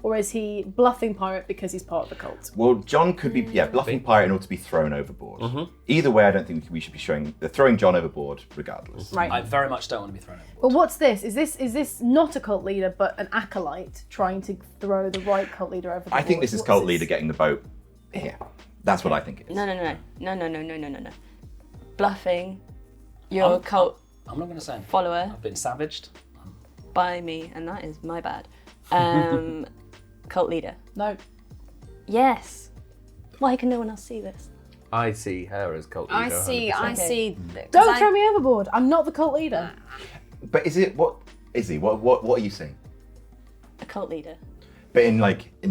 Speaker 5: or is he bluffing pirate because he's part of the cult?
Speaker 1: Well, John could be bluffing pirate in order to be thrown overboard. Either way, I don't think we should be throwing John overboard regardless.
Speaker 5: Right.
Speaker 6: I very much don't want to be thrown overboard.
Speaker 5: But what's this? Is this not a cult leader, but an acolyte trying to throw the right cult leader over the
Speaker 1: I think
Speaker 5: board?
Speaker 1: this is
Speaker 5: What's
Speaker 1: cult leader getting the boat here. That's what I think it is.
Speaker 7: No. Bluffing your cult
Speaker 6: I'm not going to say anything.
Speaker 7: follower
Speaker 6: I've been savaged.
Speaker 7: by me, and that is my bad. Cult leader.
Speaker 5: No.
Speaker 7: Yes. Why can no one else see this?
Speaker 10: I see her as cult leader.
Speaker 3: I see.
Speaker 10: 100%.
Speaker 3: I see.
Speaker 5: Don't throw me overboard. I'm not the cult leader.
Speaker 1: But is it what is he? What are you saying?
Speaker 7: A cult leader.
Speaker 1: But in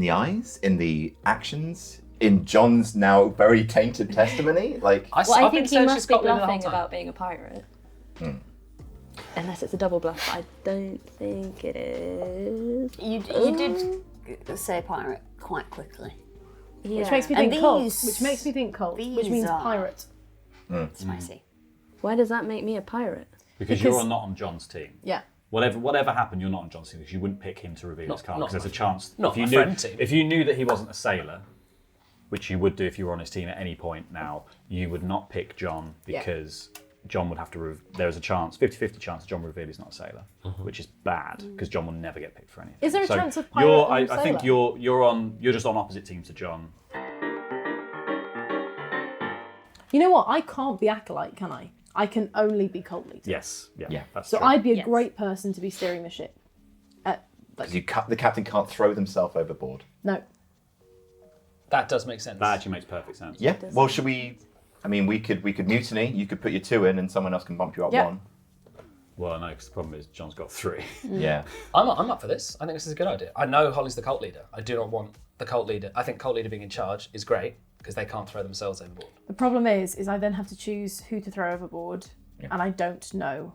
Speaker 1: the eyes, in the actions, in John's now very tainted testimony, like
Speaker 7: Well, I
Speaker 6: I've been
Speaker 7: think he
Speaker 6: saying
Speaker 7: must
Speaker 6: she's
Speaker 7: be
Speaker 6: cult leader the whole
Speaker 7: bluffing
Speaker 6: time.
Speaker 7: about being a pirate. Unless it's a double bluff, I don't think it is.
Speaker 3: You did say pirate quite quickly.
Speaker 7: Yeah.
Speaker 5: Which makes me
Speaker 3: And
Speaker 5: think cult.
Speaker 3: these-
Speaker 5: Which makes me think cult. Which
Speaker 3: these
Speaker 5: means
Speaker 3: are-
Speaker 5: pirate.
Speaker 3: Spicy.
Speaker 7: Why does that make me a pirate?
Speaker 8: Because you're not on John's team.
Speaker 5: Yeah.
Speaker 8: Whatever happened, you're not on John's team because you wouldn't pick him to reveal his card
Speaker 2: not
Speaker 8: because there's a chance.
Speaker 2: not
Speaker 8: if you
Speaker 2: my
Speaker 8: knew,
Speaker 2: friend team.
Speaker 8: If you knew that he wasn't a sailor, which you would do if you were on his team at any point now, you would not pick John because John would have to. There's a chance, 50-50 chance that John will reveal he's not a sailor, which is bad because John will never get picked for anything.
Speaker 5: Is there a
Speaker 8: So
Speaker 5: chance of pirate and
Speaker 8: I think
Speaker 5: sailor?
Speaker 8: you're just on opposite teams to John.
Speaker 5: You know what? I can't be acolyte, can I? I can only be cult leader.
Speaker 8: Yes, yeah. That's
Speaker 5: So
Speaker 8: true.
Speaker 5: I'd be a
Speaker 3: Yes.
Speaker 5: great person to be steering the ship.
Speaker 1: Because the captain can't throw themselves overboard.
Speaker 5: No.
Speaker 2: That does make sense.
Speaker 8: That actually makes perfect sense.
Speaker 1: Yeah. Well, should we? I mean, we could mutiny. You could put your 2 in, and someone else can bump you up
Speaker 5: Yeah.
Speaker 1: 1.
Speaker 8: Well, no, because the problem is John's got 3.
Speaker 1: Yeah.
Speaker 2: I'm up for this. I think this is a good idea. I know Holly's the cult leader. I do not want the cult leader. I think cult leader being in charge is great because they can't throw themselves overboard.
Speaker 5: The problem is I then have to choose who to throw overboard, and I don't know.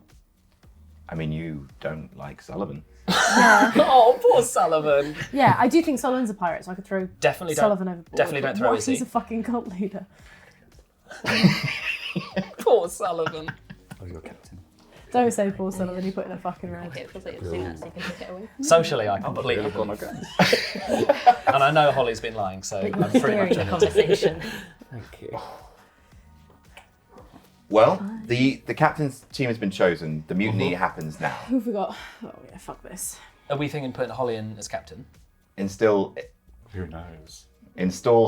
Speaker 1: I mean, you don't like Sullivan.
Speaker 2: Oh, poor Sullivan.
Speaker 5: Yeah, I do think Sullivan's a pirate, so I could throw
Speaker 2: Definitely don't-
Speaker 5: Sullivan overboard.
Speaker 2: definitely don't
Speaker 5: but
Speaker 2: throw
Speaker 5: what,
Speaker 2: Izzy.
Speaker 5: he's a fucking cult leader.
Speaker 2: Poor Sullivan.
Speaker 8: Oh, you're captain.
Speaker 5: Don't say poor Sullivan, he put in a fucking red.
Speaker 7: Okay, because it's doing that so you can take it away.
Speaker 2: Socially, I completely believe it. And I know Holly's been lying, so I'm pretty
Speaker 7: Steering
Speaker 2: much
Speaker 7: the
Speaker 2: on it.
Speaker 7: conversation.
Speaker 10: Thank you.
Speaker 1: Well, the captain's team has been chosen. The mutiny happens now.
Speaker 5: Who forgot? Oh yeah, fuck this.
Speaker 2: Are we thinking putting Holly in as captain?
Speaker 1: Install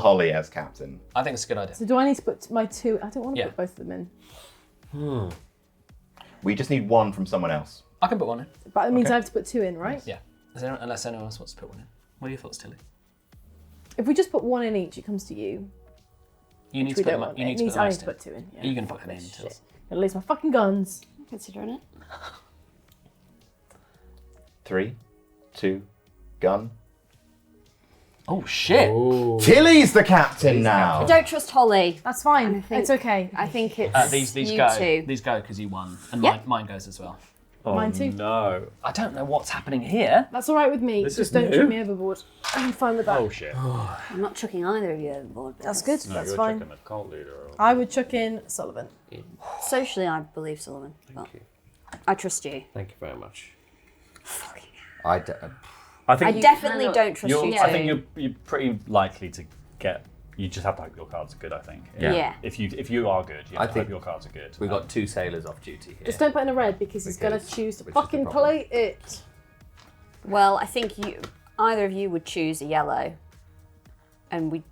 Speaker 1: Holly as captain.
Speaker 2: I think it's a good idea.
Speaker 5: So do I need to put my 2? I don't want to
Speaker 2: Yeah.
Speaker 5: put both of them in.
Speaker 1: We just need 1 from someone else.
Speaker 2: I can put one in.
Speaker 5: But it means I have to put 2 in, right?
Speaker 2: Yeah. Unless anyone else wants to put one in. What are your thoughts, Tilly?
Speaker 5: If we just put 1 in each, it comes to you.
Speaker 2: You need
Speaker 5: Which
Speaker 2: to
Speaker 5: we
Speaker 2: put
Speaker 5: don't
Speaker 2: them.
Speaker 5: want.
Speaker 2: You need
Speaker 5: It
Speaker 2: to
Speaker 5: needs-
Speaker 2: put
Speaker 5: I
Speaker 2: them
Speaker 5: need
Speaker 2: last
Speaker 5: to
Speaker 2: in.
Speaker 5: put 2 in. Yeah,
Speaker 2: You can
Speaker 5: fuck
Speaker 2: put them in,
Speaker 5: this
Speaker 2: Tills.
Speaker 5: shit. At least my fucking guns.
Speaker 3: Considering it.
Speaker 1: 3, 2, gun.
Speaker 2: Oh shit!
Speaker 1: Tilly's the captain now.
Speaker 3: I don't trust Holly.
Speaker 5: That's fine.
Speaker 3: I think-
Speaker 5: It's okay.
Speaker 3: I think it's
Speaker 2: These
Speaker 3: you
Speaker 2: go.
Speaker 3: two.
Speaker 2: These go because you won, and
Speaker 3: Yep.
Speaker 2: mine goes as well.
Speaker 8: Oh,
Speaker 5: Mine too.
Speaker 8: No.
Speaker 2: I don't know what's happening here.
Speaker 5: That's all right with me.
Speaker 8: This
Speaker 5: Just
Speaker 8: is
Speaker 5: don't
Speaker 8: new.
Speaker 5: chuck me overboard. I'm fine with that.
Speaker 8: Oh shit.
Speaker 3: I'm not chucking either of you overboard.
Speaker 5: That's good.
Speaker 8: No,
Speaker 5: That's
Speaker 8: you're
Speaker 5: fine.
Speaker 8: checking the cult leader.
Speaker 5: I would chuck in Sullivan.
Speaker 3: Socially, I believe Sullivan. But
Speaker 10: Thank you.
Speaker 3: I trust you.
Speaker 10: Thank you very much.
Speaker 3: Fucking
Speaker 10: I d-
Speaker 8: I
Speaker 3: I
Speaker 8: think
Speaker 3: definitely
Speaker 7: cannot-
Speaker 3: don't trust you.
Speaker 8: I think you're pretty likely to get. You just have to hope your cards are good. I think.
Speaker 3: Yeah.
Speaker 8: If you are good, you
Speaker 10: I
Speaker 8: have to
Speaker 10: think
Speaker 8: hope your cards are good.
Speaker 10: we got 2 sailors off duty here.
Speaker 5: Just don't put in a red because he's going to
Speaker 10: Because-
Speaker 5: choose to
Speaker 10: which is the
Speaker 5: fucking
Speaker 10: problem.
Speaker 5: play it.
Speaker 3: Well, I think either of you would choose a yellow, and we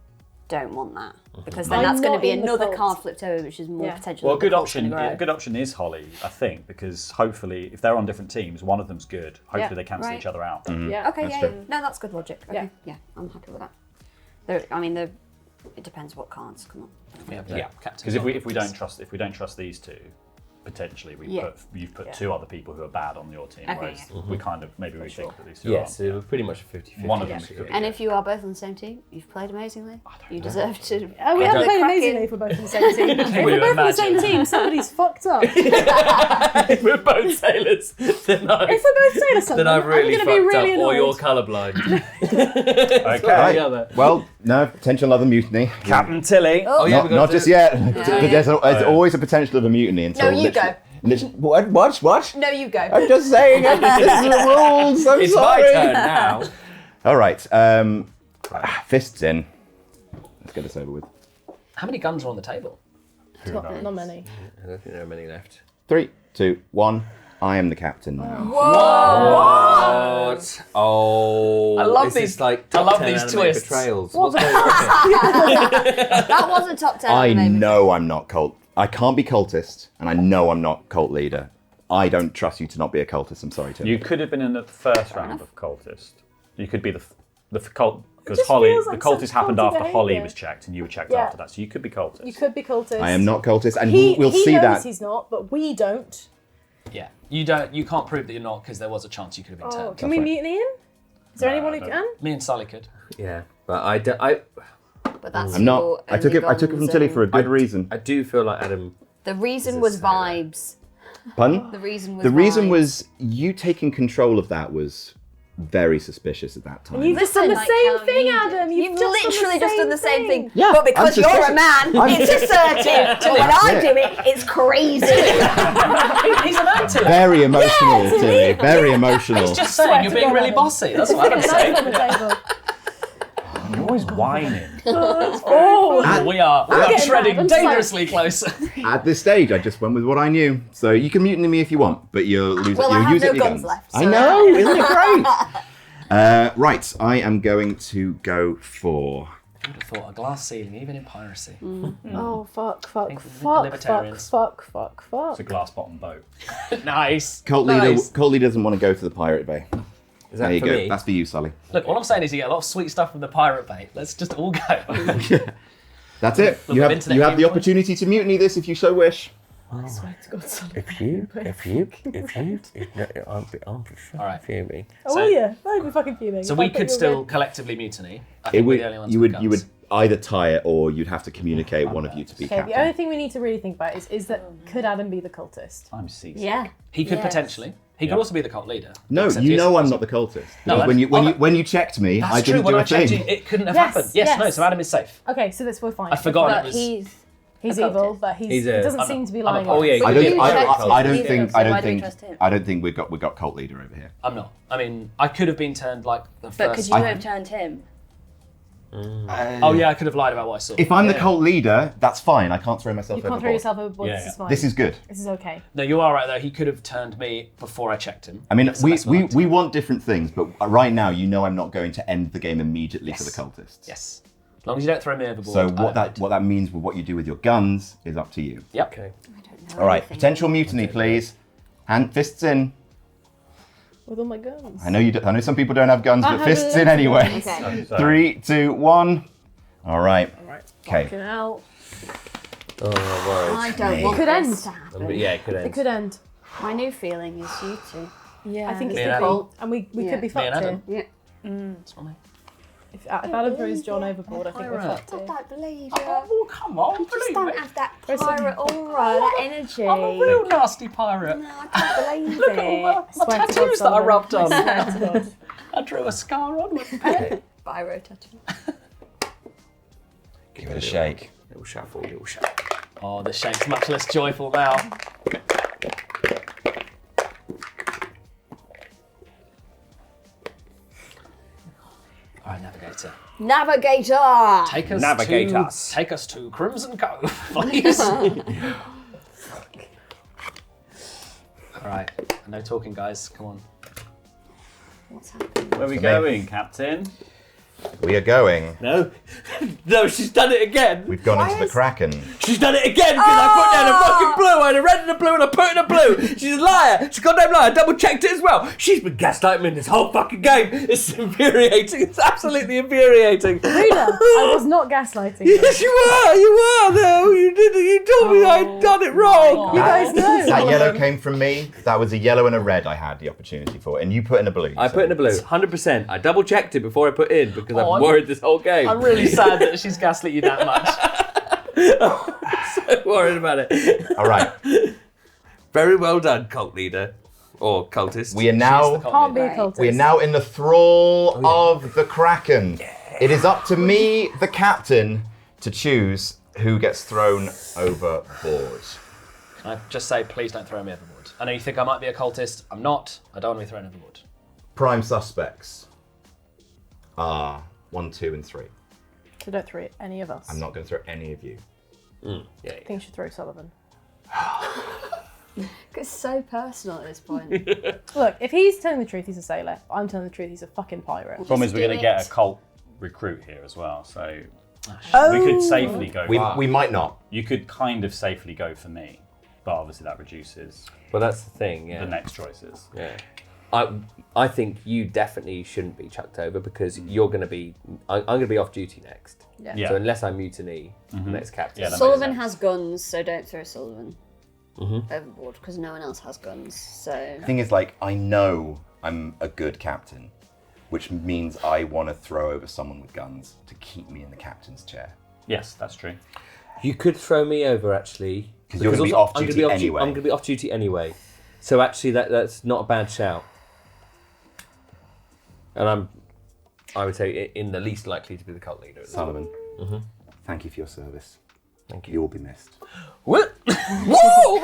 Speaker 3: don't want that because then
Speaker 5: I'm
Speaker 3: that's going to
Speaker 5: not
Speaker 3: be
Speaker 5: in the
Speaker 3: another
Speaker 5: cult.
Speaker 3: card flipped over, which is more
Speaker 5: Yeah.
Speaker 3: potential.
Speaker 8: Well, a
Speaker 3: that the
Speaker 8: good
Speaker 3: cult's
Speaker 8: option.
Speaker 3: gonna grow.
Speaker 8: A good option is Holly, I think, because hopefully, if they're on different teams, one of them's good. Hopefully,
Speaker 5: Yeah.
Speaker 8: they cancel
Speaker 3: Right.
Speaker 8: each other out.
Speaker 5: Yeah.
Speaker 3: Okay,
Speaker 1: That's
Speaker 3: yeah,
Speaker 1: true.
Speaker 3: yeah. No, that's good logic. Okay. Yeah, I'm happy with that. It depends what cards come up.
Speaker 2: We have
Speaker 8: Yeah,
Speaker 2: captain.
Speaker 8: because if we don't trust these 2, potentially you've put 2 other people who are bad on your team,
Speaker 3: Okay,
Speaker 8: whereas we kind of maybe we think that these 2
Speaker 10: Yes,
Speaker 8: are.
Speaker 10: it was pretty much a 50-50.
Speaker 8: One of them
Speaker 10: actually.
Speaker 8: could be.
Speaker 3: And if you are both on the same team, you've played amazingly. You deserve to.
Speaker 5: We
Speaker 3: I
Speaker 5: haven't
Speaker 3: don't-
Speaker 5: played
Speaker 3: Kraken-
Speaker 5: amazingly if we're both in the same team. If
Speaker 2: We
Speaker 5: we're both in the same
Speaker 2: imagine.
Speaker 5: team, somebody's fucked up.
Speaker 10: If we're both sailors, then
Speaker 5: If we're both sailor something,
Speaker 10: I've really
Speaker 5: I'm going to
Speaker 10: fucked
Speaker 5: be really
Speaker 10: up, or you're
Speaker 5: annoyed.
Speaker 10: colourblind.
Speaker 1: Okay.
Speaker 10: the other.
Speaker 1: Well, no potential other mutiny.
Speaker 8: Captain Tilly.
Speaker 10: Oh yeah,
Speaker 1: Not, not just yet. There's always a potential of a mutiny until.
Speaker 3: No, you go.
Speaker 1: What?
Speaker 3: No, you go.
Speaker 1: I'm just saying. This is the rules. I'm
Speaker 10: It's
Speaker 1: sorry.
Speaker 10: my turn now.
Speaker 1: All right. Fists in. Let's get this over with.
Speaker 2: How many guns are on the table?
Speaker 5: Not many.
Speaker 10: I don't think there are many left.
Speaker 1: 3, 2, 1. I am the captain now.
Speaker 10: What? Oh,
Speaker 2: I love
Speaker 10: this
Speaker 2: these-
Speaker 10: is like
Speaker 2: I
Speaker 10: top
Speaker 2: love
Speaker 10: 10
Speaker 2: these
Speaker 10: anime
Speaker 2: twists.
Speaker 10: Betrayals.
Speaker 5: What
Speaker 10: What's
Speaker 5: the
Speaker 10: going on here?
Speaker 3: That wasn't top 10.
Speaker 1: I
Speaker 3: maybe.
Speaker 1: know I'm not cult. I can't be cultist, and I know I'm not cult leader. I don't trust you to not be a cultist. I'm sorry, Tim.
Speaker 8: You could have been in the first round of cultist. You could be the cult because
Speaker 5: just
Speaker 8: Holly,
Speaker 5: feels
Speaker 8: the
Speaker 5: like
Speaker 8: cultist
Speaker 5: such
Speaker 8: happened
Speaker 5: culty
Speaker 8: after Holly
Speaker 5: behaviour.
Speaker 8: was checked, and you were checked
Speaker 5: Yeah.
Speaker 8: after that. So you could be cultist.
Speaker 5: You could be cultist.
Speaker 1: I am not cultist, and
Speaker 5: He
Speaker 1: we'll see
Speaker 5: knows
Speaker 1: that.
Speaker 5: he's not, but we don't.
Speaker 2: Yeah. You don't. You can't prove that you're not because there was a chance you could have been
Speaker 5: Oh,
Speaker 2: turned.
Speaker 5: can we mutiny him? Is there anyone who
Speaker 8: no.
Speaker 5: can?
Speaker 2: Me and Sally could.
Speaker 10: Yeah, but I
Speaker 3: But that's
Speaker 1: I'm not.
Speaker 3: your
Speaker 1: I took it.
Speaker 3: only
Speaker 1: I took it from
Speaker 3: guns
Speaker 1: Tilly
Speaker 3: and-
Speaker 1: for a good reason.
Speaker 10: do feel like Adam.
Speaker 3: The reason
Speaker 10: Is
Speaker 3: was
Speaker 10: this sailor?
Speaker 3: vibes.
Speaker 1: Pardon?
Speaker 3: The reason was
Speaker 1: The reason
Speaker 3: why.
Speaker 1: was you taking control of that was very suspicious at that time.
Speaker 5: You've just done the
Speaker 3: Listen,
Speaker 5: same
Speaker 3: like how
Speaker 5: thing,
Speaker 3: you did.
Speaker 5: Adam.
Speaker 3: You've literally just done the same thing.
Speaker 1: Yeah,
Speaker 3: But because
Speaker 1: I'm
Speaker 3: you're a
Speaker 1: suspicious.
Speaker 3: man, it's assertive. So when I do it, it's crazy.
Speaker 6: He's allowed to.
Speaker 1: Very emotional, Tilly. Very emotional.
Speaker 6: He's just saying you're being really bossy. That's what I'm saying.
Speaker 5: on the table.
Speaker 8: You're always whining.
Speaker 5: Oh,
Speaker 6: We are
Speaker 5: getting
Speaker 6: treading
Speaker 5: mad. I'm just
Speaker 6: dangerously closer.
Speaker 1: At this stage, I just went with what I knew. So you can mutiny me if you want, but you're losing.
Speaker 3: Well, I
Speaker 1: you're
Speaker 3: have
Speaker 1: using
Speaker 3: no
Speaker 1: your
Speaker 3: guns left,
Speaker 1: I
Speaker 3: so-
Speaker 1: know, isn't it great? Right, I am going to go for.
Speaker 6: I would have thought a glass ceiling, even in piracy.
Speaker 5: oh, fuck,
Speaker 6: Libertarians.
Speaker 8: It's a glass bottom boat.
Speaker 6: Nice.
Speaker 1: Cult leader doesn't want to go to the pirate bay.
Speaker 10: Is that
Speaker 1: There you
Speaker 10: for
Speaker 1: go.
Speaker 10: me?
Speaker 1: That's for you, Sully.
Speaker 6: Look, all I'm saying is you get a lot of sweet stuff from the pirate bay. Let's just all go.
Speaker 1: That's it.
Speaker 6: Look,
Speaker 1: You have
Speaker 6: internet
Speaker 1: you have the
Speaker 6: viewpoint.
Speaker 1: opportunity to mutiny this if you so wish.
Speaker 5: I swear to God, son.
Speaker 6: All right.
Speaker 10: Fuming.
Speaker 5: Oh,
Speaker 6: So-
Speaker 5: will you? I'd be fucking fuming.
Speaker 6: So
Speaker 5: if
Speaker 6: we
Speaker 5: I thought
Speaker 6: could
Speaker 5: you were
Speaker 6: still
Speaker 5: red.
Speaker 6: collectively mutiny. I
Speaker 1: It
Speaker 6: think we're
Speaker 1: would
Speaker 6: the only ones
Speaker 1: you
Speaker 6: with
Speaker 1: would you
Speaker 6: guns.
Speaker 1: would either tie it or you'd have to communicate one of you to be
Speaker 5: Okay,
Speaker 1: captain.
Speaker 5: the only thing we need to really think about is that could Adam be the cultist?
Speaker 8: I'm seasick.
Speaker 3: Yeah.
Speaker 6: He could
Speaker 3: Yes.
Speaker 6: potentially. He could
Speaker 8: Yeah.
Speaker 6: also be the cult leader.
Speaker 1: No,
Speaker 6: Except
Speaker 1: you
Speaker 6: he's-
Speaker 1: know I'm not the cultist.
Speaker 6: No,
Speaker 1: Because
Speaker 6: that's-
Speaker 1: when you checked me,
Speaker 6: That's
Speaker 1: I
Speaker 6: true.
Speaker 1: didn't
Speaker 6: When
Speaker 1: do
Speaker 6: I
Speaker 1: a
Speaker 6: checked
Speaker 1: thing.
Speaker 6: you, it couldn't have
Speaker 5: Yes,
Speaker 6: happened. Yes, no.
Speaker 5: yes.
Speaker 6: So Adam is safe.
Speaker 5: Okay, so we're fine.
Speaker 6: I forgot
Speaker 3: But
Speaker 6: it was.
Speaker 3: he's
Speaker 5: He's
Speaker 3: a
Speaker 5: evil,
Speaker 3: cultist.
Speaker 5: but
Speaker 10: He's
Speaker 5: he
Speaker 10: a-
Speaker 5: doesn't
Speaker 6: I'm
Speaker 5: seem
Speaker 6: a-
Speaker 5: to be
Speaker 6: I'm a
Speaker 5: lying.
Speaker 6: cult.
Speaker 10: Oh, yeah,
Speaker 1: I
Speaker 10: you
Speaker 1: don't.
Speaker 10: did.
Speaker 1: I don't
Speaker 7: He's
Speaker 1: think.
Speaker 7: so
Speaker 1: I
Speaker 7: why
Speaker 1: don't
Speaker 7: do we
Speaker 1: think.
Speaker 7: trust him?
Speaker 1: I don't think we got cult leader over here.
Speaker 6: I'm not. I mean, I could have been turned like the
Speaker 7: But
Speaker 6: first.
Speaker 7: could you have turned him?
Speaker 6: Oh yeah, I could have lied about what I saw.
Speaker 1: If I'm the
Speaker 6: Yeah.
Speaker 1: cult leader, that's fine. I can't throw myself
Speaker 5: You can't
Speaker 1: overboard.
Speaker 5: throw yourself overboard.
Speaker 8: Yeah,
Speaker 5: This
Speaker 8: yeah.
Speaker 5: is fine.
Speaker 1: This is good.
Speaker 5: This is okay.
Speaker 6: No, you are right though. He could have turned me before I checked him.
Speaker 1: I mean,
Speaker 6: That's the best way to-
Speaker 1: we want different things, but right now, you know, I'm not going to end the game immediately for the
Speaker 6: Yes.
Speaker 1: cultists.
Speaker 6: Yes. As long as you don't throw me overboard.
Speaker 1: So
Speaker 6: I
Speaker 1: what
Speaker 6: don't
Speaker 1: that
Speaker 6: mind.
Speaker 1: means with what you do with your guns is up to you.
Speaker 6: Yep.
Speaker 10: Okay.
Speaker 1: All right, potential mutiny, please. Hand fists in.
Speaker 5: With all my guns.
Speaker 1: I know you. I know some people don't have guns,
Speaker 5: I
Speaker 1: but
Speaker 5: have
Speaker 1: fists
Speaker 5: a-
Speaker 1: in anyway.
Speaker 3: Okay.
Speaker 8: So,
Speaker 1: 3, 2, 1. All right. Okay.
Speaker 5: Fucking hell.
Speaker 10: Oh,
Speaker 3: I
Speaker 10: worries.
Speaker 3: don't want
Speaker 5: Could
Speaker 3: this
Speaker 5: end.
Speaker 3: to happen.
Speaker 10: Yeah, it could
Speaker 5: It
Speaker 10: end.
Speaker 5: could end.
Speaker 3: My new feeling is you two.
Speaker 7: Yeah.
Speaker 5: I think it
Speaker 6: Me
Speaker 5: could
Speaker 6: and
Speaker 5: be.
Speaker 6: Adam.
Speaker 5: And we
Speaker 3: Yeah.
Speaker 5: could be
Speaker 6: Me
Speaker 5: fucked
Speaker 6: and
Speaker 5: here.
Speaker 6: Adam.
Speaker 3: Yeah.
Speaker 6: That's fine.
Speaker 5: If Adam throws John overboard, I think we're
Speaker 6: Pirate.
Speaker 5: fucked here.
Speaker 3: don't believe
Speaker 6: Oh come on,
Speaker 3: Just
Speaker 6: believe
Speaker 3: don't
Speaker 6: it.
Speaker 3: have that
Speaker 5: Press it.
Speaker 3: pirate aura, that energy.
Speaker 6: I'm a real nasty pirate.
Speaker 3: No, I can't believe
Speaker 6: Look at all
Speaker 3: it.
Speaker 6: my
Speaker 5: Swear to God,
Speaker 6: tattoos that I
Speaker 5: Solomon.
Speaker 6: rubbed on.
Speaker 5: Swear to God.
Speaker 6: I drew a scar on with a pen.
Speaker 3: Biro tattoo.
Speaker 1: Give it a shake.
Speaker 10: Little shuffle, little shuffle.
Speaker 6: Oh, the shake's much less joyful now. All right, Navigator.
Speaker 3: Navigator!
Speaker 6: Take us
Speaker 10: Navigate
Speaker 6: to
Speaker 10: us.
Speaker 6: Take us to Crimson Cove, please. All right, no talking, guys. Come on.
Speaker 3: What's happening?
Speaker 8: where are we
Speaker 1: So
Speaker 8: going, Captain?
Speaker 1: We are going.
Speaker 10: No. No, she's done it again.
Speaker 1: We've gone into the Kraken.
Speaker 10: She's done it again because I put down a fucking blue. I had a red and a blue and I put in a blue. She's a liar. She's a goddamn liar. I double checked it as well. She's been gaslighting me in this whole fucking game. It's infuriating. It's absolutely infuriating.
Speaker 5: Rita, I was not gaslighting you.
Speaker 10: Yes, you were. You were. No, you didn't. You told me I'd done it wrong.
Speaker 5: You guys know.
Speaker 1: That yellow came from me. That was a yellow and a red I had the opportunity for, and you put in a blue.
Speaker 10: I
Speaker 1: so-
Speaker 10: put in a blue, 100%. I double checked it before I put in because
Speaker 6: Oh,
Speaker 10: I'm worried this whole game.
Speaker 6: I'm really sad that she's gaslit you that much.
Speaker 10: so worried about it.
Speaker 1: All right.
Speaker 10: Very well done, cult leader or cultist.
Speaker 1: We are now.
Speaker 5: Can't be a
Speaker 3: Right.
Speaker 5: cultist.
Speaker 1: We are now in the thrall of the Kraken. It is up to me, the captain, to choose who gets thrown overboard.
Speaker 6: Can I just say, please don't throw me overboard? I know you think I might be a cultist. I'm not. I don't want to be thrown overboard.
Speaker 1: Prime suspects are 1, 2, and 3.
Speaker 5: So don't throw any of us.
Speaker 1: I'm not going to throw any of you.
Speaker 10: Yeah.
Speaker 5: I think you should throw Sullivan.
Speaker 3: It's so personal at this point.
Speaker 5: Look, if he's telling the truth, he's a sailor. I'm telling the truth, he's a fucking pirate.
Speaker 8: Problem is, we're going
Speaker 3: do
Speaker 8: to get
Speaker 3: it.
Speaker 8: a cult recruit here as well, so
Speaker 5: Oh.
Speaker 8: we could safely go.
Speaker 1: We might not.
Speaker 8: You could kind of safely go for me, but obviously that reduces
Speaker 10: Well, that's the thing. Yeah.
Speaker 8: the next choices.
Speaker 10: Yeah. I think you definitely shouldn't be chucked over because you're going to be. I'm going to be off duty next.
Speaker 5: Yeah.
Speaker 8: Yeah.
Speaker 10: So unless I mutiny, the next captain.
Speaker 8: Yeah, that
Speaker 3: Sullivan
Speaker 8: makes
Speaker 3: has guns, so don't throw Sullivan overboard because no one else has guns. So
Speaker 1: Thing is, like, I know I'm a good captain, which means I want to throw over someone with guns to keep me in the captain's chair.
Speaker 8: Yes, that's true.
Speaker 10: You could throw me over actually
Speaker 1: Because you're going to be off duty anyway.
Speaker 10: I'm going to be off duty anyway. So actually, that's not a bad shout. And I would say, in the least likely to be the cult leader.
Speaker 1: Sullivan, thank you for your service.
Speaker 10: Thank you.
Speaker 1: You will be missed.
Speaker 10: What? Whoa!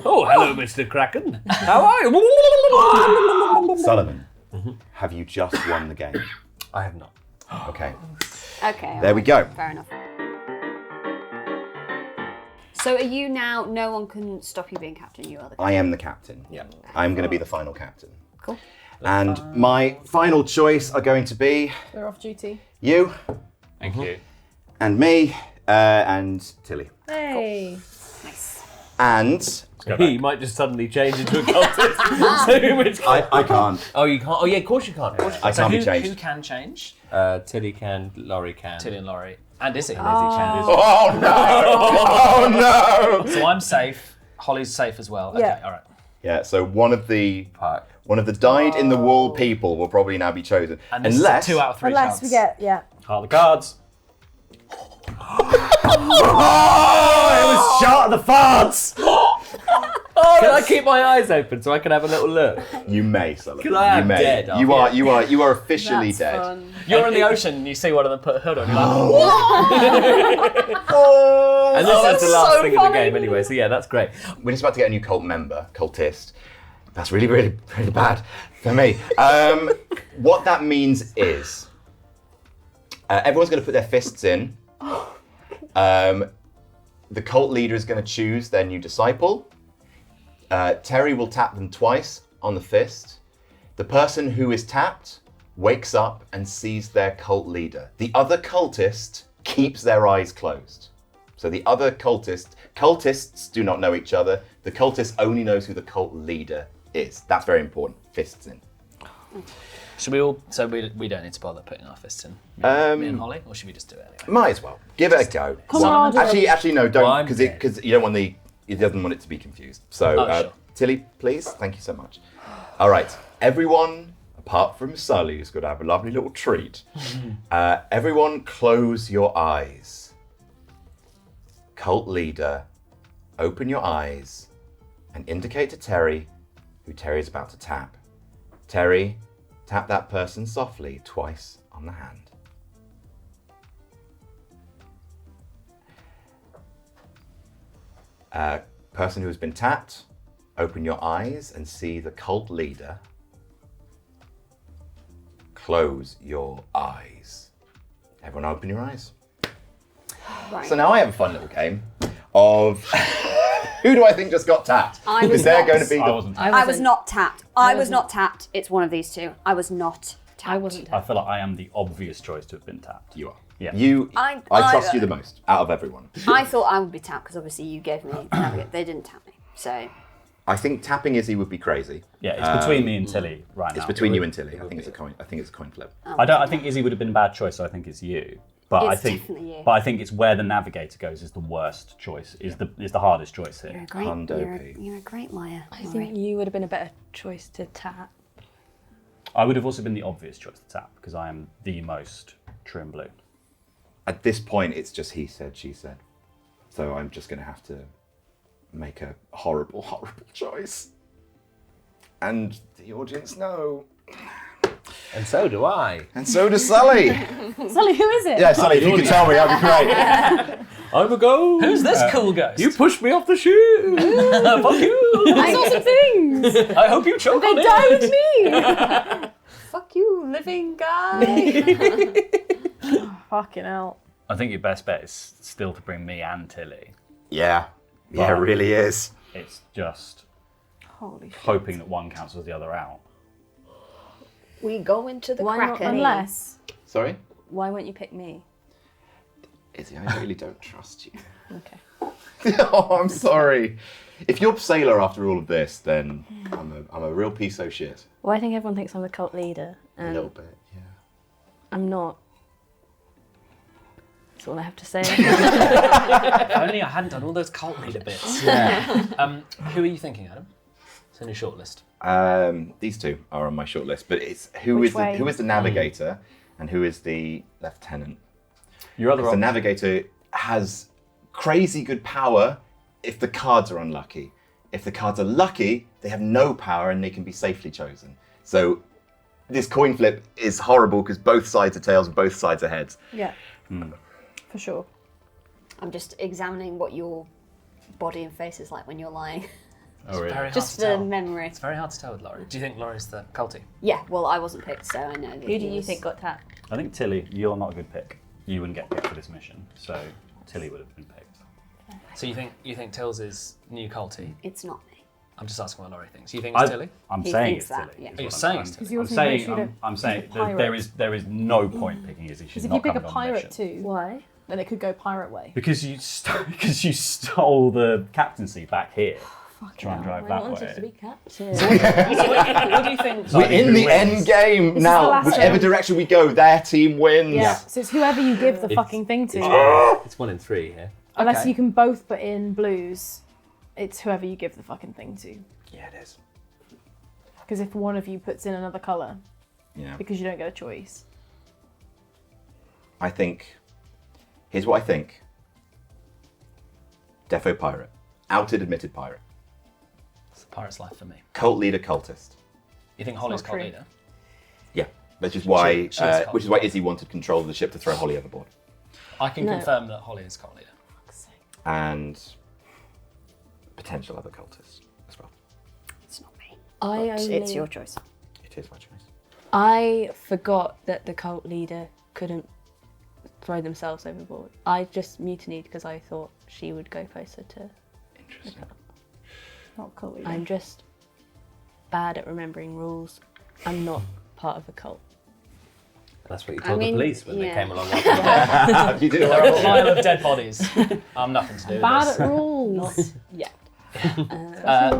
Speaker 10: Oh, hello, Mr. Kraken. How are you?
Speaker 1: Sullivan, have you just won the game?
Speaker 10: I have not.
Speaker 1: Okay.
Speaker 3: Okay.
Speaker 1: There we go.
Speaker 3: Fair enough. So are you now? No one can stop you being captain. You are the captain.
Speaker 1: I am the captain.
Speaker 10: Yeah.
Speaker 1: I'm going to be the final captain.
Speaker 3: Cool.
Speaker 1: And my final choice are going to be
Speaker 5: We're off duty.
Speaker 1: you
Speaker 8: Thank you.
Speaker 1: and me and Tilly.
Speaker 5: Hey.
Speaker 3: Nice.
Speaker 1: And
Speaker 10: He might just suddenly change into a cultist. So in which case-
Speaker 1: I can't.
Speaker 10: Oh, you can't? Oh, yeah, of course you can't. Of course you
Speaker 1: I
Speaker 2: So
Speaker 1: can't be
Speaker 2: who
Speaker 1: changed.
Speaker 2: can change?
Speaker 10: can't. Tilly can, Laurie can.
Speaker 2: Tilly and Laurie. And Izzy.
Speaker 1: Oh no! Oh no!
Speaker 2: So I'm safe. Holly's safe as well.
Speaker 5: Yeah.
Speaker 2: Okay, all right.
Speaker 1: Yeah. So one of the
Speaker 10: Fuck.
Speaker 1: dyed in the wall people will probably now be chosen,
Speaker 2: And this
Speaker 1: unless
Speaker 2: is a 2 out of 3
Speaker 5: Unless
Speaker 2: chance.
Speaker 5: we get, yeah.
Speaker 8: Heart of the cards.
Speaker 1: Oh, it was shot at the farts.
Speaker 10: Can I keep my eyes open so I can have a little look?
Speaker 1: You may, Sullivan.
Speaker 10: 'Cause I
Speaker 1: you
Speaker 10: am
Speaker 1: may.
Speaker 10: dead,
Speaker 1: You
Speaker 10: aren't
Speaker 1: you are officially
Speaker 5: That's
Speaker 1: dead.
Speaker 5: fun.
Speaker 2: You're in the ocean and you see one of them put a hood on. You're like,
Speaker 10: And this is the last
Speaker 2: so
Speaker 10: thing in the
Speaker 2: funny.
Speaker 10: game anyway, so yeah, that's great.
Speaker 1: We're just about to get a new cultist. That's really, really, really bad for me. What that means is everyone's going to put their fists in. The cult leader is going to choose their new disciple. Terry will tap them twice on the fist. The person who is tapped wakes up and sees their cult leader. The other cultist keeps their eyes closed. So the other cultists do not know each other. The cultist only knows who the cult leader is. That's very important. Fists in.
Speaker 2: should we all? So we don't need to bother putting our fists in. Me and Holly, or should we just do it anyway?
Speaker 1: Might as well. Give it a go.
Speaker 5: Camaraderie.
Speaker 1: Actually, no, don't,
Speaker 10: I'm
Speaker 1: because
Speaker 10: dead.
Speaker 1: you don't want he doesn't want it to be confused. So,
Speaker 2: Sure.
Speaker 1: Tilly, please, thank you so much. All right, everyone, apart from Sully, who's going to have a lovely little treat. Everyone, close your eyes. Cult leader, open your eyes and indicate to Terry who Terry is about to tap. Terry, tap that person softly twice on the hand. Person who has been tapped, open your eyes and see the cult leader. Close your eyes. Everyone open your eyes.
Speaker 3: Right.
Speaker 1: So now I have a fun little game of who do I think just got tapped?
Speaker 3: I was
Speaker 1: Because they're
Speaker 3: not.
Speaker 1: going to be
Speaker 8: I
Speaker 1: the...
Speaker 8: wasn't.
Speaker 3: I was not tapped. I was
Speaker 7: wasn't.
Speaker 3: not tapped. It's one of these two. I was not tapped.
Speaker 7: I wasn't.
Speaker 8: I feel like I am the obvious choice to have been tapped.
Speaker 1: You are.
Speaker 8: Yeah.
Speaker 1: I
Speaker 3: I-
Speaker 1: trust you the most out of everyone.
Speaker 3: I thought I would be tapped because obviously you gave me navigate. They didn't tap me. So
Speaker 1: I think tapping Izzy would be crazy.
Speaker 8: Yeah, it's between me and Tilly right now.
Speaker 1: It's between you and Tilly. I think it's a coin flip.
Speaker 8: I think Izzy would have been a bad choice, so I think it's you. But
Speaker 3: It's definitely you.
Speaker 8: I think it's where the navigator goes is the worst choice, is the hardest choice
Speaker 3: you're
Speaker 8: here.
Speaker 3: a great,
Speaker 1: Hundo
Speaker 3: you're,
Speaker 1: P.
Speaker 3: you're a great liar.
Speaker 7: I think you would have been a better choice to tap.
Speaker 8: I would have also been the obvious choice to tap because I am the most true and blue.
Speaker 1: At this point, it's just he said, she said. So I'm just going to have to make a horrible, horrible choice. And the audience know.
Speaker 10: And so do I.
Speaker 1: And so does Sully.
Speaker 5: Sully, who is it?
Speaker 1: Yeah, Sully, if you could tell me, that'd be great.
Speaker 10: I'm a ghost.
Speaker 2: Who's this cool ghost?
Speaker 10: You pushed me off the shoe.
Speaker 2: Fuck you!
Speaker 5: I saw some things.
Speaker 2: I hope you choke
Speaker 5: They
Speaker 2: on it.
Speaker 5: died with me.
Speaker 7: Fuck you, living guy.
Speaker 5: Fucking hell.
Speaker 8: I think your best bet is still to bring me and Tilly.
Speaker 1: Yeah, it really is.
Speaker 8: It's just
Speaker 5: Holy shit.
Speaker 8: hoping that one cancels the other out.
Speaker 7: We go into the
Speaker 3: Why not
Speaker 7: Kraken.
Speaker 5: Unless.
Speaker 1: Sorry?
Speaker 7: Why won't you pick me?
Speaker 1: Izzy, I really don't trust you.
Speaker 7: Okay.
Speaker 1: Oh, I'm sorry. If you're sailor after all of this, then I'm a real piece of shit.
Speaker 7: Well, I think everyone thinks I'm the cult leader,
Speaker 1: A
Speaker 7: and
Speaker 1: little bit, yeah.
Speaker 7: I'm not. That's all I have to say.
Speaker 2: If only I hadn't done all those cult leader bits. Who are you thinking, Adam? It's in your shortlist.
Speaker 1: These two are on my short list, but it's who
Speaker 5: Which
Speaker 1: is
Speaker 5: way?
Speaker 1: the navigator and who is the lieutenant.
Speaker 8: Your other
Speaker 1: The
Speaker 8: option.
Speaker 1: navigator has crazy good power if the cards are unlucky. If the cards are lucky, they have no power and they can be safely chosen. So this coin flip is horrible because both sides are tails and both sides are heads.
Speaker 5: Yeah. For sure.
Speaker 3: I'm just examining what your body and face is like when you're lying.
Speaker 8: Oh, really?
Speaker 2: Very hard
Speaker 3: Just
Speaker 2: to
Speaker 3: for
Speaker 2: tell.
Speaker 3: memory.
Speaker 2: It's very hard to tell with Laurie. Do you think Laurie's the culty?
Speaker 3: Yeah, well, I wasn't picked, so I know. that
Speaker 7: Who do
Speaker 3: he
Speaker 7: you
Speaker 3: was-
Speaker 7: think got tapped?
Speaker 8: I think Tilly, you're not a good pick. You wouldn't get picked for this mission, so Tilly would have been picked.
Speaker 2: So you think Tills is new culty?
Speaker 3: It's not me.
Speaker 2: I'm just asking what Laurie thinks. You think it's Tilly?
Speaker 8: I'm
Speaker 3: He
Speaker 8: saying
Speaker 3: thinks
Speaker 8: it's
Speaker 3: that,
Speaker 8: Tilly.
Speaker 3: yeah.
Speaker 8: is
Speaker 2: Are you
Speaker 8: what
Speaker 2: saying
Speaker 8: I'm-
Speaker 2: it's Tilly?
Speaker 5: You
Speaker 8: I'm
Speaker 5: also make
Speaker 8: saying,
Speaker 5: sure you
Speaker 8: I'm
Speaker 5: don't
Speaker 8: saying
Speaker 5: pick a
Speaker 8: that
Speaker 5: pirate.
Speaker 8: there is no point picking Izzy. She's
Speaker 5: Because if
Speaker 8: not
Speaker 5: you pick a
Speaker 8: coming on the
Speaker 5: pirate
Speaker 8: mission.
Speaker 5: too,
Speaker 7: Why?
Speaker 5: then it could go pirate way.
Speaker 8: Because you stole the captaincy back here. Try and drive
Speaker 7: I
Speaker 8: that
Speaker 7: wanted to be
Speaker 8: way.
Speaker 7: captain.
Speaker 2: What do you think?
Speaker 1: We're in the end game
Speaker 5: is the
Speaker 1: now.
Speaker 5: last
Speaker 1: Whichever
Speaker 5: round.
Speaker 1: direction we go, their team wins.
Speaker 5: Yeah. So it's whoever you give the fucking thing to.
Speaker 10: It's 1 in 3 here.
Speaker 5: Unless
Speaker 2: Okay.
Speaker 5: you can both put in blues, it's whoever you give the fucking thing to.
Speaker 1: Yeah, it is.
Speaker 5: Because if one of you puts in another colour,
Speaker 1: Yeah.
Speaker 5: because you don't get a choice.
Speaker 1: I think. Here's what I think. Defo pirate. Outed admitted pirate.
Speaker 2: It's the pirate's life for me.
Speaker 1: Cult leader cultist.
Speaker 2: You think Holly's
Speaker 5: not
Speaker 2: cult
Speaker 5: true.
Speaker 2: leader?
Speaker 1: Yeah. Which is why
Speaker 2: She is cult
Speaker 1: which is why
Speaker 2: leader.
Speaker 1: Izzy wanted control of the ship to throw Holly overboard.
Speaker 2: I can
Speaker 7: No.
Speaker 2: confirm that Holly is cult leader.
Speaker 1: And potential other cultists as well.
Speaker 3: It's not me.
Speaker 7: I
Speaker 3: But
Speaker 7: only.
Speaker 3: It's your choice.
Speaker 1: It is my choice.
Speaker 7: I forgot that the cult leader couldn't throw themselves overboard. I just mutinied because I thought she would go closer to.
Speaker 1: Interesting.
Speaker 5: Not cool.
Speaker 7: I'm just bad at remembering rules. I'm not part of a cult.
Speaker 10: That's what you told
Speaker 3: mean,
Speaker 10: the police when they
Speaker 3: yeah.
Speaker 10: came along.
Speaker 1: You did it
Speaker 2: There are a
Speaker 1: right.
Speaker 2: pile of dead bodies. I'm nothing to do with
Speaker 5: Bad
Speaker 2: this.
Speaker 5: at rules.
Speaker 7: Yeah.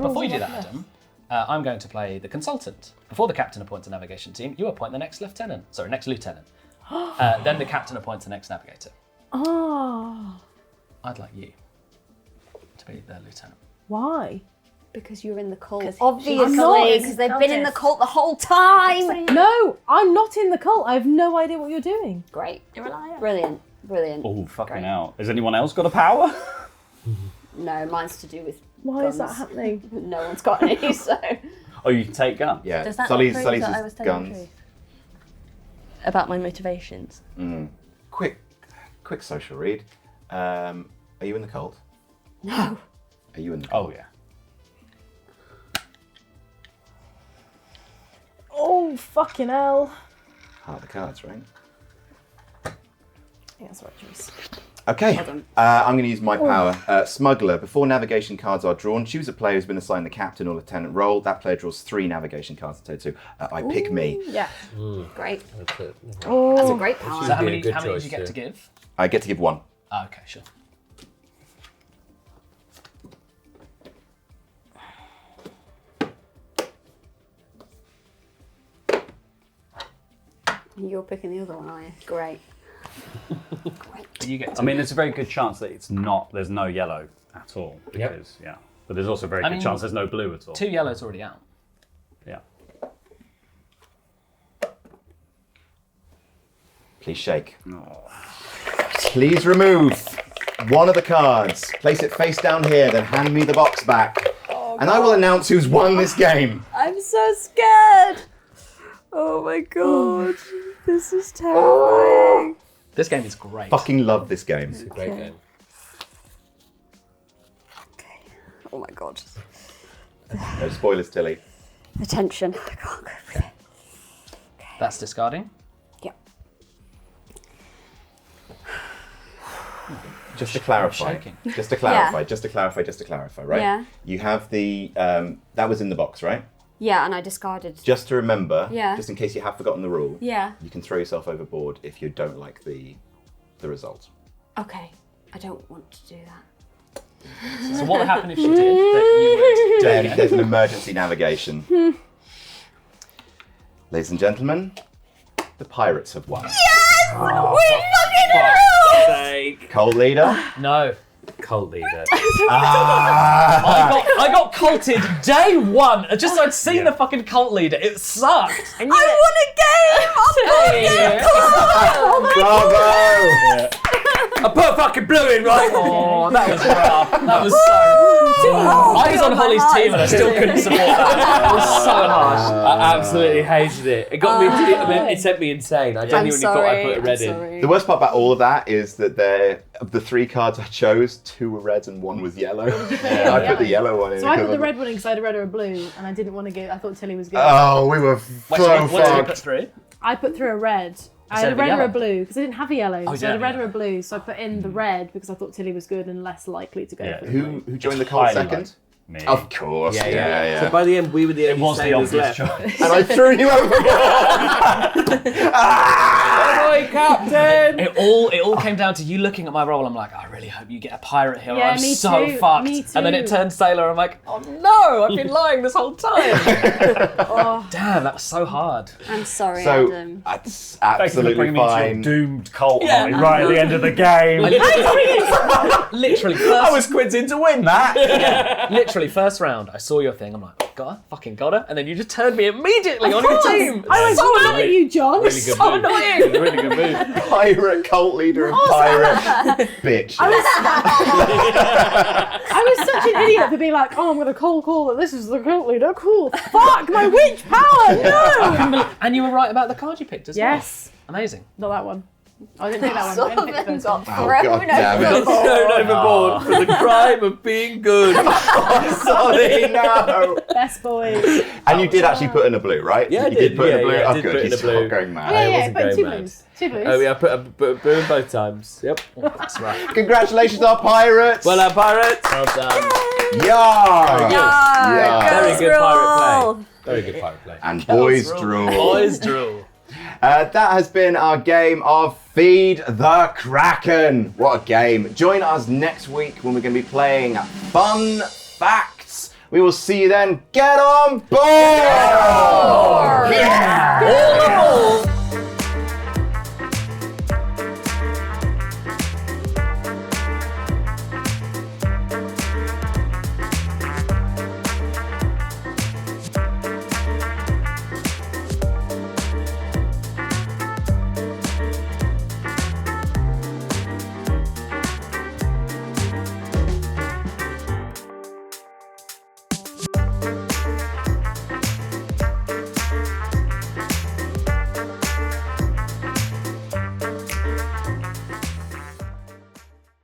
Speaker 2: Before you do that, Adam, I'm going to play the consultant. Before the captain appoints a navigation team, you appoint the next lieutenant. Sorry, next lieutenant. Then the captain appoints the next navigator.
Speaker 5: Oh,
Speaker 2: I'd like you to be the lieutenant.
Speaker 5: why?
Speaker 3: Because you're in the cult.
Speaker 7: 'Cause
Speaker 3: Obviously,
Speaker 7: she's not
Speaker 3: because they've been in the cult the whole time.
Speaker 5: No, I'm not in the cult. I have no idea what you're doing.
Speaker 3: Great.
Speaker 7: You're a liar.
Speaker 3: Brilliant. Brilliant.
Speaker 8: Oh, fucking
Speaker 3: Great.
Speaker 8: hell. Has anyone else got a power?
Speaker 3: No, mine's to do with
Speaker 5: Why is that
Speaker 3: guns.
Speaker 5: happening?
Speaker 3: No one's got any, so.
Speaker 8: Oh, you can take guns?
Speaker 1: Yeah.
Speaker 7: Does that
Speaker 1: Sully's
Speaker 7: not prove that I was
Speaker 1: Sully's
Speaker 7: telling the
Speaker 1: guns.
Speaker 7: truth? About my motivations.
Speaker 1: Quick social read. Are you in the cult?
Speaker 3: No.
Speaker 1: Are you in the cult?
Speaker 8: Oh, yeah.
Speaker 5: Oh, fucking hell.
Speaker 1: Heart of the cards, right?
Speaker 5: Yeah, that's the right choice.
Speaker 1: Okay,
Speaker 3: Well done.
Speaker 1: I'm going to use my power. Smuggler. Before navigation cards are drawn, choose a player who's been assigned the captain or lieutenant role. That player draws 3 navigation cards to two. I pick me.
Speaker 5: Yeah.
Speaker 3: Great.
Speaker 10: That's it.
Speaker 3: That's a great
Speaker 2: So
Speaker 3: power.
Speaker 2: how
Speaker 10: be a
Speaker 2: many,
Speaker 10: good
Speaker 2: how many did
Speaker 10: choice,
Speaker 2: you get
Speaker 10: yeah.
Speaker 2: to give?
Speaker 1: I get to give 1.
Speaker 2: Oh, okay, sure.
Speaker 3: You're picking the other one, are you? Great.
Speaker 2: But you get to
Speaker 8: I mean, there's a very good chance that it's not, there's no yellow at all. Because, yeah. But there's also a very
Speaker 2: I
Speaker 8: good
Speaker 2: mean,
Speaker 8: chance there's no blue at all.
Speaker 2: 2 yellows already out.
Speaker 8: Yeah.
Speaker 1: Please shake. Please remove one of the cards. Place it face down here, then hand me the box back. And I will announce who's won this game.
Speaker 3: I'm so scared. Oh my god. This is terrifying.
Speaker 2: This game is great.
Speaker 1: Fucking love this game.
Speaker 10: It's a great game.
Speaker 3: Okay. Oh my god.
Speaker 1: No spoilers, Tilly.
Speaker 3: The tension. I can't go with it.
Speaker 2: That's discarding.
Speaker 3: Yep.
Speaker 1: Just to clarify.
Speaker 2: shaking.
Speaker 1: Just to clarify, right?
Speaker 3: Yeah.
Speaker 1: You have the, that was in the box, right?
Speaker 3: Yeah, and I discarded.
Speaker 1: Just to remember,
Speaker 3: Yeah.
Speaker 1: just in case you have forgotten the rule,
Speaker 3: Yeah.
Speaker 1: you can throw yourself overboard if you don't like the result.
Speaker 3: Okay. I don't want to do that.
Speaker 2: So what would happen if she did? That you would do it
Speaker 1: Then
Speaker 2: again?
Speaker 1: there's an emergency navigation. Ladies and gentlemen, the pirates have won.
Speaker 10: Sake.
Speaker 1: Cold leader.
Speaker 2: No.
Speaker 10: Cult leader.
Speaker 2: I got culted day 1. Just so I'd seen the fucking cult leader. It sucked.
Speaker 3: I won a game!
Speaker 1: Bravo!
Speaker 10: a fucking blue in, right?
Speaker 6: Oh, that was rough. That was so. I was on Holly's team and I still couldn't support that. It was so harsh.
Speaker 10: I absolutely hated it. It got me. It sent me insane. I genuinely thought I put a red in.
Speaker 1: The worst part about all of that is that of the 3 cards I chose, 2 were reds and 1 was yellow. I put the yellow one in.
Speaker 5: So I put the red one in because I had a red or a blue, and I didn't want to give. I thought Tilly was good.
Speaker 1: Oh, we were
Speaker 2: What did you
Speaker 1: fucked.
Speaker 2: put through?
Speaker 5: I put through a red. I had a red or a blue because I didn't have a yellow. So I had a red or a blue. So I put in the red because I thought Tilly was good and less likely to go for the blue.
Speaker 1: Who joined the cult
Speaker 8: highly
Speaker 1: second?
Speaker 8: Me.
Speaker 1: Of course, yeah.
Speaker 10: So by the end, we were the only
Speaker 8: was the
Speaker 10: sailors
Speaker 8: obvious
Speaker 10: left.
Speaker 8: choice.
Speaker 1: And I threw you overboard.
Speaker 10: Boy, Captain!
Speaker 2: It all came down to you looking at my roll. I'm like, I really hope you get a pirate here.
Speaker 5: Yeah,
Speaker 2: I'm
Speaker 5: me
Speaker 2: so
Speaker 5: too,
Speaker 2: fucked.
Speaker 5: me
Speaker 2: And then
Speaker 5: too.
Speaker 2: it turned sailor. I'm like, oh no, I've been lying this whole time.
Speaker 5: Oh,
Speaker 2: Damn, that was so hard.
Speaker 3: I'm sorry,
Speaker 1: So
Speaker 3: Adam.
Speaker 1: that's
Speaker 8: Thank you for
Speaker 1: absolutely
Speaker 8: bringing me to your
Speaker 1: fine.
Speaker 8: doomed cult, Holly, right at the end of the game.
Speaker 2: Literally,
Speaker 8: I was quitting to win that.
Speaker 2: literally first round. I saw your thing. I'm like, got her, fucking got her. And then you just turned me immediately on your team.
Speaker 5: I was so mad at you, John.
Speaker 10: Really good
Speaker 2: So
Speaker 10: move.
Speaker 2: annoying.
Speaker 10: Really good move.
Speaker 1: Pirate cult leader and pirate bitch.
Speaker 5: I was such an idiot for being like, oh, I'm going to call that this is the cult leader. Cool. Fuck, my witch power. No.
Speaker 2: And you were right about the card you picked as well.
Speaker 5: Yes.
Speaker 2: Amazing.
Speaker 5: Not that one. I didn't pick that one. I didn't pick the first one.
Speaker 1: Oh, God damn it.
Speaker 10: Thrown overboard for the crime of being good.
Speaker 1: Sorry, no.
Speaker 5: Best boy.
Speaker 1: And you did actually put in a blue, right?
Speaker 10: Yeah, I
Speaker 1: you
Speaker 10: did.
Speaker 1: put in a
Speaker 10: Yeah,
Speaker 1: blue.
Speaker 10: yeah, I
Speaker 1: Oh,
Speaker 10: did
Speaker 1: good.
Speaker 10: put in
Speaker 1: He's
Speaker 10: a blue.
Speaker 1: not going
Speaker 5: Oh,
Speaker 1: mad.
Speaker 5: yeah, yeah,
Speaker 10: wasn't
Speaker 5: but
Speaker 10: going
Speaker 5: 2
Speaker 10: mad.
Speaker 5: blues. 2 blues.
Speaker 10: Oh, yeah, I put a blue in both times. Yep.
Speaker 2: That's right.
Speaker 1: Congratulations, our pirates.
Speaker 10: Well, pirates.
Speaker 6: Well done.
Speaker 1: Yeah. Yeah.
Speaker 10: Very good pirate play. Very good pirate play.
Speaker 1: And boys drool.
Speaker 2: Boys drool.
Speaker 1: That has been our game of Feed the Kraken. What a game. Join us next week when we're going to be playing Fun Facts. We will see you then. Get on board! Yeah!
Speaker 2: All aboard!